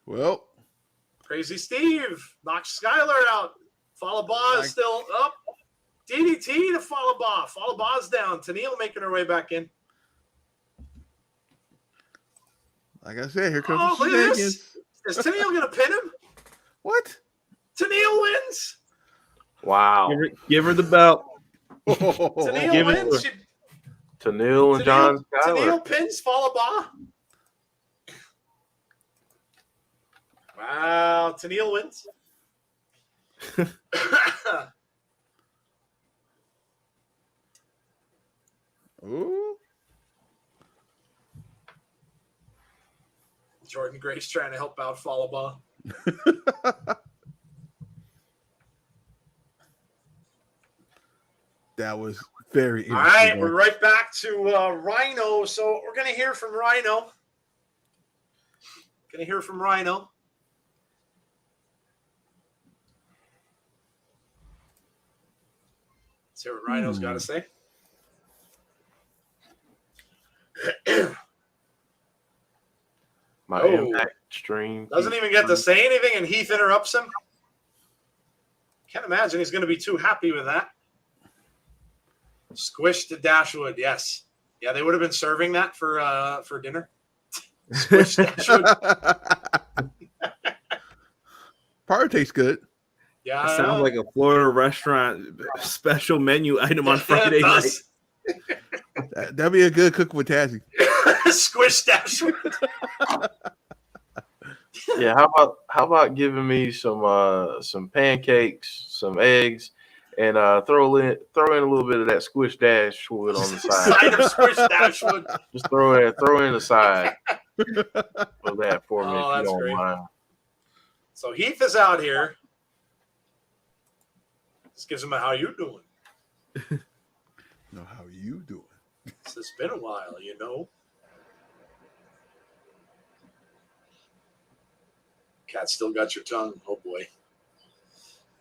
Well, Crazy Steve knocks Skyler out. Falaba is still up. DDT to Falaba. Falaba's down. Tennille making her way back in. like I said, here comes Oh, the look at shenanigans. this. Is Tennille going to pin him? What? Tennille wins. Wow. Give her the belt. Tennille Give it wins. to Tennille and John Skyler. Tennille pins Falaba. Wow. Tennille wins. Ooh. Jordan Grace trying to help out Falaba. That was very All interesting. right, we're right back to Rhino. So we're going to hear from Rhino. Let's hear what Rhino's got to say. My Oh. Impact stream. Doesn't even get to say anything, and Heath interrupts him. Can't imagine he's going to be too happy with that. Squish to Dashwood, yes. Yeah, they would have been serving that for dinner. Squish Dashwood. Part tastes good. Yeah, It sounds like a Florida restaurant special menu item on Friday night. That'd be a good cook with Tazzy. Squish Dashwood. Yeah, how about giving me some pancakes, some eggs, and throw in a little bit of that squish dash wood on the side. Side of Squish Dashwood. Just throw in a side for that for me Oh, if you that's don't great. mind. So Heath is out here. This gives him a how you doing. No, how you doing? It's been a while, you know. Cat still got your tongue. Oh boy.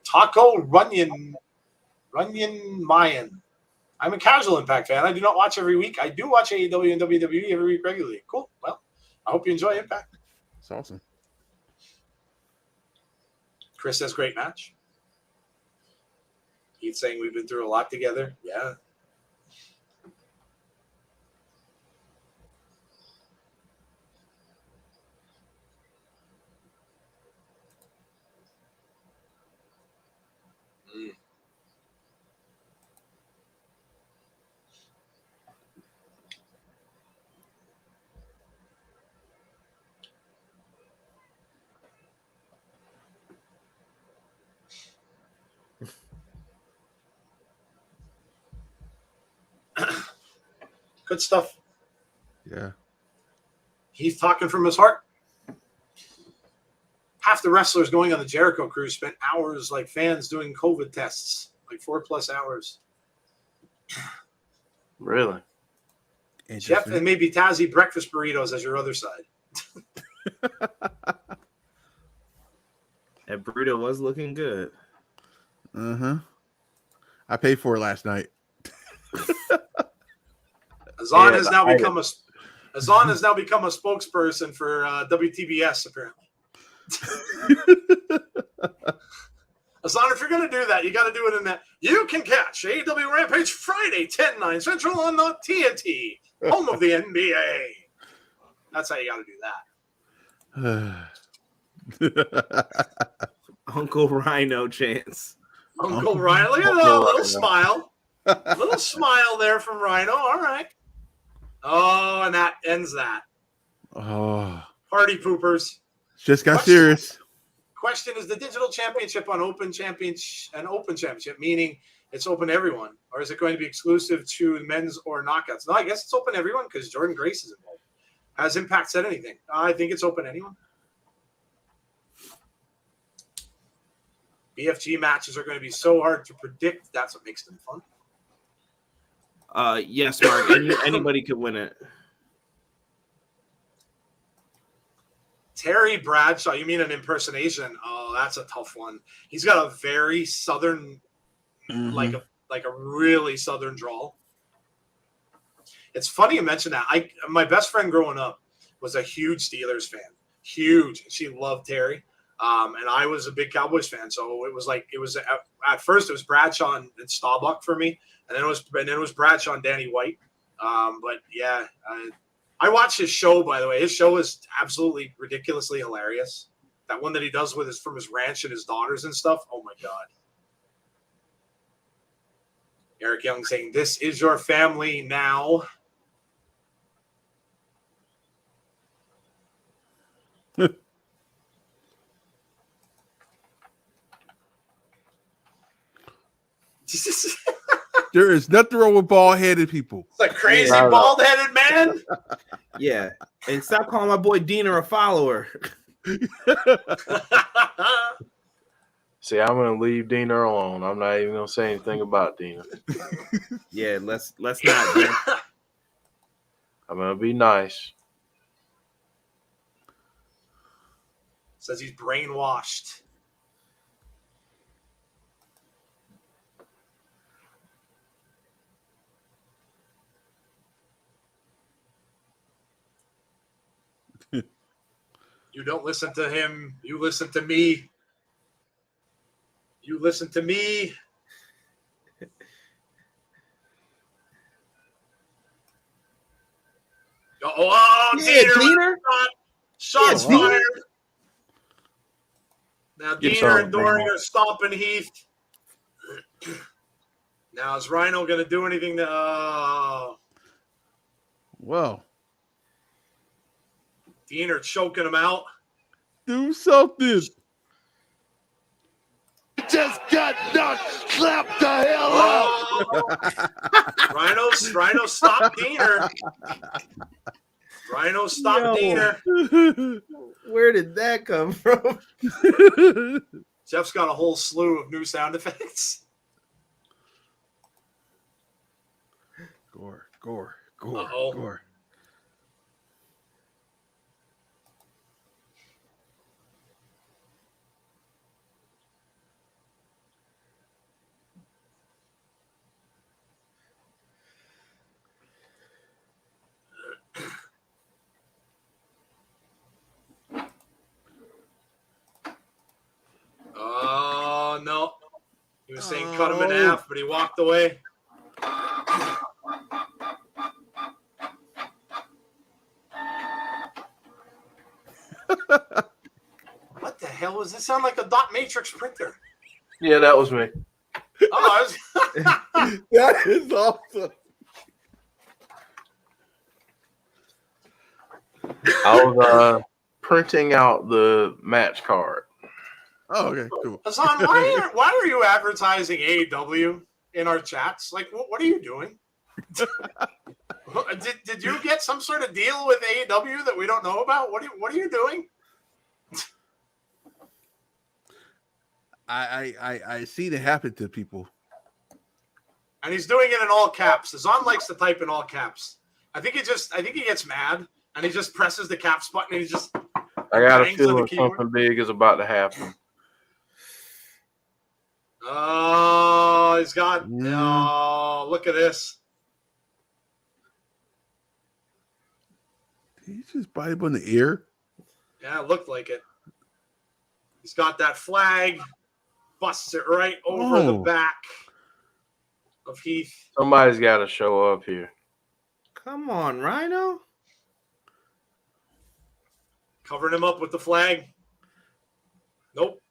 Taco Runyon Mayan. I'm a casual Impact fan. I do not watch every week. I do watch AEW and WWE every week regularly. Cool. Well, I hope you enjoy Impact. It's awesome. Chris says great match. He's saying we've been through a lot together. Yeah. Good stuff. Yeah. He's talking from his heart. Half the wrestlers going on the Jericho cruise spent hours like fans doing COVID tests, like 4+ hours. Really? Jeff and maybe Tazzy breakfast burritos as your other side. That burrito was looking good. Uh-huh. I paid for it last night. Azan has now become a spokesperson for WTBS, apparently. Azan, if you're going to do that, you got to do it in that. You can catch AEW Rampage Friday, 10/9 Central on the TNT, home of the NBA. That's how you got to do that. Uncle Rhino chance. Uncle Rhino. Look at that little smile. Little smile there from Rhino. All right. Oh, and that ends that. Oh. Party poopers. Just got serious. Question is the digital championship on Open Championship, meaning it's open to everyone, or is it going to be exclusive to men's or knockouts? No, I guess it's open to everyone because Jordan Grace is involved. Has Impact said anything? I think it's open to anyone. BFG matches are going to be so hard to predict. That's what makes them fun. Yes, Mark. Anybody could win it. Terry Bradshaw, you mean an impersonation? Oh, that's a tough one. He's got a very southern, like a really southern drawl. It's funny you mentioned that. My best friend growing up was a huge Steelers fan, huge. She loved Terry, and I was a big Cowboys fan. So it was at first it was Bradshaw and Staubach for me, and then it was Bradshaw and Danny White. But yeah. I watched his show, by the way. His show is absolutely ridiculously hilarious. That one that he does from his ranch and his daughters and stuff. Oh, my God. Eric Young saying, this is your family now. There is nothing wrong with bald-headed people. It's a crazy bald-headed man. Yeah. And stop calling my boy Diener a follower. See, I'm going to leave Diener alone. I'm not even going to say anything about Diener. Yeah, let's not. Man. I'm going to be nice. Says he's brainwashed. You don't listen to him. You listen to me. You listen to me. Diener. Shots fired. Now Get Diener some, and Doring man. are stomping Heath. Now is Rhino going to do anything to... Well. Diener choking him out. Do something. Just got knocked. Slap the hell out. Rhino stopped Diener. Rhino stopped Diener. Where did that come from? Jeff's got a whole slew of new sound effects. Gore. Uh-oh. Gore. Oh, no. He was saying cut him in half, but he walked away. What the hell was this? Sound like a dot matrix printer. Yeah, that was me. Oh, That is awesome. I was printing out the match card. Oh, okay, cool. Hassan, why are you advertising AEW in our chats? Like, what are you doing? Did you get some sort of deal with AEW that we don't know about? What are you doing? I seen it happen to people. And he's doing it in all caps. Hassan likes to type in all caps. I think he gets mad and he just presses the caps button and he just I got a bangs on the feeling keyboard. something big is about to happen. Oh, he's got oh, look at this. Did he just bite him on the ear? Yeah, it looked like it. He's got that flag, busts it right over the back of Heath. Somebody's got to show up here. Come on, Rhino. Covering him up with the flag. Nope.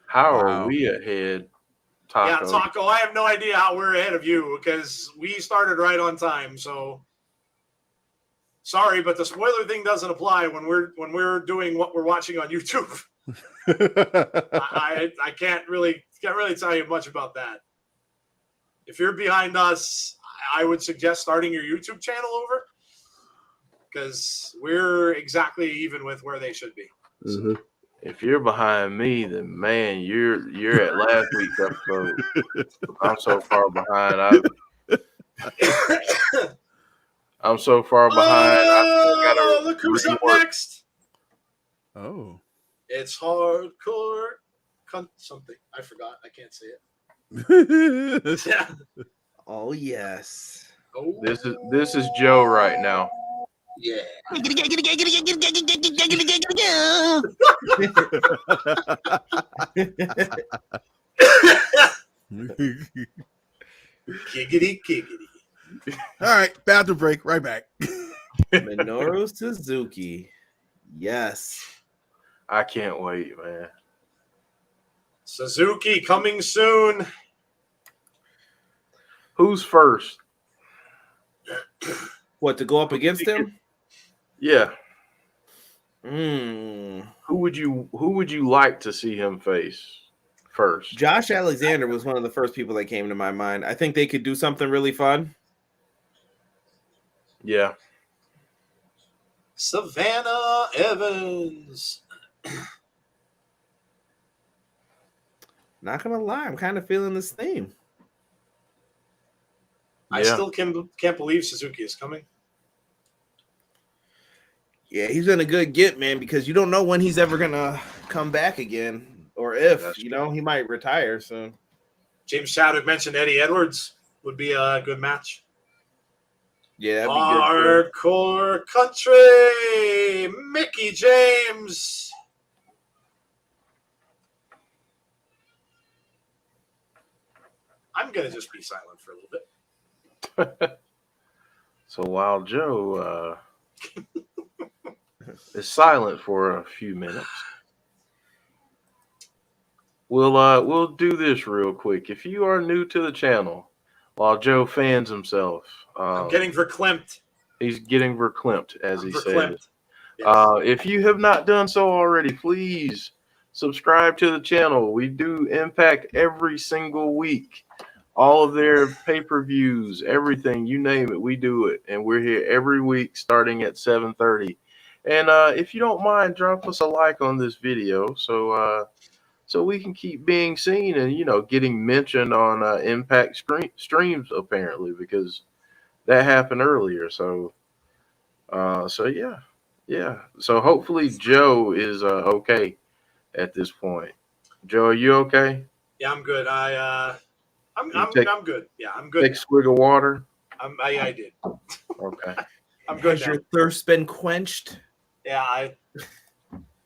How are we ahead, Taco? Yeah, Taco, I have no idea how we're ahead of you because we started right on time. So sorry, but the spoiler thing doesn't apply when we're doing what we're watching on YouTube. I can't really tell you much about that. If you're behind us, I would suggest starting your YouTube channel over because we're exactly even with where they should be. Mm-hmm. If you're behind me, then man, you're at last week's episode. I'm so far behind. I'm so far behind. Oh, look who's up next. Oh. It's hardcore something. I forgot. I can't say it. Yeah. Oh yes. Oh. This is Joe right now. Yeah. Kiggity. All right, bathroom break. Right back. Minoru Suzuki. Yes. I can't wait, man. Suzuki coming soon. Who's first? What, to go up against him? Yeah. Who Who would you like to see him face first? Josh Alexander was one of the first people that came to my mind. I think they could do something really fun. Yeah. Savannah Evans. Not gonna lie, I'm kind of feeling this theme. I still can't believe Suzuki is coming. Yeah, he's been a good get, man, because you don't know when he's ever gonna come back again, or if he might retire soon. James Chadwick mentioned Eddie Edwards would be a good match. Yeah, that'd be good. Hardcore country, Mickie James. I'm gonna just be silent for a little bit. So while Joe is silent for a few minutes, we'll do this real quick. If you are new to the channel, while Joe fans himself, I'm getting verklempt. He's getting verklempt, as he says. If you have not done so already, please subscribe to the channel. We do Impact every single week. All of their pay-per-views, everything, you name it, we do it. And we're here every week starting at 7:30. And if you don't mind, drop us a like on this video so we can keep being seen and, getting mentioned on Impact streams, apparently, because that happened earlier. So yeah. Yeah. So hopefully Joe is okay at this point. Joe, are you okay? Yeah, I'm good. I'm good. Yeah, I'm good. Take a swig of water. I did. Okay. I'm good. Has your thirst been quenched? Yeah,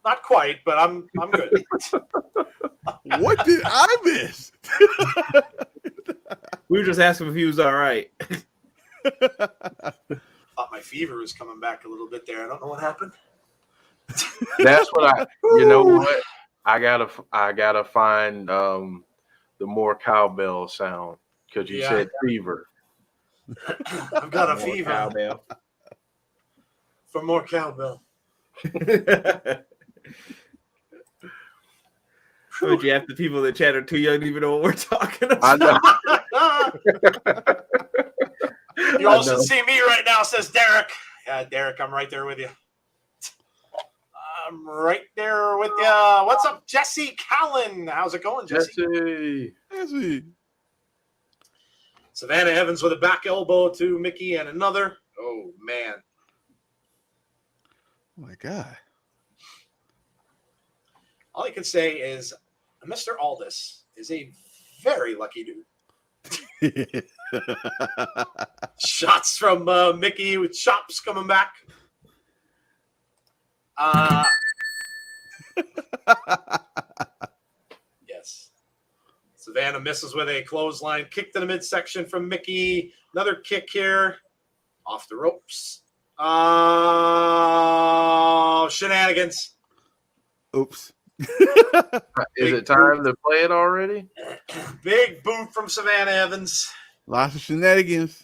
not quite, but I'm good. What did I miss? We were just asking if he was all right. Thought my fever was coming back a little bit there. I don't know what happened. That's what you know what? I gotta find the more cowbell sound because you said fever. I've got a fever. Cowbell. For more cowbell. Would you have the people that chat are too young to even know what we're talking about? I know. You all should see me right now, says Derek. Yeah, Derek, I'm right there with you. I'm right there with you. What's up, Jesse Callen? How's it going, Jesse? Jesse. Savannah Evans with a back elbow to Mickie and another. Oh, man. Oh, my God. All I can say is Mr. Aldis is a very lucky dude. Shots from Mickie with chops coming back. Yes. Savannah misses with a clothesline kick to the midsection from Mickie. Another kick here. Off the ropes. Shenanigans. Oops. Is it time to play it already? Big boot from Savannah Evans. Lots of shenanigans.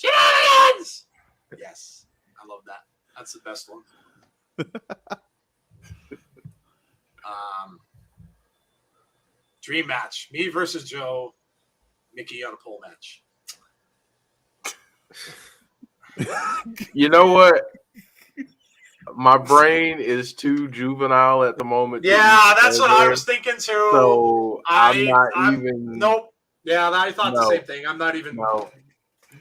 Shenanigans! Yes. I love that. That's the best one. Dream match. Me versus Joe. Mickie on a pole match. You know what? My brain is too juvenile at the moment. Yeah, that's what I was thinking too. So I'm not even. Nope. Yeah, I thought the same thing. I'm not even. No.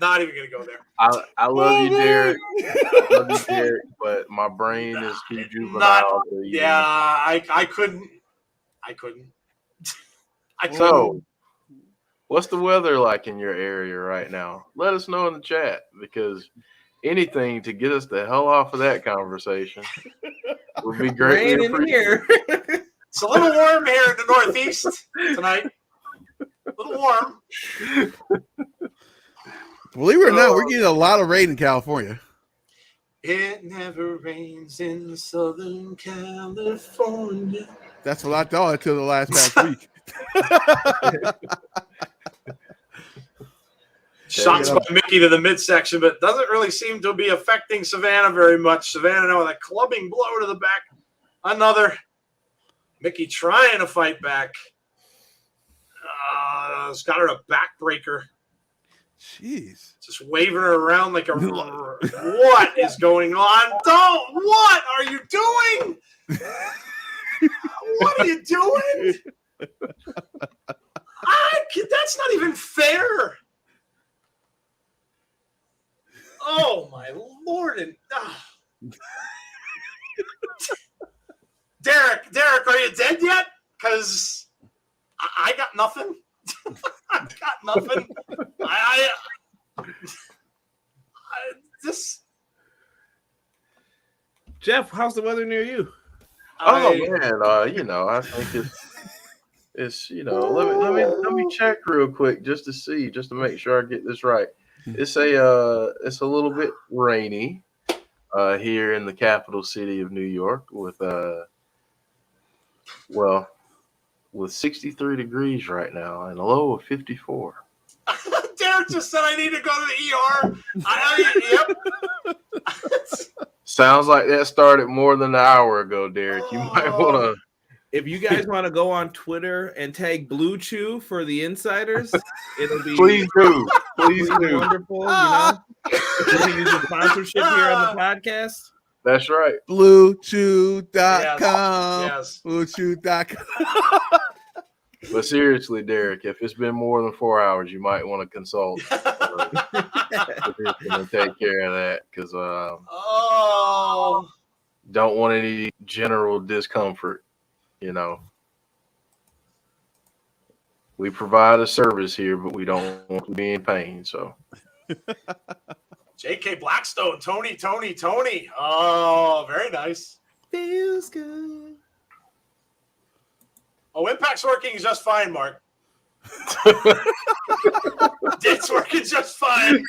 Not even gonna go there. I love you, Derek. I love you, Derek, but my brain is too juvenile. I couldn't. So, what's the weather like in your area right now? Let us know in the chat because anything to get us the hell off of that conversation would be great. Rain in here. It's a little warm here in the Northeast tonight. A little warm. Believe it or not, we're getting a lot of rain in California. It never rains in Southern California. That's what I thought until the last past week. Shots by Mickie to the midsection, but doesn't really seem to be affecting Savannah very much. Savannah now with a clubbing blow to the back. Another. Mickie trying to fight back. It's got her a backbreaker. Jeez. Just waving her around like a. What is going on? What are you doing? What are you doing? That's not even fair. Oh my Lord! And Derek, are you dead yet? Because I got nothing. I got nothing. Jeff, how's the weather near you? Man, I think it's let me check real quick just to make sure I get this right. It's a little bit rainy here in the capital city of New York with 63 degrees right now and a low of 54. Derek, Derek just said I need to go to the ER. Yep. Sounds like that started more than an hour ago, Derek. You might want to. If you guys want to go on Twitter and tag Blue Chew for the insiders, it'll be Please do. Please really do. wonderful. You know, we can use a sponsorship here on the podcast. That's right. BlueChew.com. Yes. BlueChew.com. But seriously, Derek, if it's been more than 4 hours, you might want to consult and take care of that because Oh. don't want any general discomfort. You know, we provide a service here, but we don't want to be in pain. So, J.K. Blackstone, Tony. Oh, very nice. Feels good. Oh, Impact's working just fine, Mark. It's working just fine.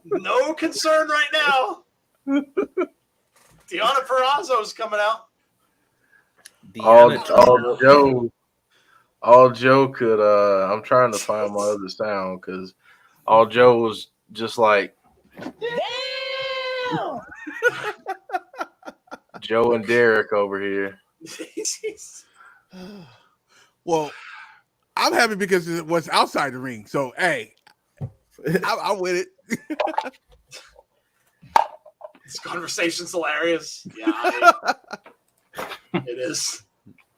No concern right now. Deanna Perrazzo's coming out. all Joe could. I'm trying to find my other sound because all Joe was just like Joe and Derek over here. Well, I'm happy because it was outside the ring. So, hey, I'm with it. This conversation's hilarious. Yeah, it is.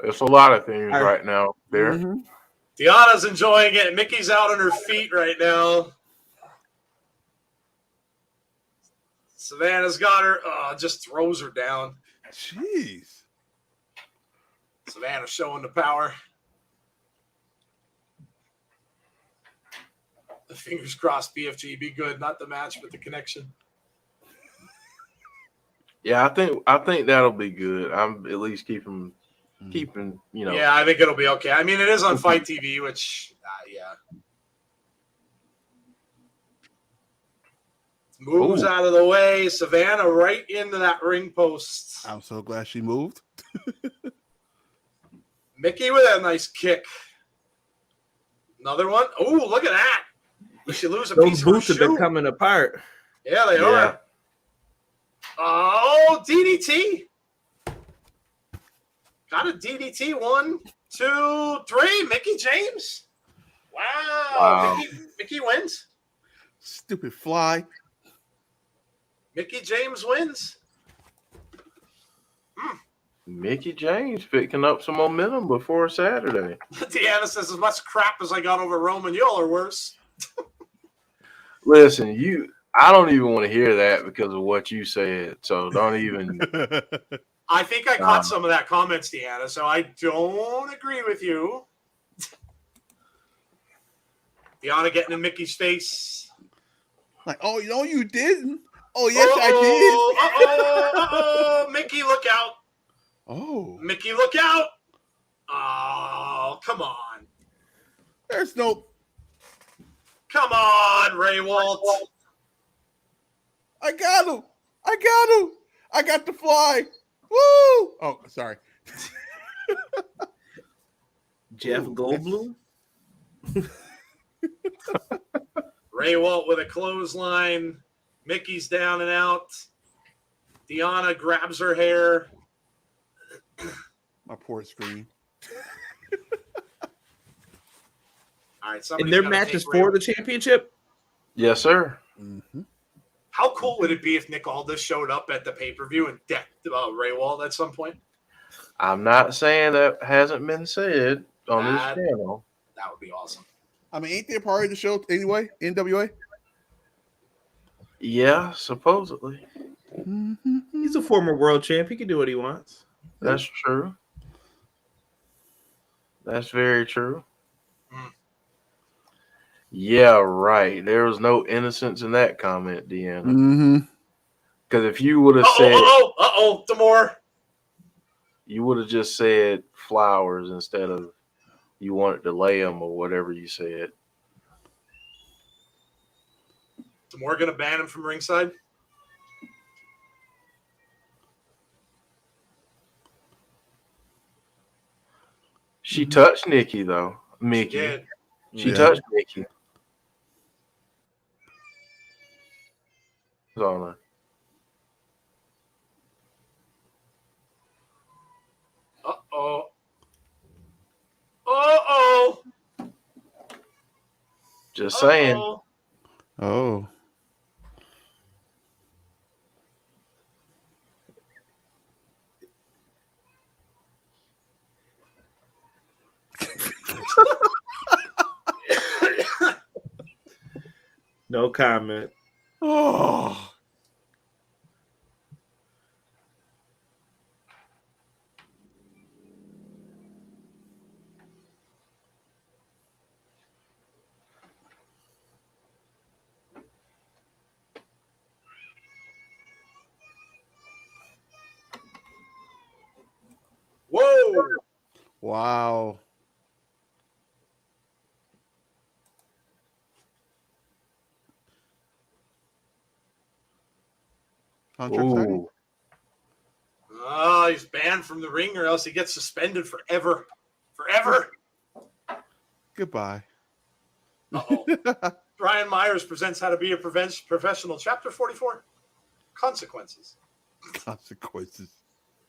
It's a lot of things right now there. Mm-hmm. Deanna's enjoying it. Mickie's out on her feet right now. Savannah's got her. Just throws her down. Jeez. Savannah showing the power. The fingers crossed, BFG. Be good. Not the match, but the connection. Yeah, I think that'll be good. I'm at least keeping, you know. Yeah, I think it'll be okay. I mean, it is on Fight TV, which, yeah. Moves out of the way. Savannah right into that ring post. I'm so glad she moved. Mickie with a nice kick. Another one. Oh, look at that. You should lose a piece Those of her boots have been shoe. coming apart. Yeah, they are. Oh, DDT. Got a DDT. 1, 2, 3. Mickie James. Wow. Mickie wins. Stupid fly. Mickie James wins. Mickie James picking up some momentum before Saturday. Deanna says, as much crap as I got over Roman, y'all are worse. Listen, I don't even want to hear that because of what you said. So don't even. I think I caught some of that comments, Deanna, so I don't agree with you. Deanna getting in Mickey's face. Like, oh, no, you didn't. Oh, yes, I did. Mickie, look out. Oh. Mickie, look out. Oh, come on. There's no. Come on, Ray Walt. I got him. I got the fly. Woo! Oh, sorry. Jeff Goldblum. Ray Walt with a clothesline. Mickey's down and out. Deanna grabs her hair. My poor screen. All right, And their match is for the championship? Yes, sir. Mm-hmm. How cool would it be if Nick Aldis showed up at the pay-per-view and decked Ray Walt at some point? I'm not saying that hasn't been said on this channel. That would be awesome. I mean, ain't they a part of the show anyway? NWA? Yeah, supposedly. Mm-hmm. He's a former world champ. He can do what he wants. That's true. That's very true. Yeah, right. There was no innocence in that comment, Deanna. Mm-hmm. Because if you would have said, Demore. You would have just said flowers instead of you wanted to lay them or whatever you said. Demore going to ban him from ringside? She touched Nikki, though. Mickie. She did. She touched Mickie. on her. Uh-oh. Uh-oh. Just saying. Uh-oh. Oh. No comment. Oh. Whoa. Wow. Contract signing? Ooh. Oh, he's banned from the ring or else he gets suspended forever. Forever. Goodbye. Uh-oh. Brian Myers presents How to Be a Professional, Chapter 44, Consequences. Consequences.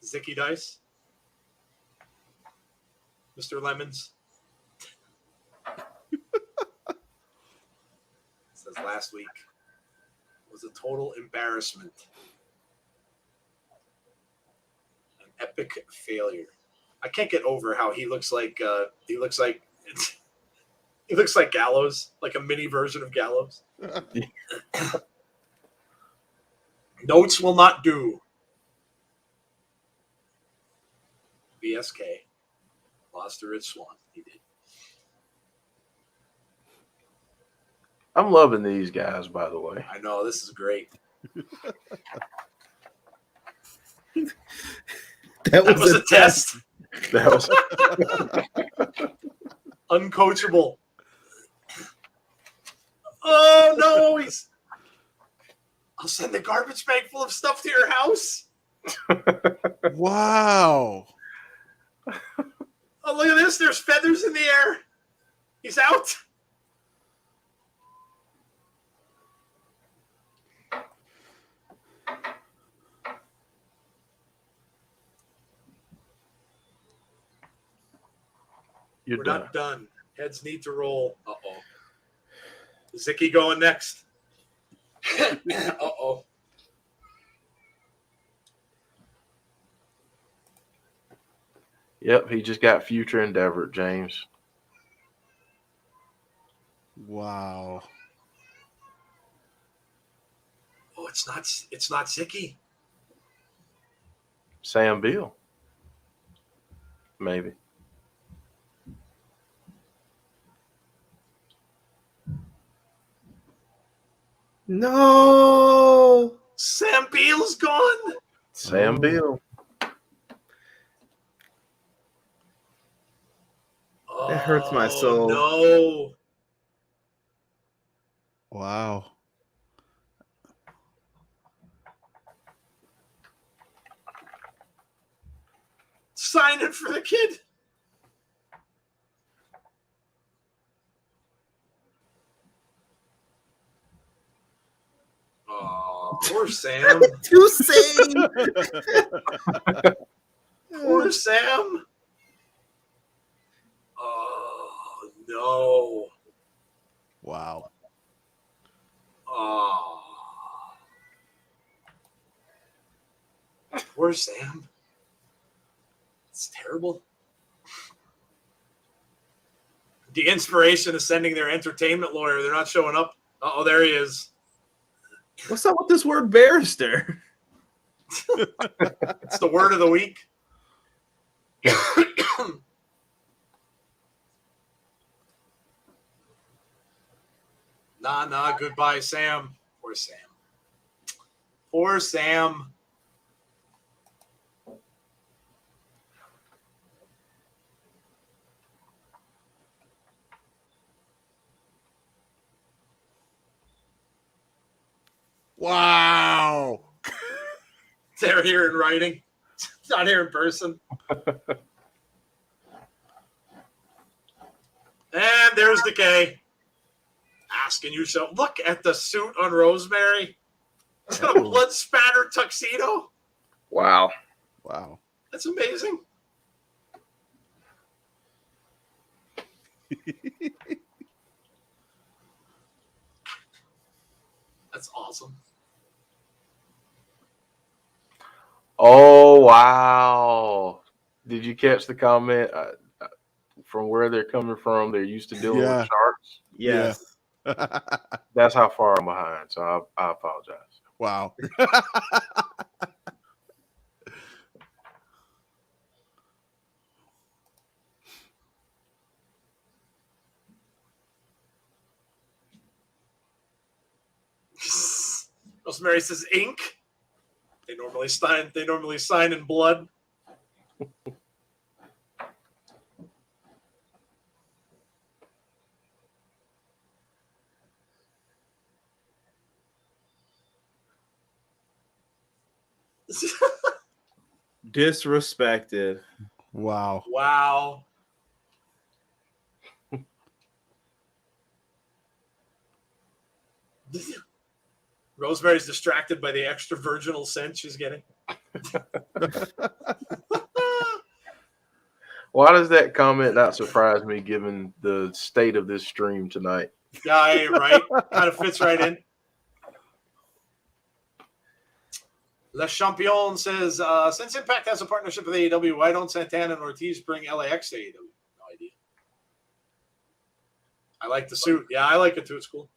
Zicky Dice. Mr. Lemons. Says last week was a total embarrassment. An epic failure. I can't get over how he looks like he looks like Gallows, like a mini version of Gallows. Notes will not do. BSK lost to Rich Swann. He did. I'm loving these guys, by the way. I know, this is great. That was a test. That was Uncoachable. Oh no, I'll send the garbage bag full of stuff to your house. Wow. Oh, look at this. There's feathers in the air. He's out. We're not done. Heads need to roll. Uh-oh. Zicky going next. Uh-oh. Yep, he just got future endeavor, James. Wow. Oh, it's not Zicky. Sam Beal. Maybe. No. Sam Beal's gone. Sam Beal. That hurts my soul. No. Wow. Sign it for the kid. Oh, poor Sam. Too sane. Poor Sam. Oh, no. Wow. Oh. Poor Sam. It's terrible. The inspiration is sending their entertainment lawyer. They're not showing up. Oh, there he is. What's up with this word barrister? It's the word of the week. Nah, goodbye, Sam. Poor Sam. Poor Sam. Wow. They're here in writing. Not here in person. And there's Decay. Asking you so. Look at the suit on Rosemary. A blood spatter tuxedo. Wow. That's amazing. That's awesome. Oh, wow. Did you catch the comment? From where they're coming from, they're used to dealing with sharks. Yes. That's how far I'm behind. So I apologize. Wow. Rosemary says ink. They normally sign in blood. Disrespected. Wow. Rosemary's distracted by the extra virginal scent she's getting. Why does that comment not surprise me given the state of this stream tonight? Yeah, right? Kind of fits right in. Le Champion says, since Impact has a partnership with AEW, why don't Santana and Ortiz bring LAX to AEW? No idea. I like the suit. Yeah, I like it too. It's cool.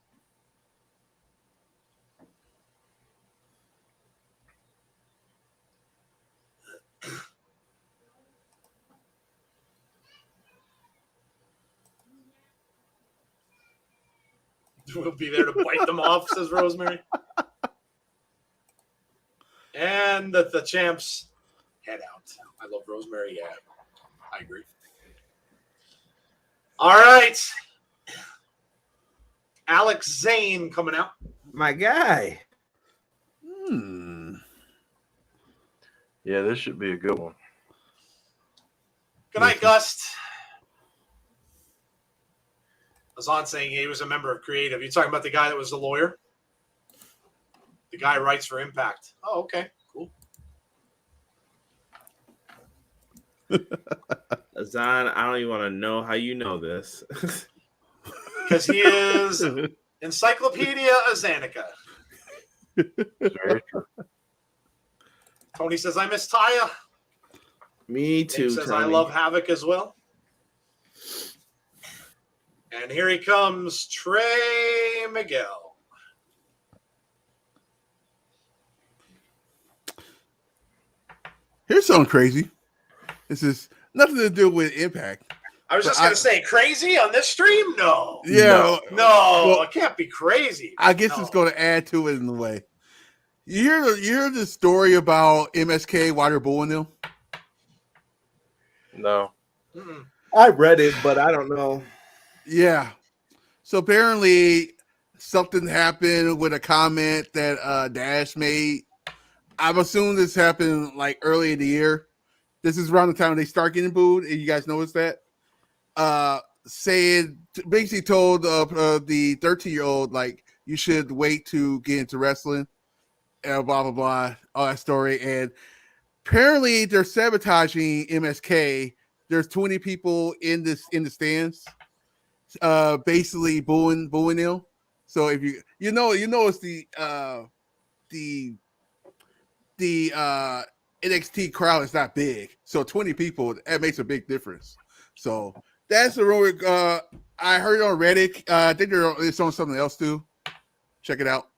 We'll be there to bite them off, says Rosemary. And the champs head out. I love Rosemary. Yeah, I agree. All right. Alex Zayne coming out. My guy. Yeah, this should be a good one. Good night, Gust. Azan saying he was a member of Creative. You talking about the guy that was the lawyer? The guy writes for Impact. Oh, okay. Cool. Azan, I don't even want to know how you know this. Because he is Encyclopedia Azanica. Very true. Tony says, I miss Taya. Me too, Dave says, Tony. I love Havoc as well. And here he comes, Trey Miguel. Here's something crazy. This is nothing to do with Impact. I was just going to say, crazy on this stream? No. Yeah. No, it can't be crazy. I guess it's going to add to it in a way. You hear the story about MSK, why they're booing them? No. Mm-mm. I read it, but I don't know. Yeah. So apparently something happened with a comment that Dash made. I'm assuming this happened like early in the year. This is around the time they start getting booed, and you guys noticed that. Basically told the 13-year-old like you should wait to get into wrestling, and blah blah blah, all that story. And apparently they're sabotaging MSK. There's 20 people in the stands, basically booing them. So if you know it's the NXT crowd is not big, so 20 people, that makes a big difference. So that's the rumor. I heard it on Reddit. I think it's on something else too. Check it out.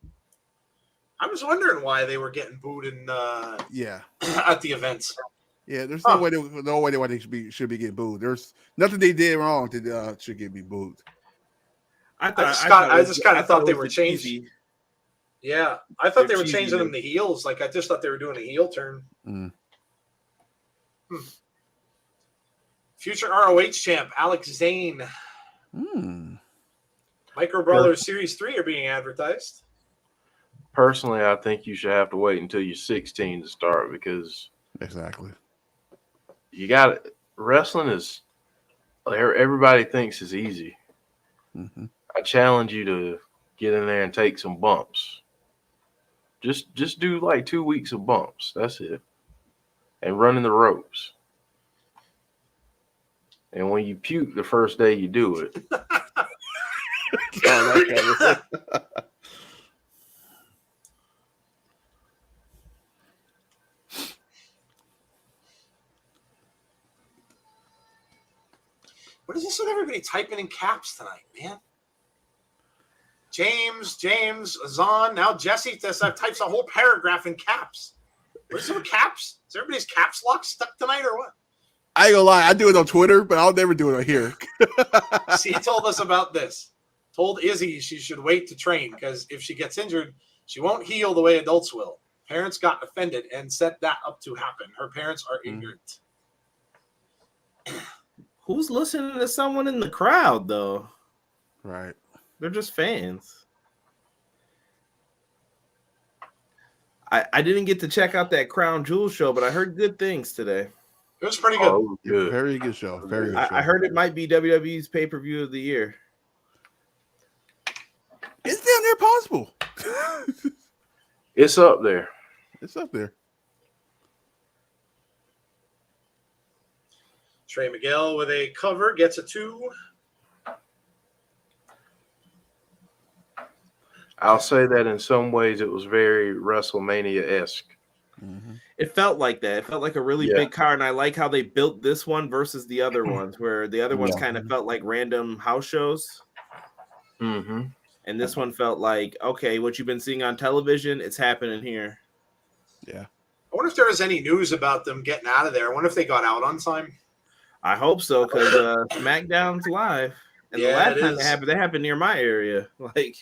I was wondering why they were getting booed in Yeah, at the events. yeah. There's no way why they should be getting booed. There's nothing they did wrong to should get me booed. I just kind of thought they were changing. Yeah, I thought they were changing them to heels. Like I just thought they were doing a heel turn. Future ROH champ Alex Zayne. Micro Brawler Series 3 are being advertised. Personally, I think you should have to wait until you're 16 to start because Exactly. you got wrestling is everybody thinks is easy. I challenge you to get in there and take some bumps. Just do like 2 weeks of bumps. That's it. And running the ropes. And when you puke the first day you do it. What is this with everybody typing in caps tonight, man? James, Zahn, now Jesse types a whole paragraph in caps. What is it with caps? Is everybody's caps lock stuck tonight or what? I ain't gonna lie, I do it on Twitter, but I'll never do it on here. See, he told us about this. Told Izzy she should wait to train because if she gets injured, she won't heal the way adults will. Parents got offended and set that up to happen. Her parents are ignorant. Who's listening to someone in the crowd, though? Right. They're just fans. I didn't get to check out that Crown Jewel show, but I heard good things today. It was pretty good. Oh, good. Very good show. Very good show. I heard it might be WWE's pay-per-view of the year. It's damn near possible. It's up there. It's up there. Trey Miguel with a cover gets a 2. I'll say that in some ways it was very WrestleMania-esque. Mm-hmm. It felt like that. It felt like a really big card, and I like how they built this one versus the other ones, where the other ones kind of felt like random house shows. Mm-hmm. And this one felt like, okay, what you've been seeing on television, it's happening here. Yeah. I wonder if there was any news about them getting out of there. I wonder if they got out on time. I hope so, because SmackDown's live. And the last time they happened near my area. Like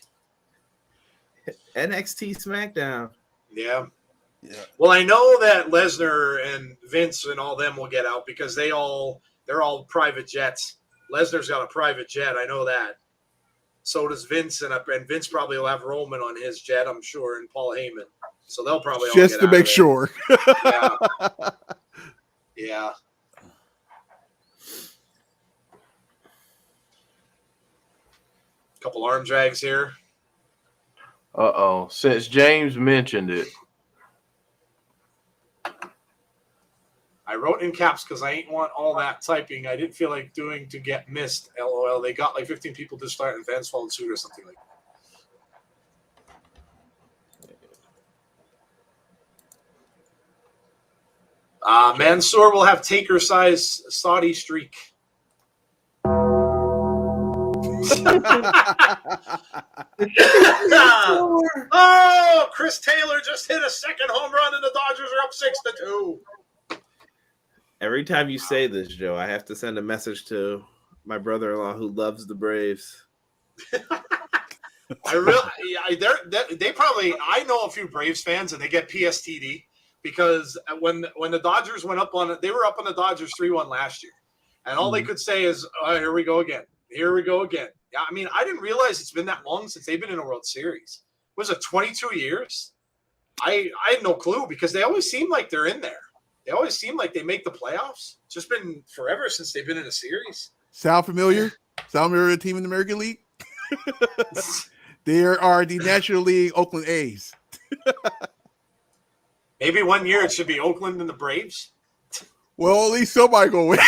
NXT SmackDown. Yeah. Yeah. Well, I know that Lesnar and Vince and all them will get out because they're all private jets. Lesnar's got a private jet. I know that. So does Vince, and Vince probably will have Roman on his jet, I'm sure, and Paul Heyman. So they'll probably all just get to out make of there. sure. Yeah. Yeah. Couple arm drags here. Uh-oh. Since James mentioned it. I wrote in caps because I ain't want all that typing. I didn't feel like doing to get missed. LOL. They got like 15 people to start and fans followed suit or something like that. Mansoor will have Taker size Saudi streak. Oh, Chris Taylor just hit a second home run and the Dodgers are up 6-2. Every time you say this, Joe, I have to send a message to my brother-in-law who loves the Braves. I know a few Braves fans and they get PSTD because when the Dodgers went up on it, they were up on the Dodgers 3-1 last year. And all they could say is, oh, here we go again. Here we go again. Yeah, I mean, I didn't realize it's been that long since they've been in a World Series. Was it 22 years? I had no clue because they always seem like they're in there. They always seem like they make the playoffs. It's just been forever since they've been in a series. Sound familiar? Sound familiar team in the American League? There are the National League Oakland A's. Maybe one year it should be Oakland and the Braves. Well, at least somebody go win.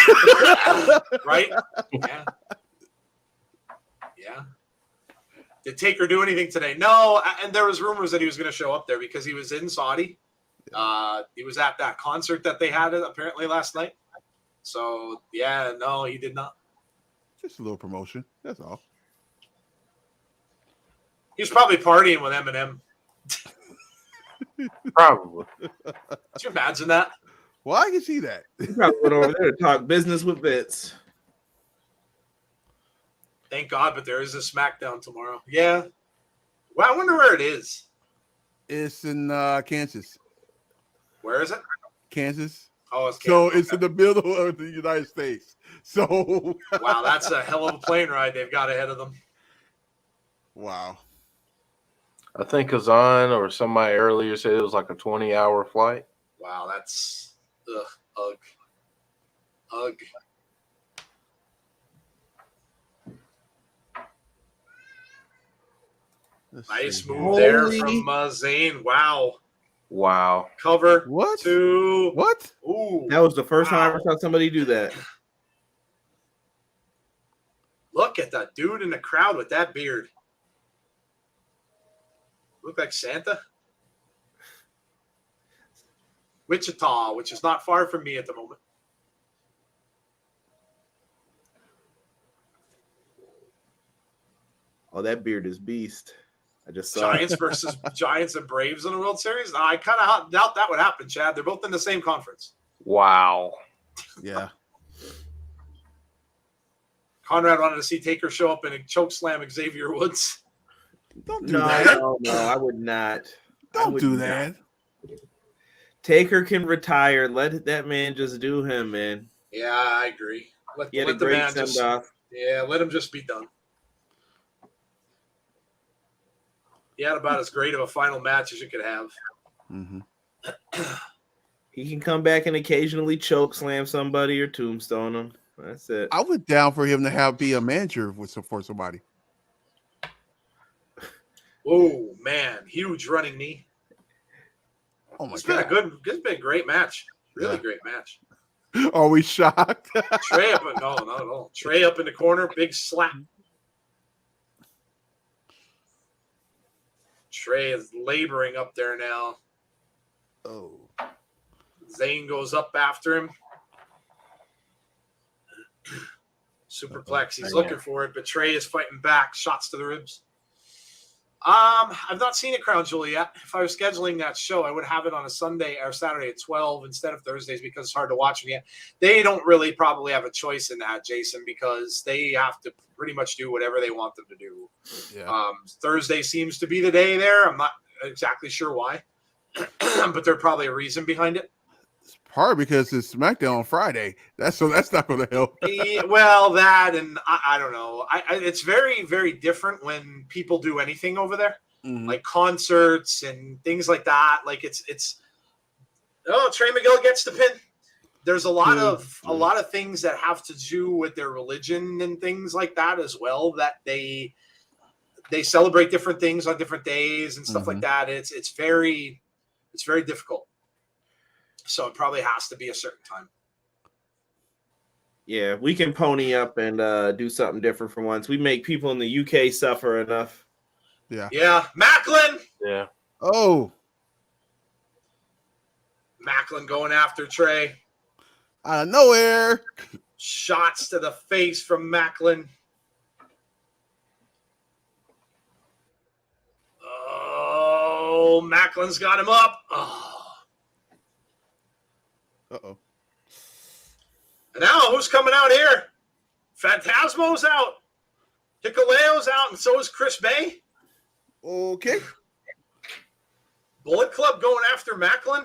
Right? Yeah. Yeah. Did Taker do anything today? No, and there was rumors that he was going to show up there because he was in Saudi. He was at that concert that they had apparently last night. So, yeah, no, he did not. Just a little promotion. That's all. He was probably partying with Eminem. Probably. Could you imagine that? Well, I can see that. He probably went over there to talk business with Vince. Thank God, but there is a SmackDown tomorrow. Yeah. Well, I wonder where it is. It's in Kansas. Where is it? Kansas. Oh, it's So Kansas. it's in the middle of the United States. So Wow, that's a hell of a plane ride they've got ahead of them. wow. I think Kazan or somebody earlier said it was like a 20-hour flight. Wow, that's ugh. Nice move there from Zayne. Wow. Cover. What? 2. What? Ooh. That was the first time I ever saw somebody do that. Look at that dude in the crowd with that beard. Look like Santa. Wichita, which is not far from me at the moment. Oh, that beard is beast. I just saw Giants versus Giants and Braves in the World Series. I kind of doubt that would happen, Chad. They're both in the same conference. Wow. Yeah. Conrad wanted to see Taker show up and choke slam Xavier Woods. Don't do that. No, I would not. Don't do that. Taker can retire. Let that man just do him, man. Yeah, I agree. Let He had a the great man just send-off. let him just be done. He had about as great of a final match as you could have. Mm-hmm. He can come back and occasionally choke slam somebody or tombstone him. That's it. I was down for him to be a manager for somebody. Oh man, huge running knee. Oh my It's god. been a great match. Really great match. Are we shocked? Trey up, no, not at all. Trey up in the corner, big slap. Trey is laboring up there now. Oh. Zayne goes up after him. Superplex. He's looking for it, but Trey is fighting back. Shots to the ribs. I've not seen it, Crown Jewel, yet. If I was scheduling that show, I would have it on a Sunday or Saturday at 12 instead of Thursdays because it's hard to watch them yet. They don't really probably have a choice in that, Jason, because they have to pretty much do whatever they want them to do. Yeah. Thursday seems to be the day there. I'm not exactly sure why, but there's probably a reason behind it. It's part because it's SmackDown on Friday. That's not going to help. Well, that and I don't know. It's very, very different when people do anything over there, like concerts and things like that. Like it's. Oh, Trey Miguel gets the pin. There's a lot of things that have to do with their religion and things like that as well. That they celebrate different things on different days and stuff like that. It's very difficult. So it probably has to be a certain time. Yeah, we can pony up and do something different for once. We make people in the UK suffer enough. Yeah. Yeah. Macklin. Yeah. Oh. Macklin going after Trey. Out of nowhere. Shots to the face from Macklin. Oh, Macklin's got him up. Oh. Uh-oh. And now who's coming out here? Phantasmo's out. Hikuleo's out, and so is Chris Bay. Okay. Bullet Club going after Macklin.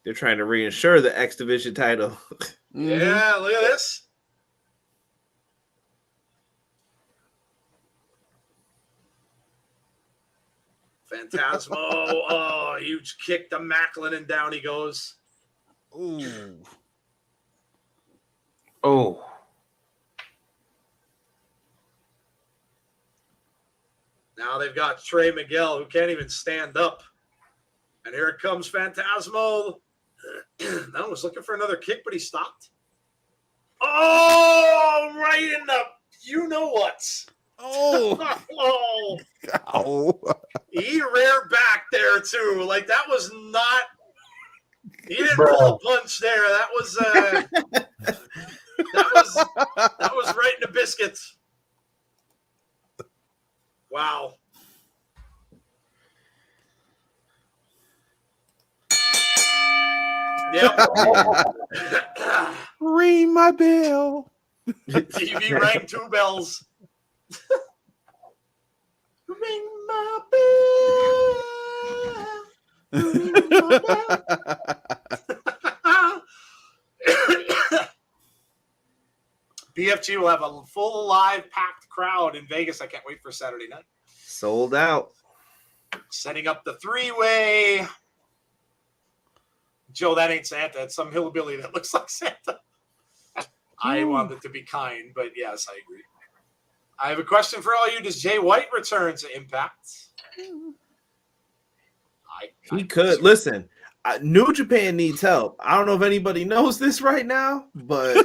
They're trying to reinsure the X Division title. Yeah, look at this. Phantasmo. Oh, huge kick to Macklin, and down he goes. Ooh. Oh. Now they've got Trey Miguel, who can't even stand up. And here it comes Phantasmo. I was looking for another kick, but he stopped. Oh, right in the you-know-whats. Oh. Oh. Oh. He reared back there, too. Like, that was not – he didn't pull a punch there. That was that was right in the biscuits. Wow. Yep. Ring my bell. TV rang 2 bells. Ring my bell. Ring my bell. BFG will have a full live packed crowd in Vegas. I can't wait for Saturday night. Sold out. Setting up the 3-way. Joe, that ain't Santa. It's some hillbilly that looks like Santa. I wanted to be kind, but yes, I agree. I have a question for all you. Does Jay White return to Impact? He could. Listen, New Japan needs help. I don't know if anybody knows this right now, but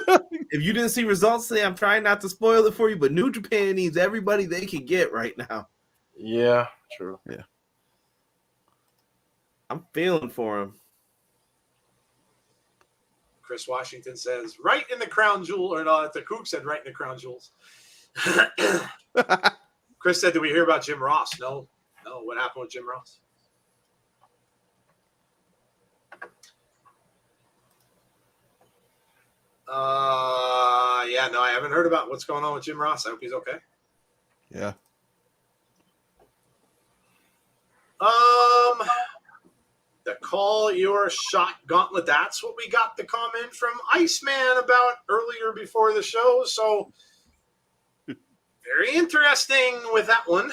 if you didn't see results today, I'm trying not to spoil it for you, but New Japan needs everybody they can get right now. Yeah, true. Yeah. I'm feeling for him. Chris Washington says, right in the crown jewel, or no, the Kook said right in the crown jewels. Chris said, did we hear about Jim Ross? No. What happened with Jim Ross? No, I haven't heard about what's going on with Jim Ross. I hope he's okay. Yeah. The call your shot gauntlet. That's what we got the comment from Iceman about earlier before the show. So very interesting with that one.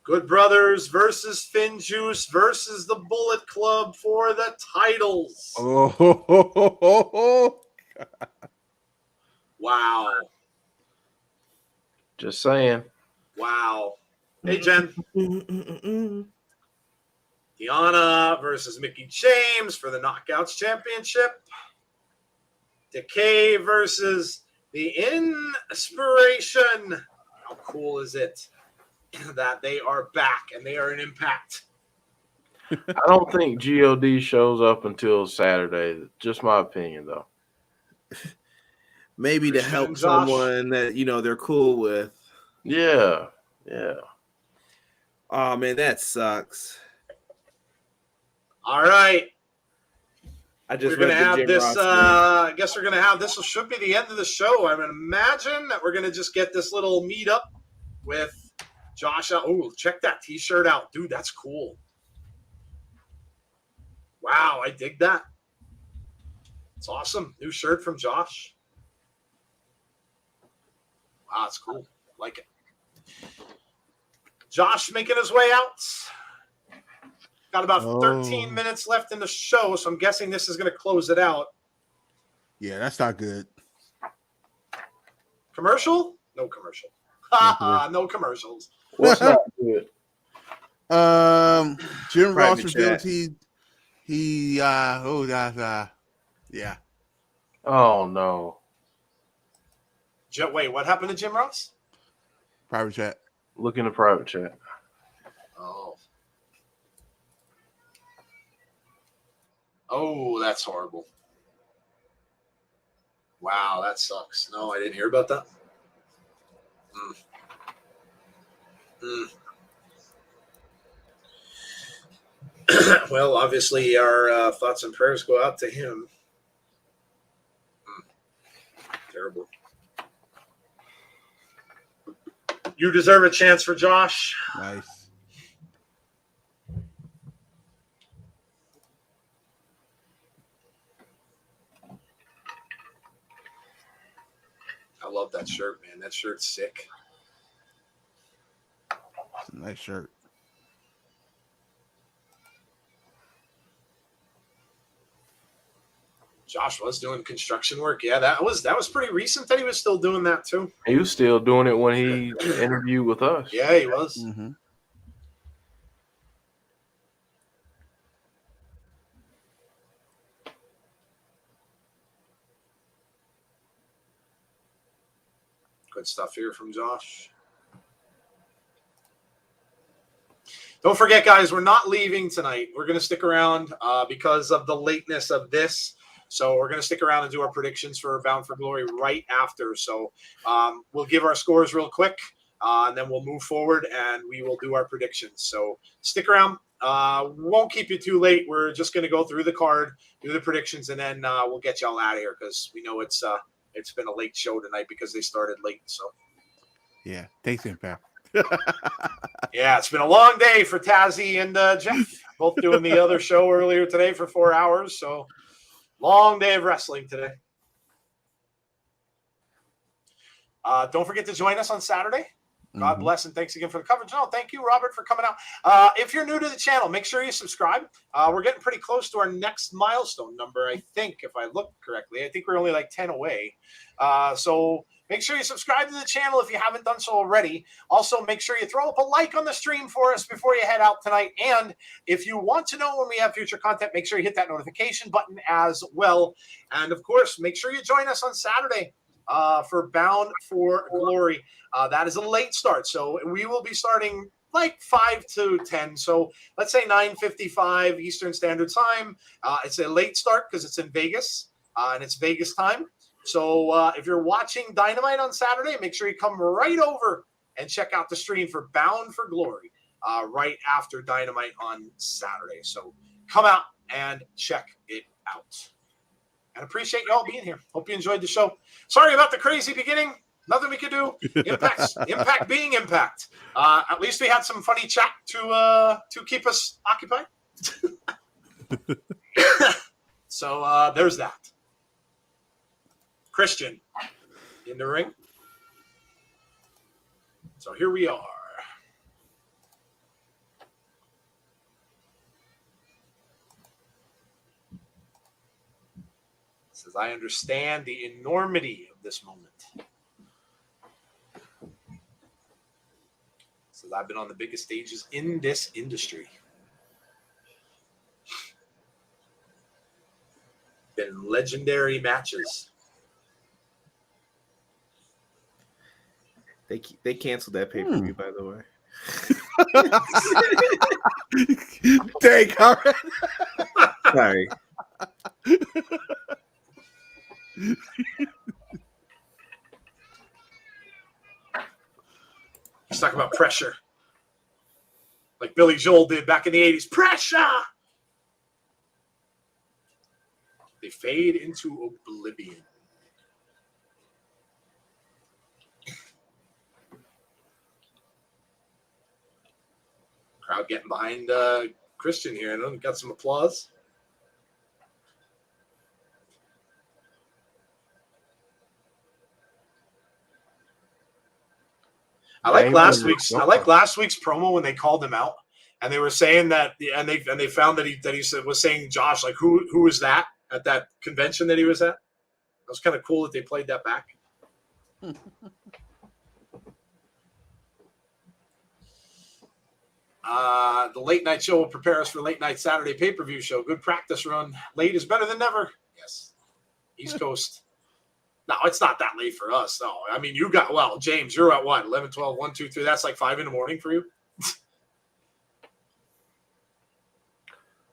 Good Brothers versus FinJuice versus the Bullet Club for the titles. Oh. Wow. Just saying. Wow. Hey, Jen. Deanna versus Mickie James for the Knockouts Championship. Decay versus the Inspiration. How cool is it that they are back and they are an Impact? I don't think God shows up until Saturday. Just my opinion, though. Maybe to help someone that they're cool with. Yeah. Oh man, that sucks. All right. We're gonna have this. I guess we're gonna have this. Should be the end of the show. I would imagine that we're gonna just get this little meetup with Josh. Oh, check that T-shirt out, dude. That's cool. Wow, I dig that. It's awesome. New shirt from Josh. Wow, it's cool. Like it. Josh making his way out. Got about 13 minutes left in the show, so I'm guessing this is going to close it out. Yeah, that's not good. Commercial? No commercial. No commercials. What's not good? Jim Ross Private revealed chat. yeah. Oh, no. Wait, what happened to Jim Ross? Private chat. Look in the private chat. Oh, that's horrible. Wow, that sucks. No, I didn't hear about that. Well, obviously, our thoughts and prayers go out to him. Terrible. You deserve a chance for Josh. Nice. I love that shirt, man. That shirt's sick. It's a nice shirt. Josh was doing construction work. Yeah, that was pretty recent that he was still doing that too. He was still doing it when he interviewed with us. Yeah, he was. Mm-hmm. Good stuff here from Josh. Don't forget, guys, we're not leaving tonight. We're going to stick around because of the lateness of this. So we're going to stick around and do our predictions for Bound for Glory right after. So we'll give our scores real quick, and then we'll move forward, and we will do our predictions. So stick around. Won't keep you too late. We're just going to go through the card, do the predictions, and then we'll get y'all out of here because we know it's been a late show tonight because they started late. So yeah, thanks, Impact. Yeah, it's been a long day for Tazzy and Jeff, both doing the other show earlier today for 4 hours. So long day of wrestling today. Don't forget to join us on Saturday. God bless, and thanks again for the coverage. No, thank you, Robert, for coming out. If you're new to the channel, make sure you subscribe. We're getting pretty close to our next milestone number, I think, if I look correctly. I think we're only like 10 away. So make sure you subscribe to the channel if you haven't done so already. Also, make sure you throw up a like on the stream for us before you head out tonight. And if you want to know when we have future content, make sure you hit that notification button as well. And, of course, make sure you join us on Saturday for Bound for Glory. That is a late start, so we will be starting like 5 to 10. So let's say 9:55 Eastern Standard Time. It's a late start because it's in Vegas, and it's Vegas time. So if you're watching Dynamite on Saturday, make sure you come right over and check out the stream for Bound for Glory right after Dynamite on Saturday. So come out and check it out. And appreciate you all being here. Hope you enjoyed the show. Sorry about the crazy beginning. Nothing we could do. Impact being Impact. At least we had some funny chat to keep us occupied. So there's that. Christian in the ring. So here we are. Says, I understand the enormity of this moment. Says, I've been on the biggest stages in this industry. Been legendary matches. They canceled that pay-per-view, by the way. Dang, Conrad. Sorry. He's talking about pressure. Like Billy Joel did back in the 80s. Pressure! They fade into oblivion. Crowd getting behind Christian here. I know got some applause. I like last week's promo when they called him out, and they were saying that, and they found that he was saying Josh, like who is that at that convention that he was at. It was kind of cool that they played that back. The late night show will prepare us for late night Saturday pay-per-view show. Good practice run. Late is better than never. Yes. East Coast. No, it's not that late for us. No, I mean, James, you're at what? 11, 12, 1, 2, 3. That's like 5 in the morning for you.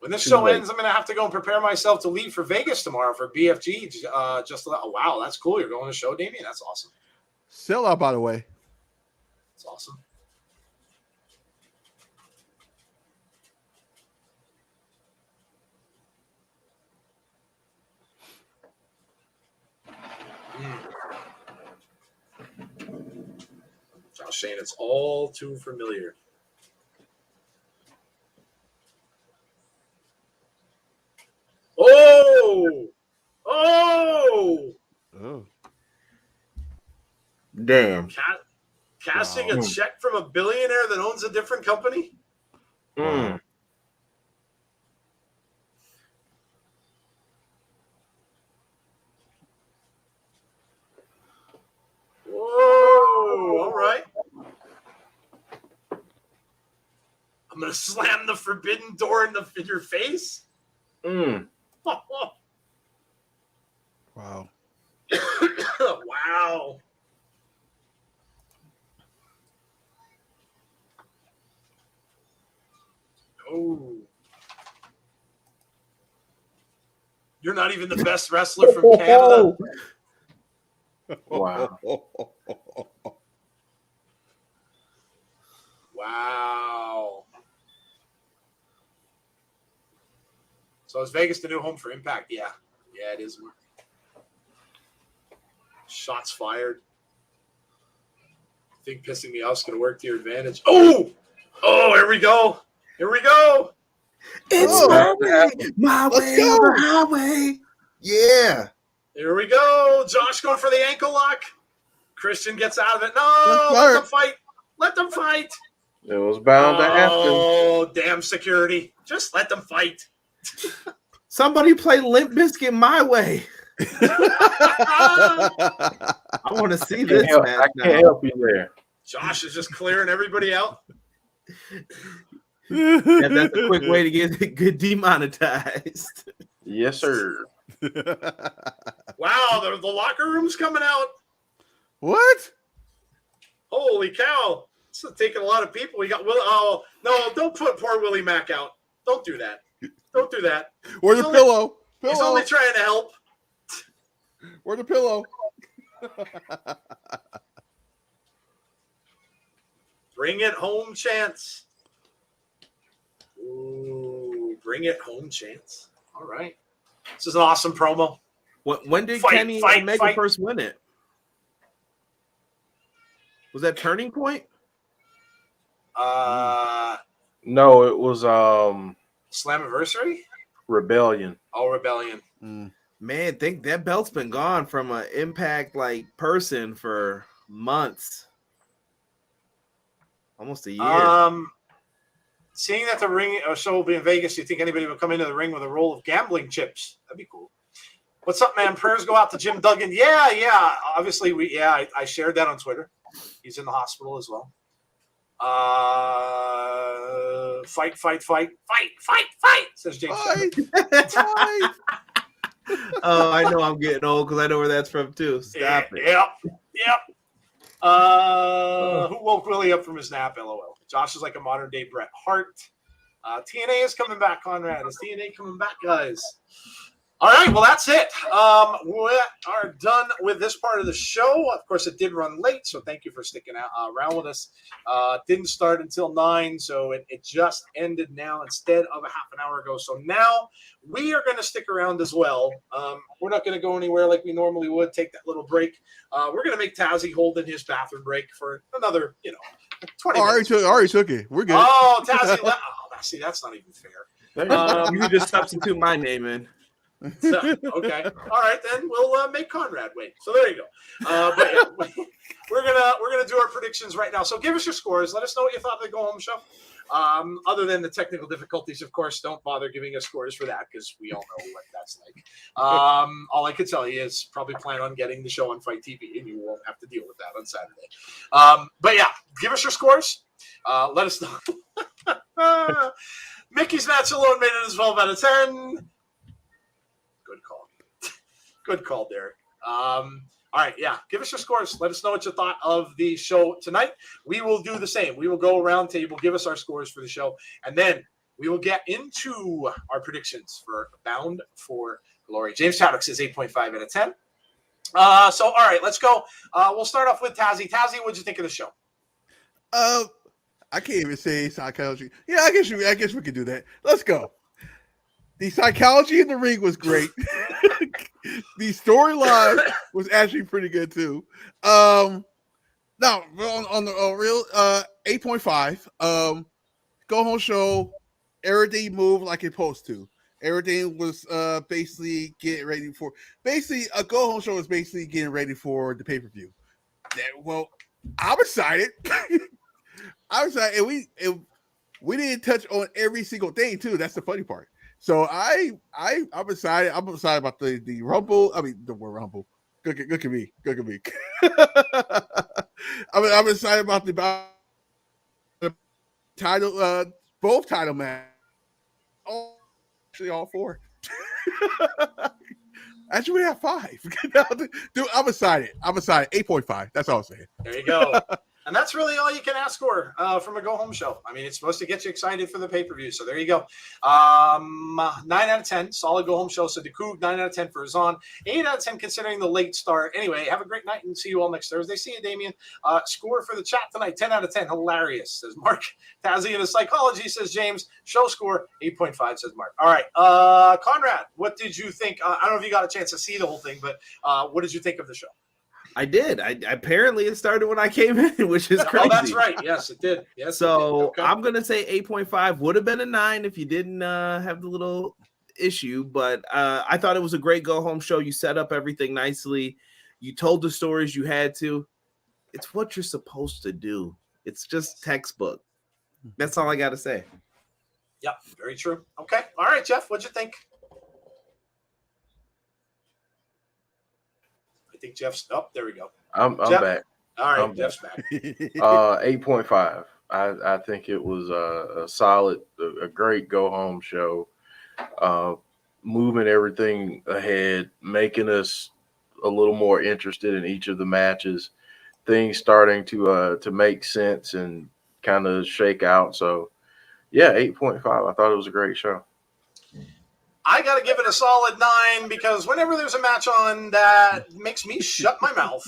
When this show ends, I'm going to have to go and prepare myself to leave for Vegas tomorrow for BFG. Wow, that's cool. You're going to the show, Damien? That's awesome. Sell out, by the way. That's awesome. Josh saying it's all too familiar. Oh! Damn. Casting a check from a billionaire that owns a different company? Mm. Whoa! All right. I'm going to slam the forbidden door in your face? Mm. Wow. Wow. Oh. You're not even the best wrestler from Canada. Wow. Wow. So is Vegas the new home for Impact? Yeah. Yeah, it is. Shots fired. I think pissing me off is going to work to your advantage. Oh! Oh, here we go. Here we go. It's my way or the highway. Yeah. Here we go. Josh going for the ankle lock. Christian gets out of it. No, let them fight. Let them fight. It was bound to happen. Oh, damn security. Just let them fight. Somebody play Limp Bizkit my way. I want to see this match I can't help you there. Josh is just clearing everybody out. That's a quick way to get demonetized. Yes, sir. Wow, the locker room's coming out. What? Holy cow. This is taking a lot of people. We got Will. Oh, no, don't put poor Willie Mack out. Don't do that. Don't do that. Where's the pillow? He's only trying to help. Where's the pillow? Bring it home, Chance. Ooh, bring it home, Chance. All right. This is an awesome promo. When did Kenny and Omega first win it? Was that Turning Point? No, it was Slammiversary? Rebellion. Oh, Rebellion. Man, think that belt's been gone from an Impact person for months. Almost a year. Seeing that the ring show will be in Vegas, do you think anybody would come into the ring with a roll of gambling chips? That'd be cool. What's up, man? Prayers go out to Jim Duggan. Yeah. Obviously, I shared that on Twitter. He's in the hospital as well. Fight, says James. Fight. Oh, I know I'm getting old because I know where that's from too. Stop it. Yep. Who woke Willie up from his nap? LOL. Josh is like a modern day Bret Hart. TNA is coming back, Conrad. Is TNA coming back, guys? All right, well, that's it. We are done with this part of the show. Of course, it did run late, so thank you for sticking around with us. Didn't start until 9, so it just ended now instead of a half an hour ago. So now we are going to stick around as well. We're not going to go anywhere like we normally would, take that little break. We're going to make Tazzy hold in his bathroom break for another, 20 minutes. Already took it. We're good. Oh, Tazzy. See, that's not even fair. You just substitute my name in. So, okay, all right, then we'll make Conrad wait. So there you go. But yeah, we're gonna do our predictions right now. So give us your scores. Let us know what you thought of the go home show. Other than the technical difficulties, of course, don't bother giving us scores for that because we all know what that's like. All I could tell you is probably plan on getting the show on Fight TV, and you won't have to deal with that on Saturday. But yeah, give us your scores. Let us know. Mickey's match alone made it as 12 out of 10. Good call, Derek. All right, yeah. Give us your scores. Let us know what you thought of the show tonight. We will do the same. We will go around table, give us our scores for the show, and then we will get into our predictions for Bound for Glory. James Chaddock says 8.5 out of 10. So, all right, let's go. We'll start off with Tazzy. Tazzy, what'd you think of the show? I can't even say psychology. Yeah, I guess we could do that. Let's go. The psychology in the ring was great. The storyline was actually pretty good too. No, on the real 8.5. Go home show. Everything moved like it's supposed to. Everything was basically getting ready for. Basically, a go home show was basically getting ready for the pay-per-view. Well, I'm excited. I'm excited, and we didn't touch on every single thing too. That's the funny part. So I'm excited. I'm excited about the Rumble. I mean, the word Rumble. Good at me. I'm excited about the title, both title matches. Actually, all 4. Actually, we have 5. Dude, I'm excited. 8.5. That's all I'm saying. There you go. And that's really all you can ask for from a go-home show. I mean, it's supposed to get you excited for the pay-per-view. So there you go. 9 out of 10. Solid go-home show. So the Coog, 9 out of 10 for Zayne. 8 out of 10 considering the late start. Anyway, have a great night and see you all next Thursday. See you, Damien. Score for the chat tonight, 10 out of 10. Hilarious, says Mark. Tazzy in the psychology, says James. Show score, 8.5, says Mark. All right. Conrad, what did you think? I don't know if you got a chance to see the whole thing, but what did you think of the show? I did. Apparently it started when I came in, which is crazy. Oh, that's right. Yes, it did. Yes. So it did. Okay. I'm gonna say 8.5. Would have been a 9 if you didn't have the little issue, but I thought it was a great go home show. You set up everything nicely. You told the stories you had to. It's what you're supposed to do. It's just textbook. That's all I got to say. Yep, very true. Okay. All right, Jeff, what'd you think? I think Jeff's up. There we go. I'm Jeff? back. All right, I'm Jeff's back. 8.5. I think it was a solid, a great go home show. Moving everything ahead, making us a little more interested in each of the matches. Things starting to make sense and kind of shake out. So, yeah, 8.5. I thought it was a great show. I got to give it a solid 9 because whenever there's a match on that makes me shut my mouth,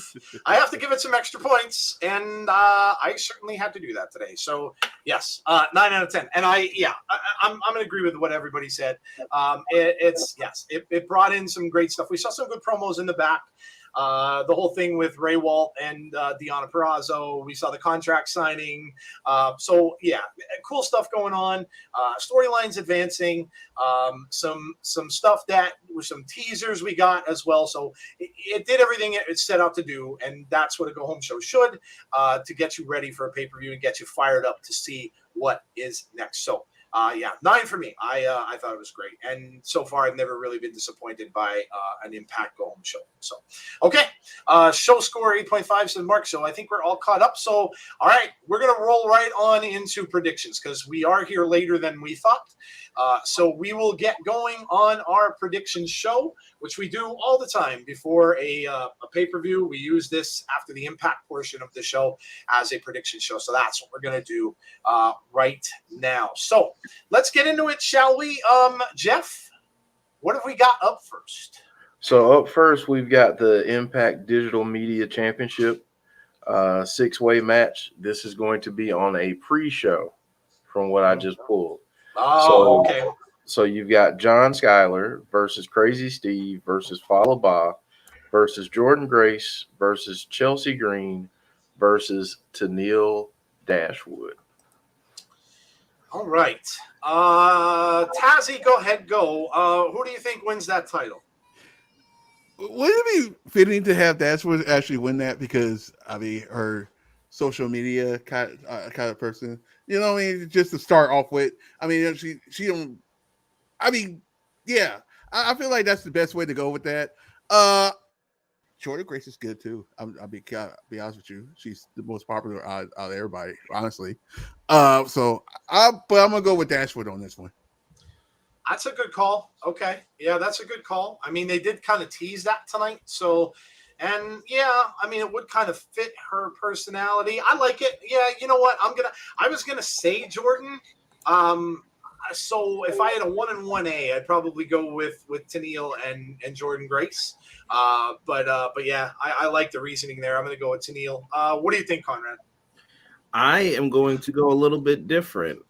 I have to give it some extra points, and I certainly had to do that today. So, yes, 9 out of 10. And I'm going to agree with what everybody said. It brought in some great stuff. We saw some good promos in the back. The whole thing with Ray Walt and Deonna Purrazzo. We saw the contract signing. Cool stuff going on. Storylines advancing. Some stuff that with some teasers we got as well. So it did everything it set out to do, and that's what a go home show should, to get you ready for a pay-per-view and get you fired up to see what is next. So 9 for me. I thought it was great, and so far I've never really been disappointed by an Impact go home show. So, okay, show score 8.5 says Mark. So I think we're all caught up. So, all right, we're gonna roll right on into predictions because we are here later than we thought. So we will get going on our prediction show, which we do all the time before a pay-per-view. We use this after the Impact portion of the show as a prediction show. So that's what we're going to do right now. So let's get into it, shall we? Jeff, what have we got up first? So up first, we've got the Impact Digital Media Championship 6-way match. This is going to be on a pre-show from what I just pulled. Oh, okay. So you've got John Skyler versus Crazy Steve versus Fallah Bahh versus Jordan Grace versus Chelsea Green versus Tennille Dashwood. All right. Tazzy, go ahead, go. Who do you think wins that title? Would it be fitting to have Dashwood actually win that? Because I mean, her social media kind of person, you know what I mean? Just to start off with, I mean, she don't. I mean, yeah, I feel like that's the best way to go with that. Jordan Grace is good too. I'll be honest with you, she's the most popular out of everybody, honestly. But I'm gonna go with Dashwood on this one. That's a good call. Okay. Yeah, that's a good call. I mean, they did kind of tease that tonight. So, and yeah, I mean, it would kind of fit her personality. I like it. Yeah, you know what? I was going to say Jordan. So if I had a 1 and 1A, I'd probably go with Tennille and Jordan Grace. But yeah, I like the reasoning there. I'm going to go with Tennille. What do you think, Conrad? I am going to go a little bit different.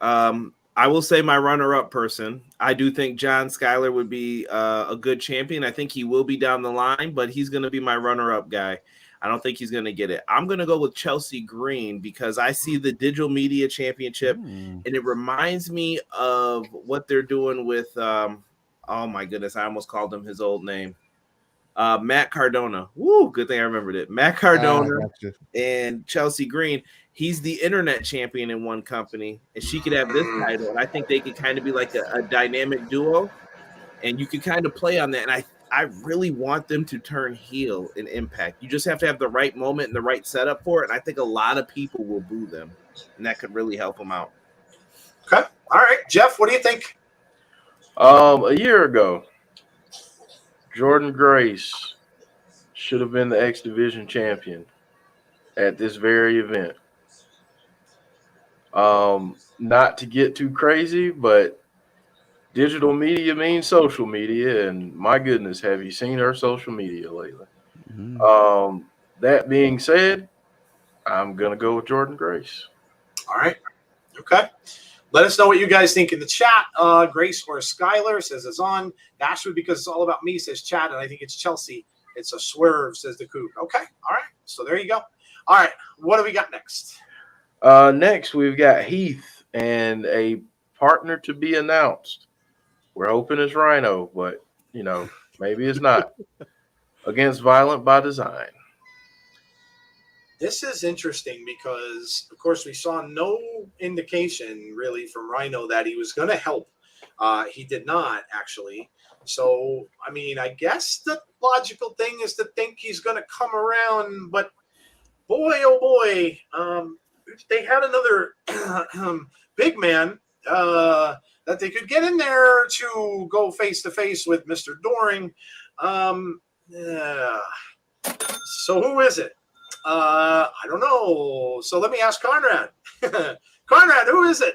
I will say my runner-up person. I do think John Skyler would be a good champion. I think he will be down the line, but he's going to be my runner-up guy. I don't think he's going to get it. I'm going to go with Chelsea Green because I see the Digital Media Championship, and it reminds me of what they're doing with oh my goodness, I almost called him his old name. Matt Cardona. Woo, good thing I remembered it. Matt Cardona and Chelsea Green. He's the internet champion in one company, and she could have this title. And I think they could kind of be like a dynamic duo, and you could kind of play on that. And I really want them to turn heel in Impact. You just have to have the right moment and the right setup for it. And I think a lot of people will boo them, and that could really help them out. Okay. All right. Jeff, what do you think? A year ago, Jordan Grace should have been the X Division champion at this very event. Not to get too crazy, but digital media means social media, and my goodness, have you seen her social media lately? Mm-hmm. That being said, I'm gonna go with Jordan Grace. All right. Okay. Let us know what you guys think in the chat. Grace or Skylar says it's on. Dashwood because it's all about me, says Chad, and I think it's Chelsea. It's a swerve, says the Coop. Okay. All right. So there you go. All right. What do we got next? Next, we've got Heath and a partner to be announced. We're hoping it's Rhino, but, you know, maybe it's not. Against Violent by Design. This is interesting because, of course, we saw no indication really from Rhino that he was going to help. He did not, actually. So, I mean, I guess the logical thing is to think he's going to come around. But, boy, oh boy, they had another big man that they could get in there to go face-to-face with Mr. Doring. So who is it? I don't know. So let me ask Conrad. Conrad, who is it?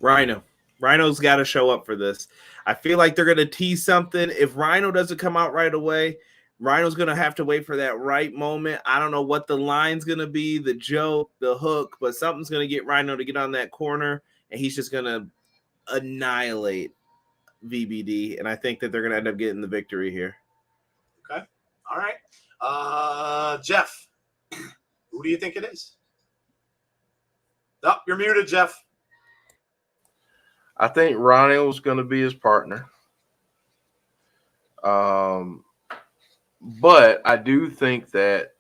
Rhino. Rhino's got to show up for this. I feel like they're going to tease something. If Rhino doesn't come out right away, Rhino's going to have to wait for that right moment. I don't know what the line's going to be, the joke, the hook, but something's going to get Rhino to get on that corner, and he's just going to annihilate VBD. And I think that they're going to end up getting the victory here. Okay. All right. Jeff, who do you think it is? Oh, you're muted, Jeff. I think Rhino's going to be his partner. But I do think that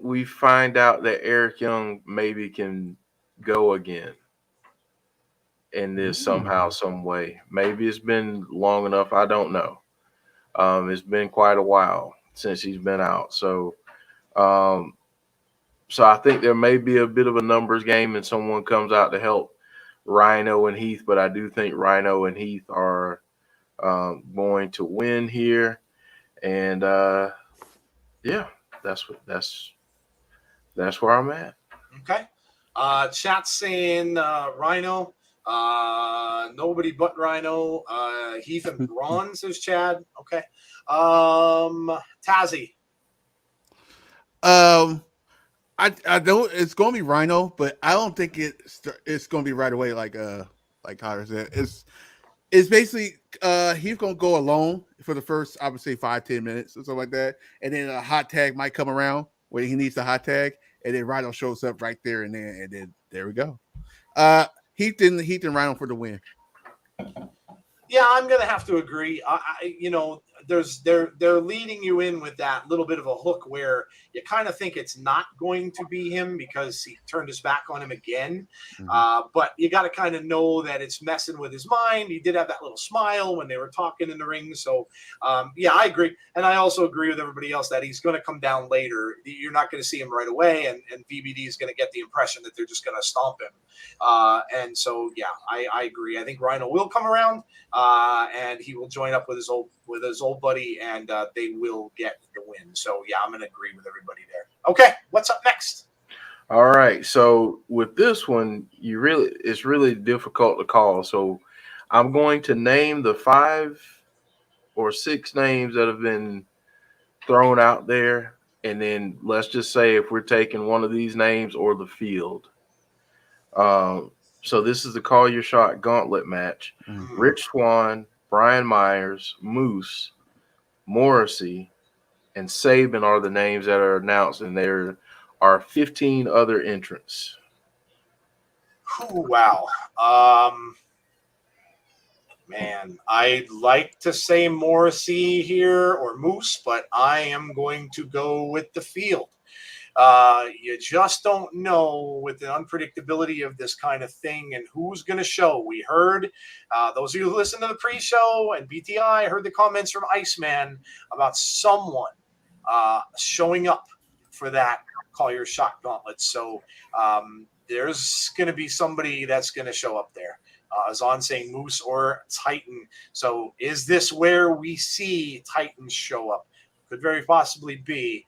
we find out that Eric Young maybe can go again in this somehow, some way. Maybe it's been long enough. I don't know. It's been quite a while since he's been out. So I think there may be a bit of a numbers game and someone comes out to help Rhino and Heath, but I do think Rhino and Heath are going to win here. And yeah, that's where I'm at. Okay. Chat's saying Rhino. Nobody but Rhino. Heath and Braun, says Chad. Okay. Tazzy. I don't. It's going to be Rhino, but I don't think it's going to be right away. Like Connor said, it's basically he's going to go alone for the first, I would say, 5-10 minutes or something like that, and then a hot tag might come around where he needs the hot tag, and then Rhino shows up right there and then there we go. Heath and Rhino for the win. Yeah, I'm gonna have to agree. They're leading you in with that little bit of a hook where you kind of think it's not going to be him because he turned his back on him again. But you got to kind of know that it's messing with his mind. He did have that little smile when they were talking in the ring. So, yeah, I agree. And I also agree with everybody else that he's going to come down later. You're not going to see him right away. And VBD is going to get the impression that they're just going to stomp him. And so, yeah, I agree. I think Rhino will come around and he will join up with his old buddy, and they will get the win. So, yeah, I'm going to agree with everybody there. Okay, what's up next? All right. So with this one, it's really difficult to call. So I'm going to name the 5 or 6 names that have been thrown out there. And then let's just say if we're taking one of these names or the field. So this is the Call Your Shot Gauntlet match. Rich Swann, Brian Myers, Moose, Morrissey, and Saban are the names that are announced, and there are 15 other entrants. Ooh, wow. Man, I'd like to say Morrissey here or Moose, but I am going to go with the field. You just don't know with the unpredictability of this kind of thing and who's going to show. We heard, those of you who listened to the pre-show and BTI heard the comments from Iceman about someone showing up for that Call Your Shot Gauntlet. So there's going to be somebody that's going to show up there. Azan saying Moose or Titan. So is this where we see Titans show up? Could very possibly be.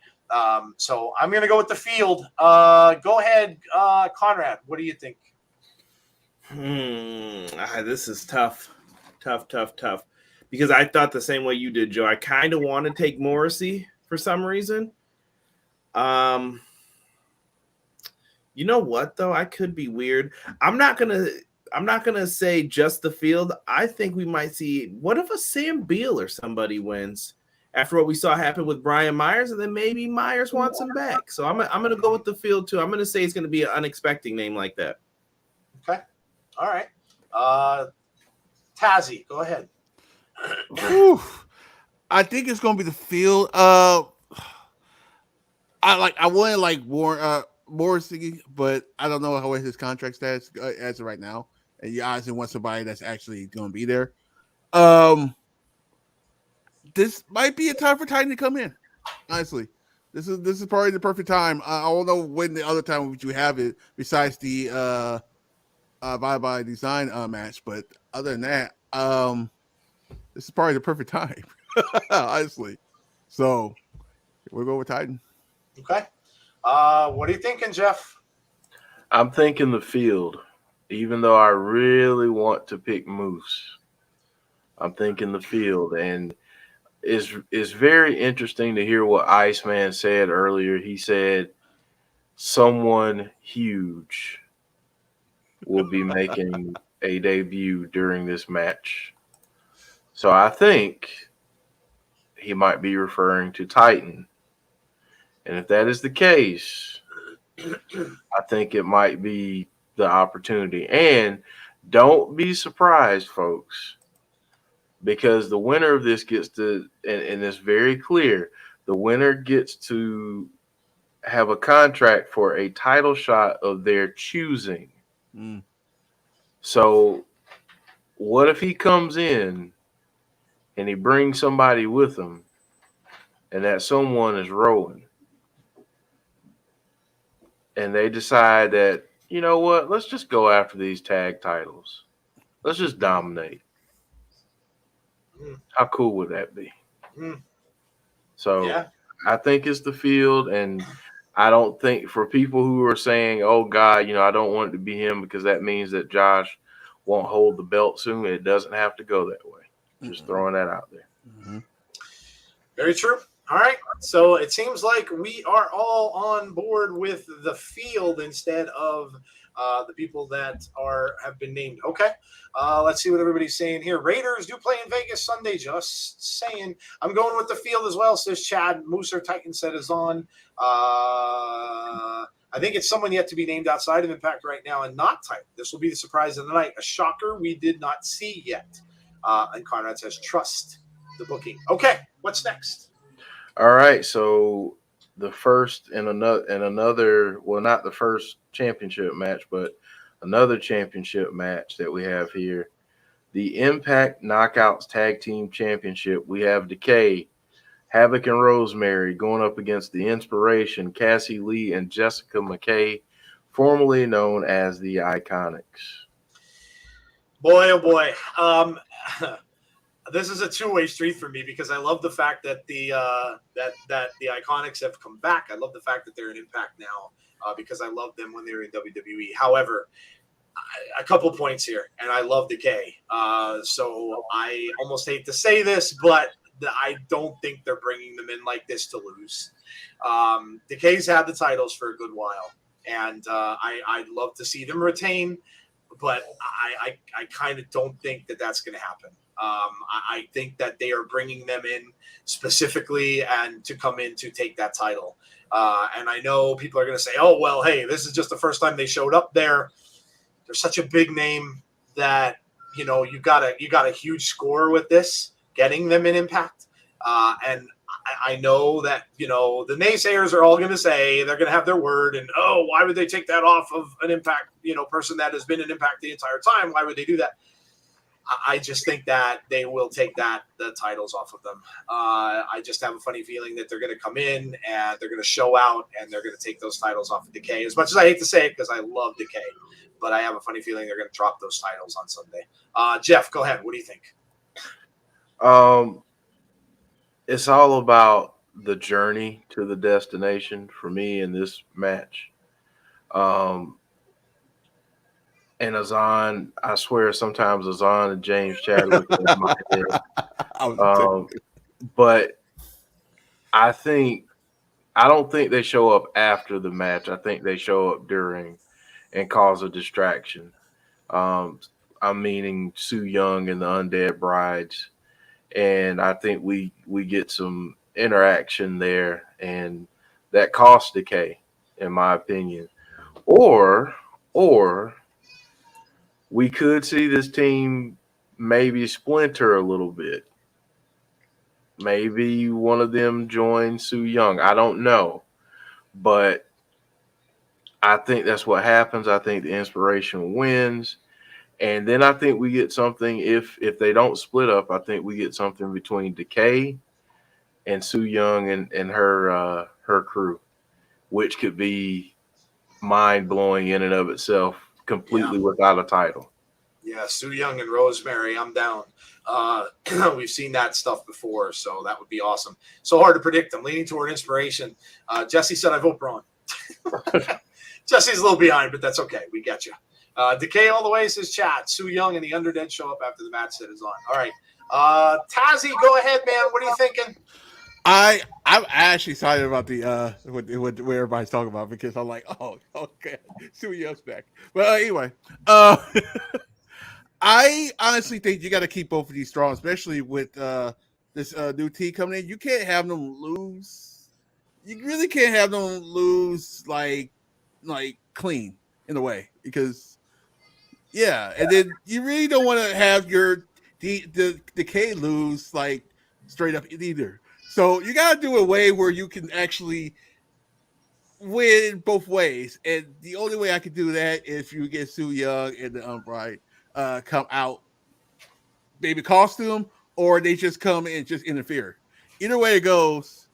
So I'm going to go with the field. Go ahead, Conrad. What do you think? This is tough. Because I thought the same way you did, Joe. I kind of want to take Morrissey for some reason. You know what, though? I could be weird. I'm not gonna say just the field. I think we might see, what if a Sam Beal or somebody wins after what we saw happen with Brian Myers, and then maybe Myers wants him back. So I'm gonna go with the field too. I'm gonna say it's gonna be an unexpected name like that. Okay. All right. Tazzy, go ahead. I think it's gonna be the field. I wanted like Morrissey, but I don't know how his contract status as of right now. And you obviously want somebody that's actually going to be there. This might be a time for Titan to come in. Honestly, this is probably the perfect time. I don't know when the other time would you have it besides the by design match, but other than that, this is probably the perfect time. Honestly, so we'll go with Titan. Okay. What are you thinking, Jeff? I'm thinking the field, even though I really want to pick Moose. I'm thinking the field, and it's very interesting to hear what Iceman said earlier. He said someone huge will be making a debut during this match. So I think he might be referring to Titan. And if that is the case, I think it might be the opportunity. And don't be surprised, folks, because the winner of this gets to, and it's very clear, the winner gets to have a contract for a title shot of their choosing. Mm. So what if he comes in and he brings somebody with him and that someone is Rowan? And they decide that, you know what, let's just go after these tag titles. Let's just dominate. How cool would that be? So Yeah. I think it's the field, and I don't think for people who are saying, oh, God, I don't want it to be him because that means that Josh won't hold the belt soon. It doesn't have to go that way. Just throwing that out there. Mm-hmm. Very true. All right. So it seems like we are all on board with the field instead of the people that have been named. Okay. Let's see what everybody's saying here. Raiders do play in Vegas Sunday. Just saying. I'm going with the field as well, says Chad. Moose or Titan set is on. I think it's someone yet to be named outside of Impact right now and not Titan. This will be the surprise of the night. A shocker we did not see yet. And Conrad says, trust the booking. Okay. What's next? All right, so the first and another, well, not the first championship match, but another championship match that we have here, the Impact Knockouts Tag Team Championship. We have Decay, Havoc, and Rosemary going up against the Inspiration, Cassie Lee and Jessica McKay, formerly known as the Iconics. Boy, oh boy. This is a two-way street for me because I love the fact that the Iconics have come back. I love the fact that they're in Impact now because I loved them when they were in WWE. However, a couple points here, and I love Decay. So I almost hate to say this, but I don't think they're bringing them in like this to lose. Decay's had the titles for a good while, and I'd love to see them retain, but I kind of don't think that that's going to happen. I think that they are bringing them in specifically and to come in to take that title. And I know people are going to say, oh, well, hey, this is just the first time they showed up there. They're such a big name that, you got a huge score with this, getting them in Impact. And I know that, the naysayers are all going to say they're going to have their word and, oh, why would they take that off of an Impact, person that has been in Impact the entire time? Why would they do that? I just think that they will take the titles off of them. I just have a funny feeling that they're going to come in and they're going to show out and they're going to take those titles off of Decay. As much as I hate to say it because I love Decay, but I have a funny feeling they're going to drop those titles on Sunday. Jeff, go ahead. What do you think? It's all about the journey to the destination for me in this match. And Azan, I swear sometimes Azan and James Chadwick in my head. But I don't think they show up after the match. I think they show up during and cause a distraction. I'm meaning Su Yung and the Undead Brides. And I think we get some interaction there, and that costs Decay, in my opinion. Or we could see this team maybe splinter a little bit. Maybe one of them joins Su Yung. I don't know. but I think that's what happens. I think the inspiration wins. And then I think we get something if they don't split up. I think we get something between Decay and Su Yung and her crew, which could be mind blowing in and of itself, completely without a title. Yeah, Su Yung and Rosemary, I'm down. We've seen that stuff before, so that would be awesome. So hard to predict. I'm leaning toward inspiration. Jesse said I vote Braun. Jesse's a little behind, but that's okay. We get you. Decay all the way says chat. Su Yung and the Underdead show up after the match that is on. All right. Tazzy, go ahead, man. What are you thinking? I'm actually excited about the what everybody's talking about because I'm like, oh, okay, Su Young's back. But anyway, I honestly think you got to keep both of these strong, especially with this new team coming in. You can't have them lose. You really can't have them lose like clean in a way because and then you really don't want to have your the Decay lose like straight up either. So you got to do a way where you can actually win both ways, and the only way I could do that is if you get Su Yung and the Unbright come out, maybe costume, or they just come and just interfere. Either way it goes,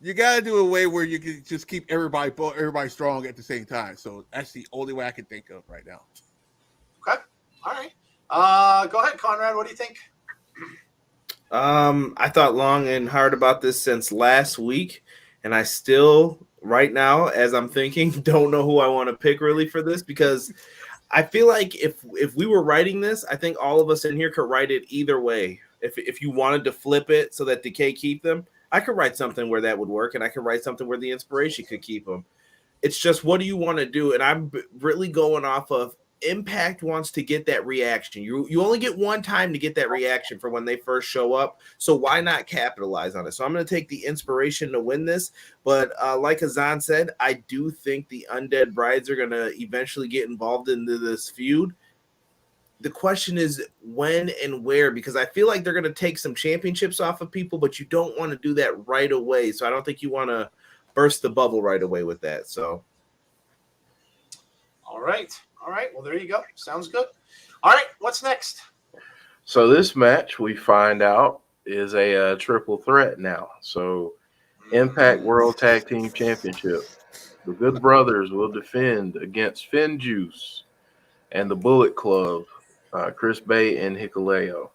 you got to do a way where you can just keep everybody strong at the same time. So that's the only way I can think of right now. Okay. All right. Go ahead, Conrad. What do you think? I thought long and hard about this since last week, and I still, right now, as I'm thinking, don't know who I want to pick really for this because I feel like if we were writing this, I think all of us in here could write it either way. If you wanted to flip it so that Decay keep them, I could write something where that would work, and I could write something where the inspiration could keep them. It's just, what do you want to do? And I'm really going off of Impact wants to get that reaction. You only get one time to get that reaction for when they first show up. So why not capitalize on it? So I'm going to take the inspiration to win this. But like Azan said, I do think the Undead Brides are going to eventually get involved into this feud. The question is when and where, because I feel like they're going to take some championships off of people, but you don't want to do that right away. So I don't think you want to burst the bubble right away with that. So. All right. Well, there you go. Sounds good. All right. What's next? So this match, we find out, is a triple threat now. So Impact World Tag Team Championship. The Good Brothers will defend against FinJuice and the Bullet Club, Chris Bay and Hikuleo.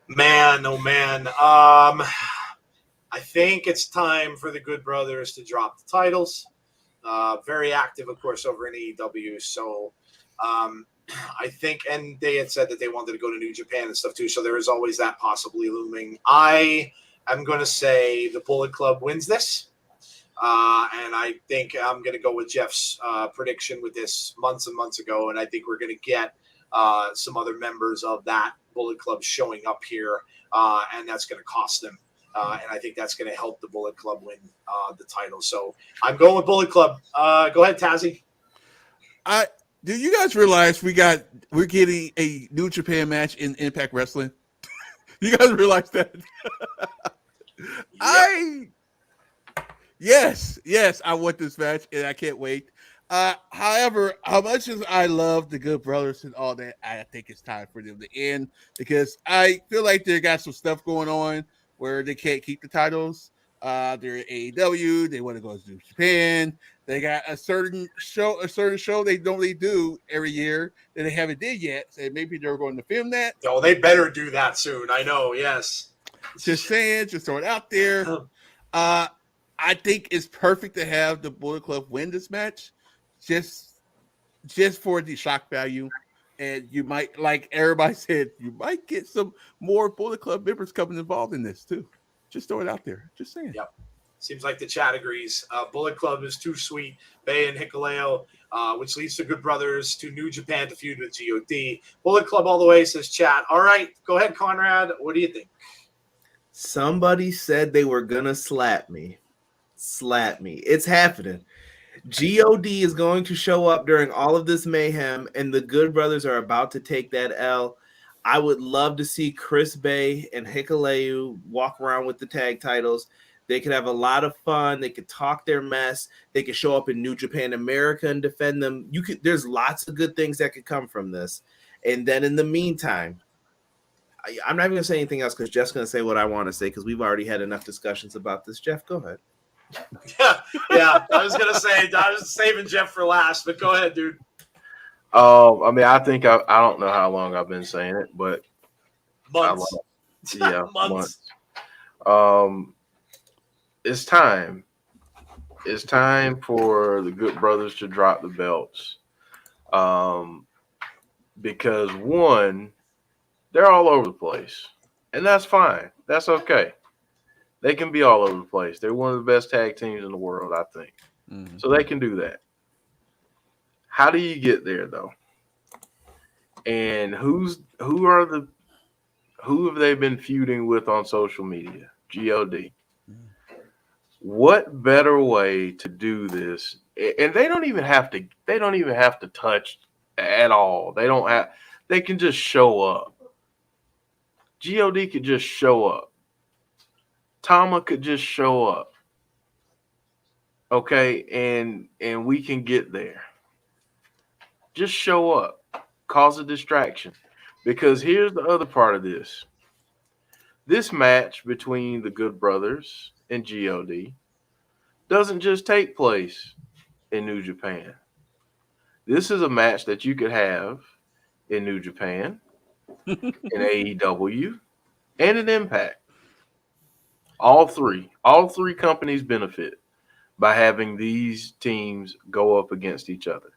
Man, oh man. I think it's time for the Good Brothers to drop the titles. Very active, of course, over in AEW. So I think, and they had said that they wanted to go to New Japan and stuff too. So there is always that possibly looming. I am going to say the Bullet Club wins this. And I think I'm going to go with Jeff's prediction with this months and months ago. And I think we're going to get some other members of that Bullet Club showing up here. And that's going to cost them. And I think that's going to help the Bullet Club win the title. So I'm going with Bullet Club. Go ahead, Tazzy. Do you guys realize we're getting a New Japan match in Impact Wrestling? You guys realize that? Yep. Yes, I want this match, and I can't wait. However, how much as I love the Good Brothers and all that, I think it's time for them to end because I feel like they got some stuff going on where they can't keep the titles. They're AEW. They want to go to Japan. They got a certain show they normally do every year that they haven't did yet. So maybe they're going to film that. Oh, they better do that soon. I know. Yes. Just saying. Just throw it out there. I think it's perfect to have the Bullet Club win this match, just for the shock value. And you might, like everybody said, you might get some more Bullet Club members coming involved in this too. Just throw it out there. Just saying. Yep. Seems like the chat agrees. Bullet Club is too sweet. Bay and Hikuleo, which leads to Good Brothers to New Japan to feud with GOD. Bullet Club all the way, says chat. All right. Go ahead, Conrad. What do you think? Somebody said they were going to slap me. Slap me. It's happening. GOD is going to show up during all of this mayhem, and the Good Brothers are about to take that L. I would love to see Chris Bay and Hikuleo walk around with the tag titles. They could have a lot of fun. They could talk their mess. They could show up in New Japan America and defend them. There's lots of good things that could come from this. And then in the meantime, I'm not even going to say anything else because Jeff's going to say what I want to say because we've already had enough discussions about this. Jeff, go ahead. Yeah. I was going to say, I was saving Jeff for last, but go ahead, dude. I mean, I think I don't know how long I've been saying it, but Months. Yeah, Months. It's time. It's time for the Good Brothers to drop the belts. Because one, they're all over the place. And that's fine. That's okay. They can be all over the place. They're one of the best tag teams in the world, I think. Mm-hmm. So they can do that. How do you get there though? And who have they been feuding with on social media? God. What better way to do this? And they don't even have to touch at all. They can just show up. God could just show up. Tama could just show up. Okay, and we can get there. Just show up. Cause a distraction. Because here's the other part of this. This match between the Good Brothers and God doesn't just take place in New Japan. This is a match that you could have in New Japan, in AEW, and in Impact. All three companies benefit by having these teams go up against each other.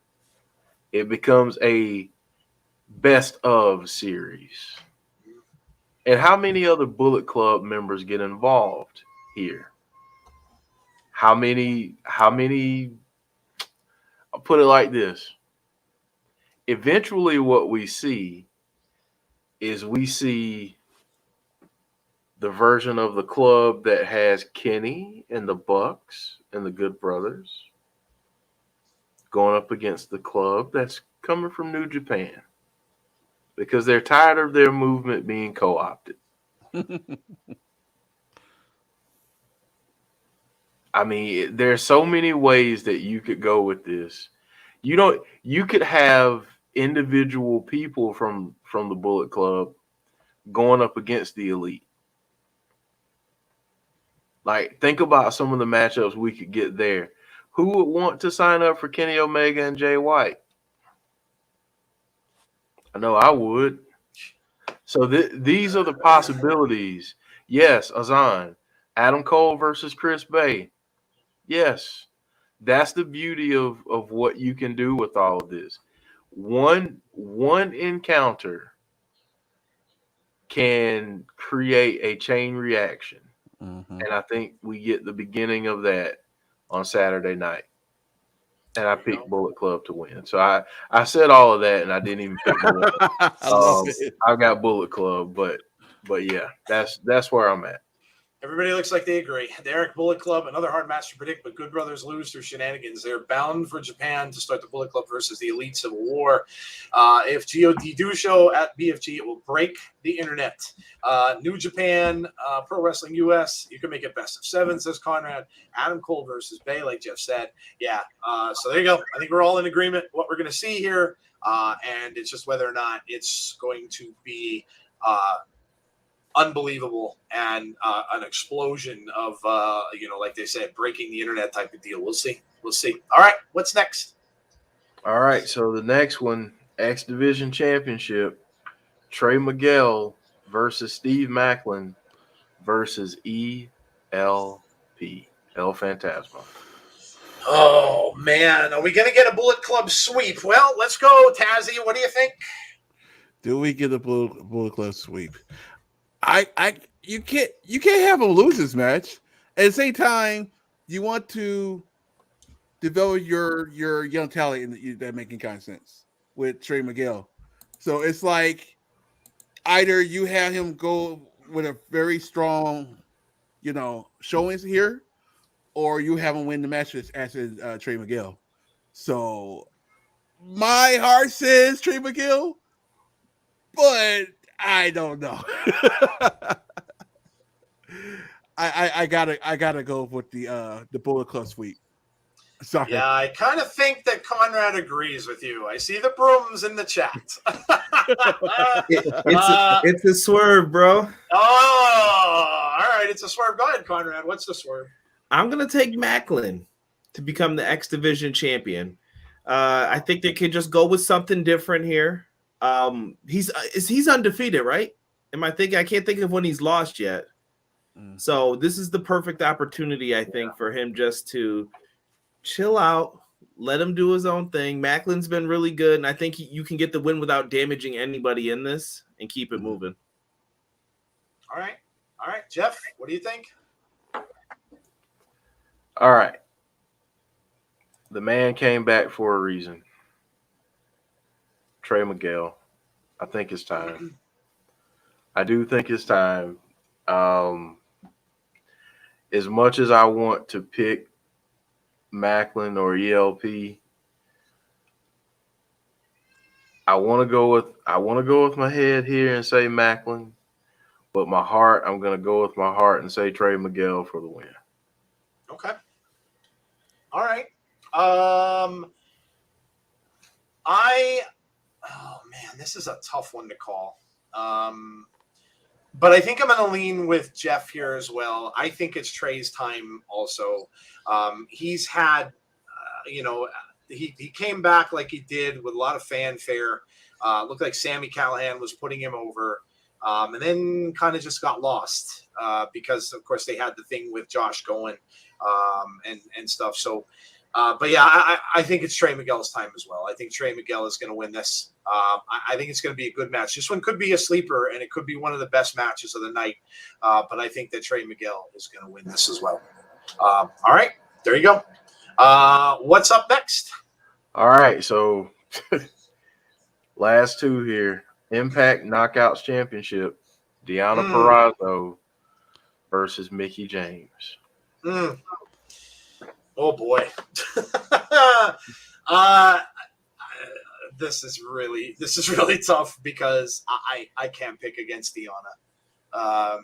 It becomes a best of series. And how many other Bullet Club members get involved here? How many, I'll put it like this. Eventually what we see is the version of the club that has Kenny and the Bucks and the Good Brothers going up against the club that's coming from New Japan because they're tired of their movement being co-opted. I mean, there's so many ways that you could go with this. You could have individual people from the Bullet Club going up against the Elite. Like, think about some of the matchups we could get there. Who would want to sign up for Kenny Omega and Jay White? I know I would. So these are the possibilities. Yes, Azan. Adam Cole versus Chris Bay. Yes. That's the beauty of what you can do with all of this. One encounter can create a chain reaction. Mm-hmm. And I think we get the beginning of that on Saturday night. And I picked Bullet Club to win. So I said all of that, and I didn't even pick I got Bullet Club, but yeah, that's where I'm at. Everybody looks like they agree. The Eric Bullet Club, another hard match to predict, but Good Brothers lose through shenanigans. They're bound for Japan to start the Bullet Club versus the Elite Civil War. If God do show at BFG, it will break the internet. New Japan, Pro Wrestling US, you can make it best of 7, says Conrad. Adam Cole versus Bay, like Jeff said. Yeah, so there you go. I think we're all in agreement what we're going to see here, and it's just whether or not it's going to be unbelievable and an explosion of like they said, breaking the internet type of deal. We'll see. All right, what's next? All right, so the next one, X Division Championship, Trey Miguel versus Steve Macklin versus ELP, El Fantasma. Oh man, are we gonna get a Bullet Club sweep? Well, let's go, Tazzy. What do you think? Do we get a Bullet Club sweep? You can't have them lose this match. At the same time, you want to develop your young talent that making kind of sense with Trey Miguel. So it's like either you have him go with a very strong, showings here, or you have him win the match as Trey Miguel. So my heart says Trey Miguel, but I don't know. I gotta go with the Bullet Club sweep. Sorry. Yeah, I kind of think that Conrad agrees with you. I see the brooms in the chat. It's a swerve, bro. Oh, all right. It's a swerve. Go ahead, Conrad. What's the swerve? I'm gonna take Macklin to become the X Division champion. I think they could just go with something different here. He's undefeated, right? Am I thinking? I can't think of when he's lost yet. So this is the perfect opportunity, I think, for him just to chill out, let him do his own thing. Macklin's been really good, and I think you can get the win without damaging anybody in this and keep it moving. All right, Jeff. What do you think? All right. The man came back for a reason. Trey Miguel. I think it's time. I do think it's time. As much as I want to pick Macklin or ELP, I want to go with my head here and say Macklin, but my heart, I'm going to go with my heart and say Trey Miguel for the win. Okay. All right. Oh man, this is a tough one to call. But I think I'm going to lean with Jeff here as well. I think it's Trey's time also. He's had, he came back like he did with a lot of fanfare. Looked like Sami Callihan was putting him over. And then kind of just got lost because, of course, they had the thing with Josh going and stuff. So, but yeah, I think it's Trey Miguel's time as well. I think Trey Miguel is going to win this. I think it's going to be a good match. This one could be a sleeper, and it could be one of the best matches of the night. But I think that Trey Miguel is going to win this as well. All right, there you go. What's up next? All right, so last two here. Impact Knockouts Championship, Deonna Purrazzo versus Mickie James. Oh boy. This is really tough because I can't pick against Deonna. I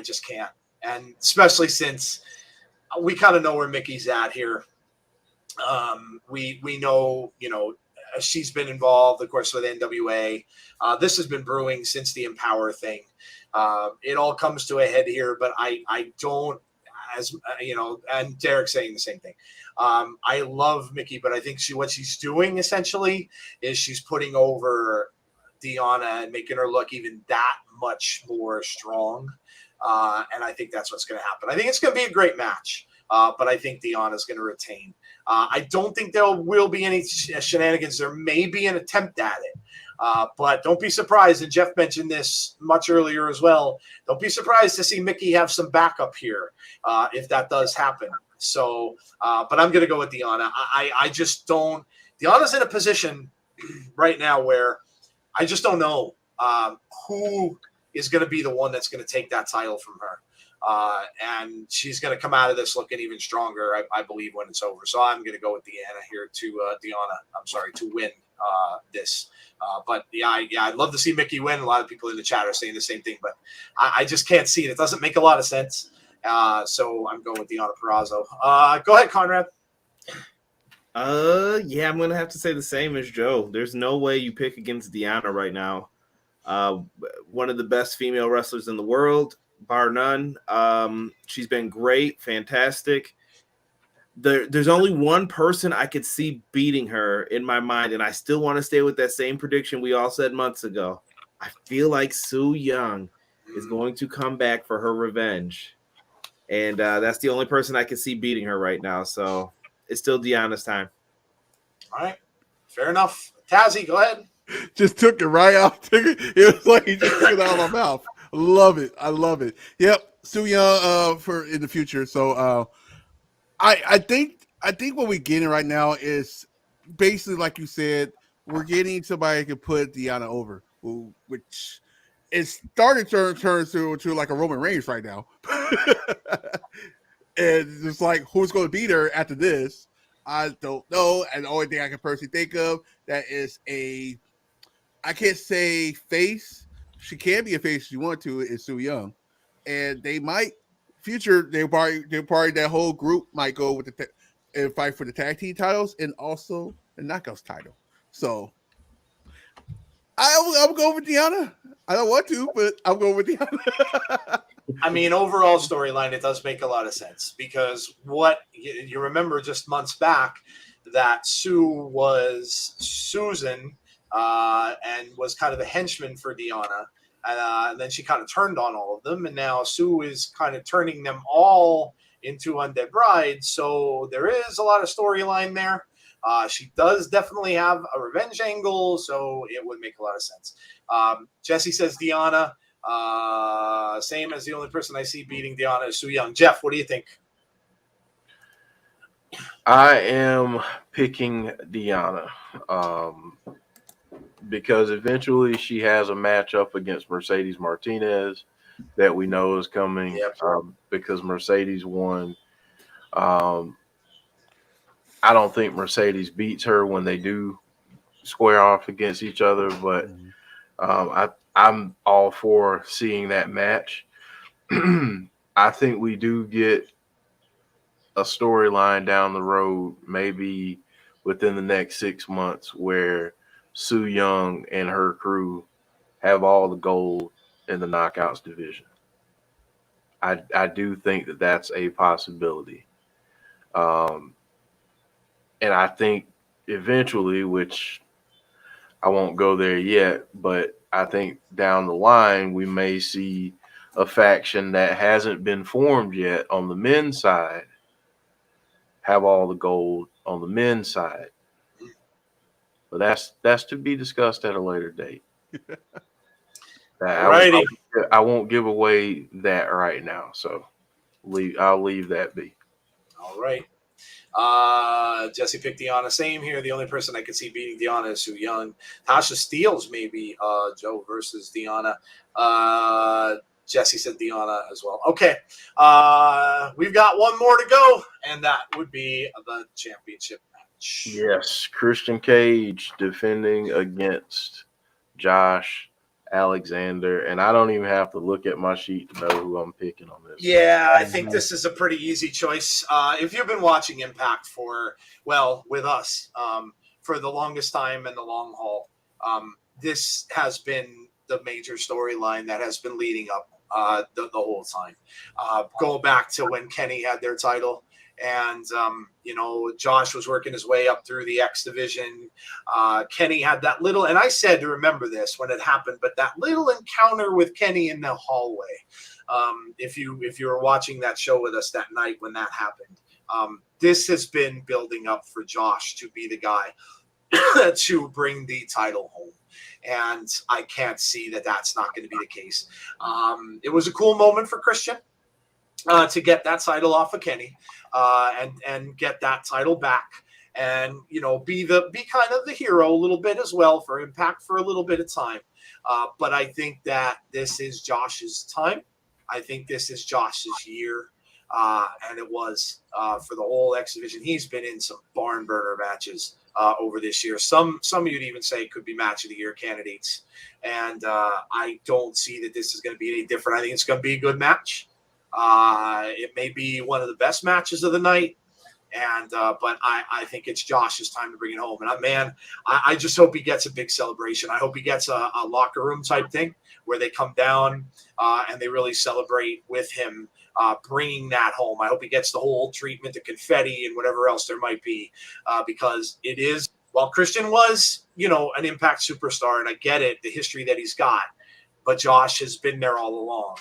just can't, and especially since we kind of know where Mickey's at here. We know, she's been involved, of course, with NWA. This has been brewing since the Empower thing. It all comes to a head here, but I don't, as and Derek's saying the same thing. I love Mickie, but I think what she's doing essentially is she's putting over Deonna and making her look even that much more strong. And I think that's what's going to happen. I think it's going to be a great match, but I think Deonna's going to retain. I don't think there will be any shenanigans. There may be an attempt at it. But don't be surprised, and Jeff mentioned this much earlier as well, don't be surprised to see Mickie have some backup here if that does happen. So, but I'm going to go with Deonna. I just don't – Deonna's in a position right now where I just don't know who is going to be the one that's going to take that title from her. And she's going to come out of this looking even stronger, I believe, when it's over. So I'm going to go with Deonna here to win this. But yeah, I'd love to see Mickie win. A lot of people in the chat are saying the same thing, but I just can't see it. It doesn't make a lot of sense. So I'm going with Deonna Purrazzo. Go ahead, Conrad. Yeah, I'm going to have to say the same as Joe. There's no way you pick against Deonna right now. One of the best female wrestlers in the world, bar none. She's been great, fantastic. There's only one person I could see beating her in my mind, and I still want to stay with that same prediction we all said months ago. I feel like Su Yung is going to come back for her revenge, and that's the only person I can see beating her right now. So it's still Deonna's time. All right, fair enough. Tazzy, go ahead. Just took it right out. It was like he just took it out of my mouth. Love it. I love it. Yep, Su Yung for in the future. So I think what we're getting right now is basically, like you said, we're getting somebody who can put Deonna over, which is starting to turn to like a Roman Reigns right now. And it's like, who's going to beat her after this? I don't know. And the only thing I can personally think of that is I can't say face. She can be a face if you want to, is Su Yung. And they might future, they probably that whole group might go with and fight for the tag team titles and also the knockouts title. So I'm going with Deanna. I don't want to, but I'm going with Deanna. I mean, overall storyline, it does make a lot of sense because what you remember just months back that Sue was Susan and was kind of a henchman for Deanna. And then she kind of turned on all of them. And now Sue is kind of turning them all into undead brides. So there is a lot of storyline there. She does definitely have a revenge angle, so it would make a lot of sense. Jesse says Deanna. Same as the only person I see beating Deanna is Su Yung. Jeff, what do you think? I am picking Deanna because eventually she has a matchup against Mercedes Martinez that we know is coming. Yep. Because Mercedes won. I don't think Mercedes beats her when they do square off against each other, but I'm all for seeing that match. I think we do get a storyline down the road, maybe within the next 6 months, where Su Yung and her crew have all the gold in the knockouts division. I do think that that's a possibility. And I think eventually, which I won't go there yet, but I think down the line we may see a faction that hasn't been formed yet on the men's side have all the gold on the men's side. But that's to be discussed at a later date. Alrighty. I won't give away that right now, so I'll leave that be. All right. Jesse picked Deanna. Same here. The only person I could see beating Deanna is Su Yung. Tasha Steelz maybe Joe versus Deanna. Jesse said Deanna as well. Okay. We've got one more to go, and that would be the championship match. Yes, Christian Cage defending against Josh Alexander, and I don't even have to look at my sheet to know who I'm picking on this. Yeah, I think this is a pretty easy choice. If you've been watching Impact with us for the longest time and the long haul, this has been the major storyline that has been leading up the whole time. Going back to when Kenny had their title. And, Josh was working his way up through the X division. Kenny had that little, and I said to remember this when it happened, but that little encounter with Kenny in the hallway. If you were watching that show with us that night when that happened, this has been building up for Josh to be the guy to bring the title home. And I can't see that that's not going to be the case. It was a cool moment for Christian. To get that title off of Kenny and get that title back and, be kind of the hero a little bit as well for Impact for a little bit of time. But I think that this is Josh's time. I think this is Josh's year. And it was for the whole X Division. He's been in some barn burner matches over this year. Some of you'd even say could be match of the year candidates. And I don't see that this is going to be any different. I think it's going to be a good match. It may be one of the best matches of the night, but I think it's Josh's time to bring it home. And I just hope he gets a big celebration. I hope he gets a locker room type thing where they come down and they really celebrate with him bringing that home. I hope he gets the whole treatment, the confetti and whatever else there might be, because it is, while Christian was, an Impact superstar, and I get it, the history that he's got, but Josh has been there all along.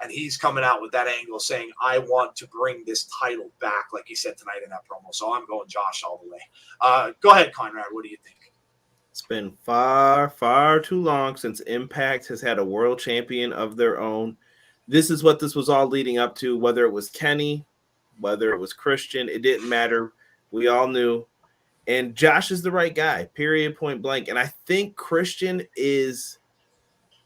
And he's coming out with that angle saying, I want to bring this title back, like he said tonight in that promo. So I'm going Josh all the way. Go ahead, Conrad. What do you think? It's been far, far too long since Impact has had a world champion of their own. This is what this was all leading up to, whether it was Kenny, whether it was Christian. It didn't matter. We all knew. And Josh is the right guy, period, point blank. And I think Christian is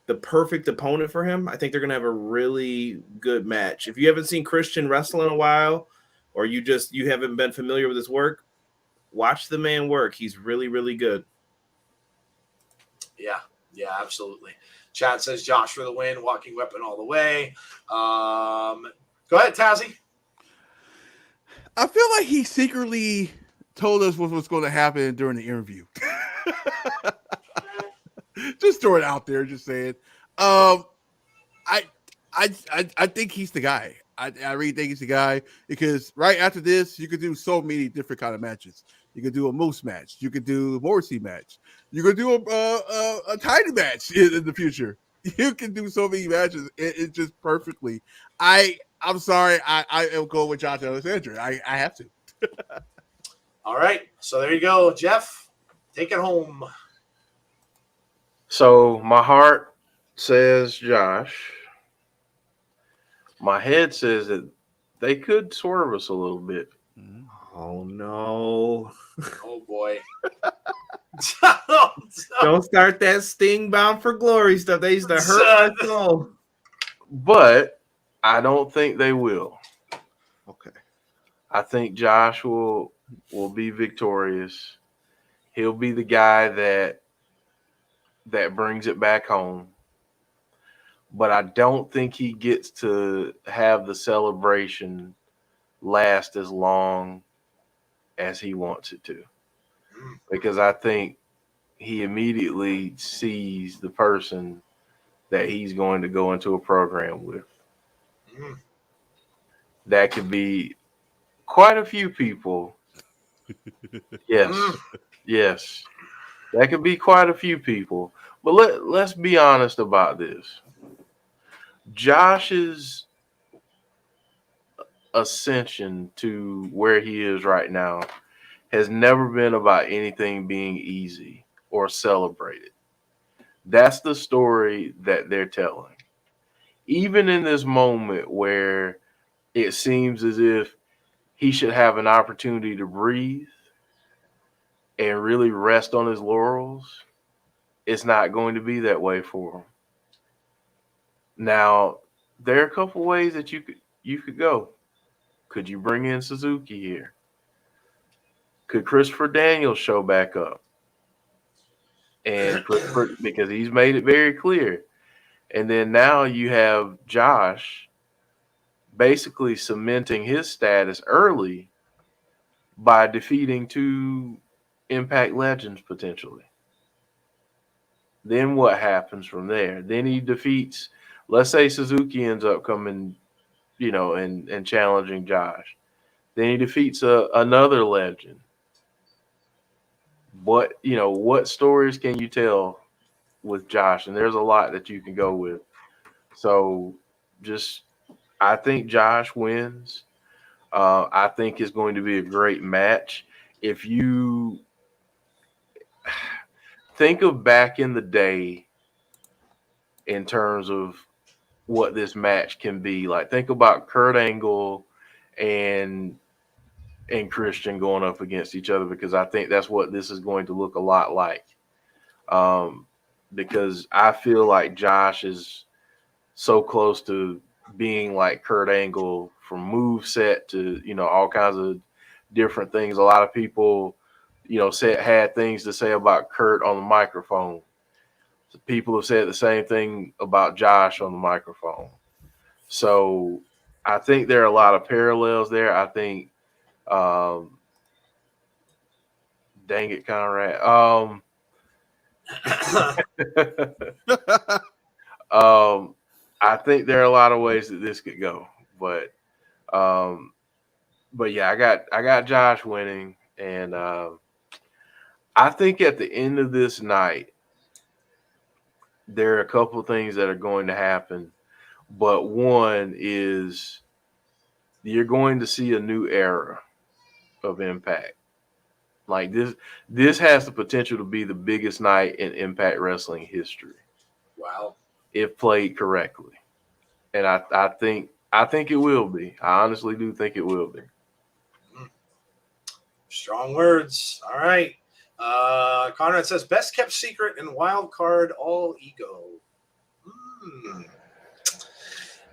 the perfect opponent for him. I think they're going to have a really good match. If you haven't seen Christian wrestle in a while, or you haven't been familiar with his work, watch the man work. He's really, really good. Yeah, absolutely. Chad says Josh for the win, walking weapon all the way. Go ahead, Tazzy. I feel like he secretly told us what was going to happen during the interview. Just throw it out there, just saying. I think he's the guy. I really think he's the guy because right after this, you could do so many different kind of matches. You could do a Moose match. You could do a Morrissey match. You could do a tiny match in the future. You can do so many matches. It's just perfectly. I'm sorry. I am going with Josh Alexander. I have to. All right. So there you go, Jeff. Take it home. So my heart says Josh. My head says that they could swerve us a little bit. Oh no! Oh boy! Don't start that Sting Bound for Glory stuff. They used to hurt my soul. But I don't think they will. Okay. I think Josh will be victorious. He'll be the guy that brings it back home. But I don't think he gets to have the celebration last as long as he wants it to. Because I think he immediately sees the person that he's going to go into a program with. That could be quite a few people. Yes. Yes. That could be quite a few people. But let's be honest about this. Josh's ascension to where he is right now has never been about anything being easy or celebrated. That's the story that they're telling. Even in this moment where it seems as if he should have an opportunity to breathe and really rest on his laurels, it's not going to be that way for him. Now, there are a couple ways that you could go. Could you bring in Suzuki here? Could Christopher Daniels show back up? And because he's made it very clear. And then now you have Josh basically cementing his status early by defeating 2 Impact legends potentially. Then what happens from there? Then he defeats, let's say Suzuki ends up coming, and challenging Josh. Then he defeats another legend. What stories can you tell with Josh? And there's a lot that you can go with. So I think Josh wins. I think it's going to be a great match. If you think of back in the day in terms of what this match can be, like think about Kurt Angle and Christian going up against each other, because I think that's what this is going to look a lot like. Because I feel like Josh is so close to being like Kurt Angle from moveset to, all kinds of different things. A lot of people, had things to say about Kurt on the microphone. So people have said the same thing about Josh on the microphone. So I think there are a lot of parallels there. I think, dang it, Conrad. I think there are a lot of ways that this could go, but yeah, I got Josh winning, and I think at the end of this night, there are a couple of things that are going to happen, but one is you're going to see a new era of Impact. Like this has the potential to be the biggest night in Impact Wrestling history. Wow. If played correctly. And I think it will be. I honestly do think it will be. Strong words. All right. Conrad says, best kept secret in wild card, all ego.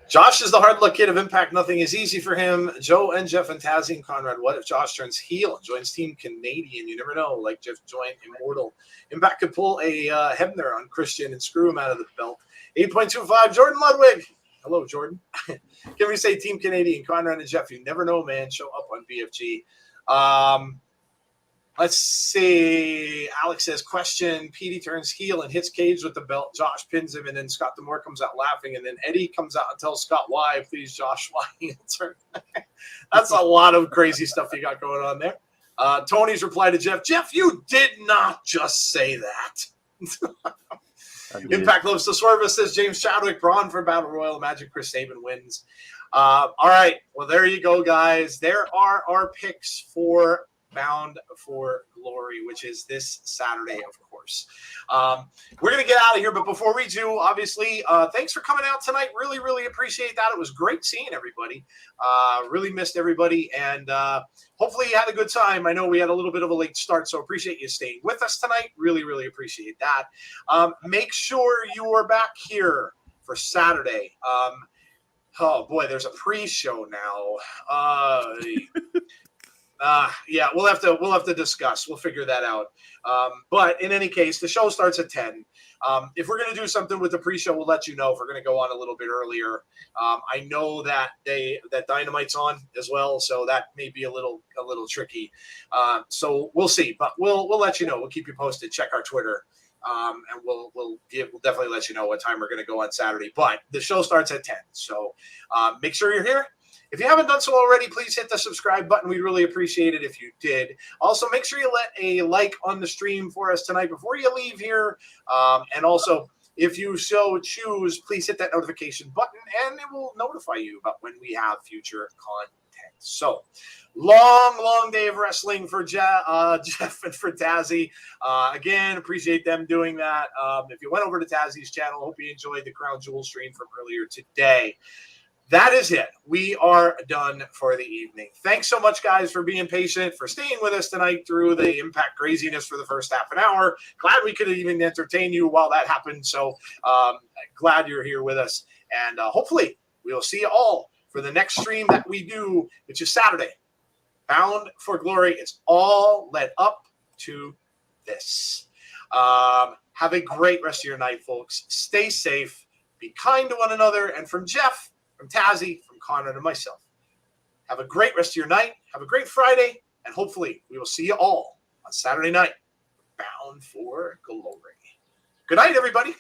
Josh is the hard luck kid of Impact. Nothing is easy for him. Joe and Jeff and Tazzy and Conrad. What if Josh turns heel and joins Team Canadian? You never know. Like Jeff joined Immortal. Impact could pull a Hebner on Christian and screw him out of the belt. 8.25, Jordan Ludwig. Hello, Jordan. Can we say Team Canadian, Conrad and Jeff? You never know, man. Show up on BFG. Let's see. Alex says, question. Petey turns heel and hits Cage with the belt. Josh pins him, and then Scott D'Amore comes out laughing, and then Eddie comes out and tells Scott why. Please, Josh, why heel turn? That's a lot of crazy stuff you got going on there. Tony's reply to Jeff, Jeff, you did not just say that. Impact loves to swerve us, says James Chadwick. Braun for Battle Royal. Imagine Chris Sabin wins. All right. Well, there you go, guys. There are our picks for Bound for Glory, which is this Saturday, of course. We're going to get out of here, but before we do, obviously, thanks for coming out tonight. Really, really appreciate that. It was great seeing everybody. Really missed everybody, and hopefully you had a good time. I know we had a little bit of a late start, so appreciate you staying with us tonight. Really, really appreciate that. Make sure you are back here for Saturday. Oh, boy, there's a pre-show now. Yeah, we'll have to discuss. We'll figure that out. But in any case, the show starts at 10. If we're going to do something with the pre-show, we'll let you know if we're going to go on a little bit earlier. I know that that Dynamite's on as well, so that may be a little tricky. So we'll see, but we'll let you know. We'll keep you posted. Check our Twitter, and we'll definitely let you know what time we're going to go on Saturday. But the show starts at 10, so make sure you're here. If you haven't done so already, please hit the subscribe button. We'd really appreciate it if you did. Also, make sure you let a like on the stream for us tonight before you leave here. And also, if you so choose, please hit that notification button, and it will notify you about when we have future content. So, long day of wrestling for Jeff and for Tazzy. Again, appreciate them doing that. If you went over to Tazzy's channel, hope you enjoyed the Crown Jewel stream from earlier today. That is it. We are done for the evening. Thanks so much, guys, for being patient, for staying with us tonight through the Impact craziness for the first half an hour. Glad we could even entertain you while that happened. So glad you're here with us. And hopefully we'll see you all for the next stream that we do, which is Saturday. Bound for Glory. It's all led up to this. Have a great rest of your night, folks. Stay safe. Be kind to one another. And from Jeff, from Tazzy, from Conrad, and myself, have a great rest of your night. Have a great Friday. And hopefully we will see you all on Saturday night. Bound for Glory. Good night, everybody.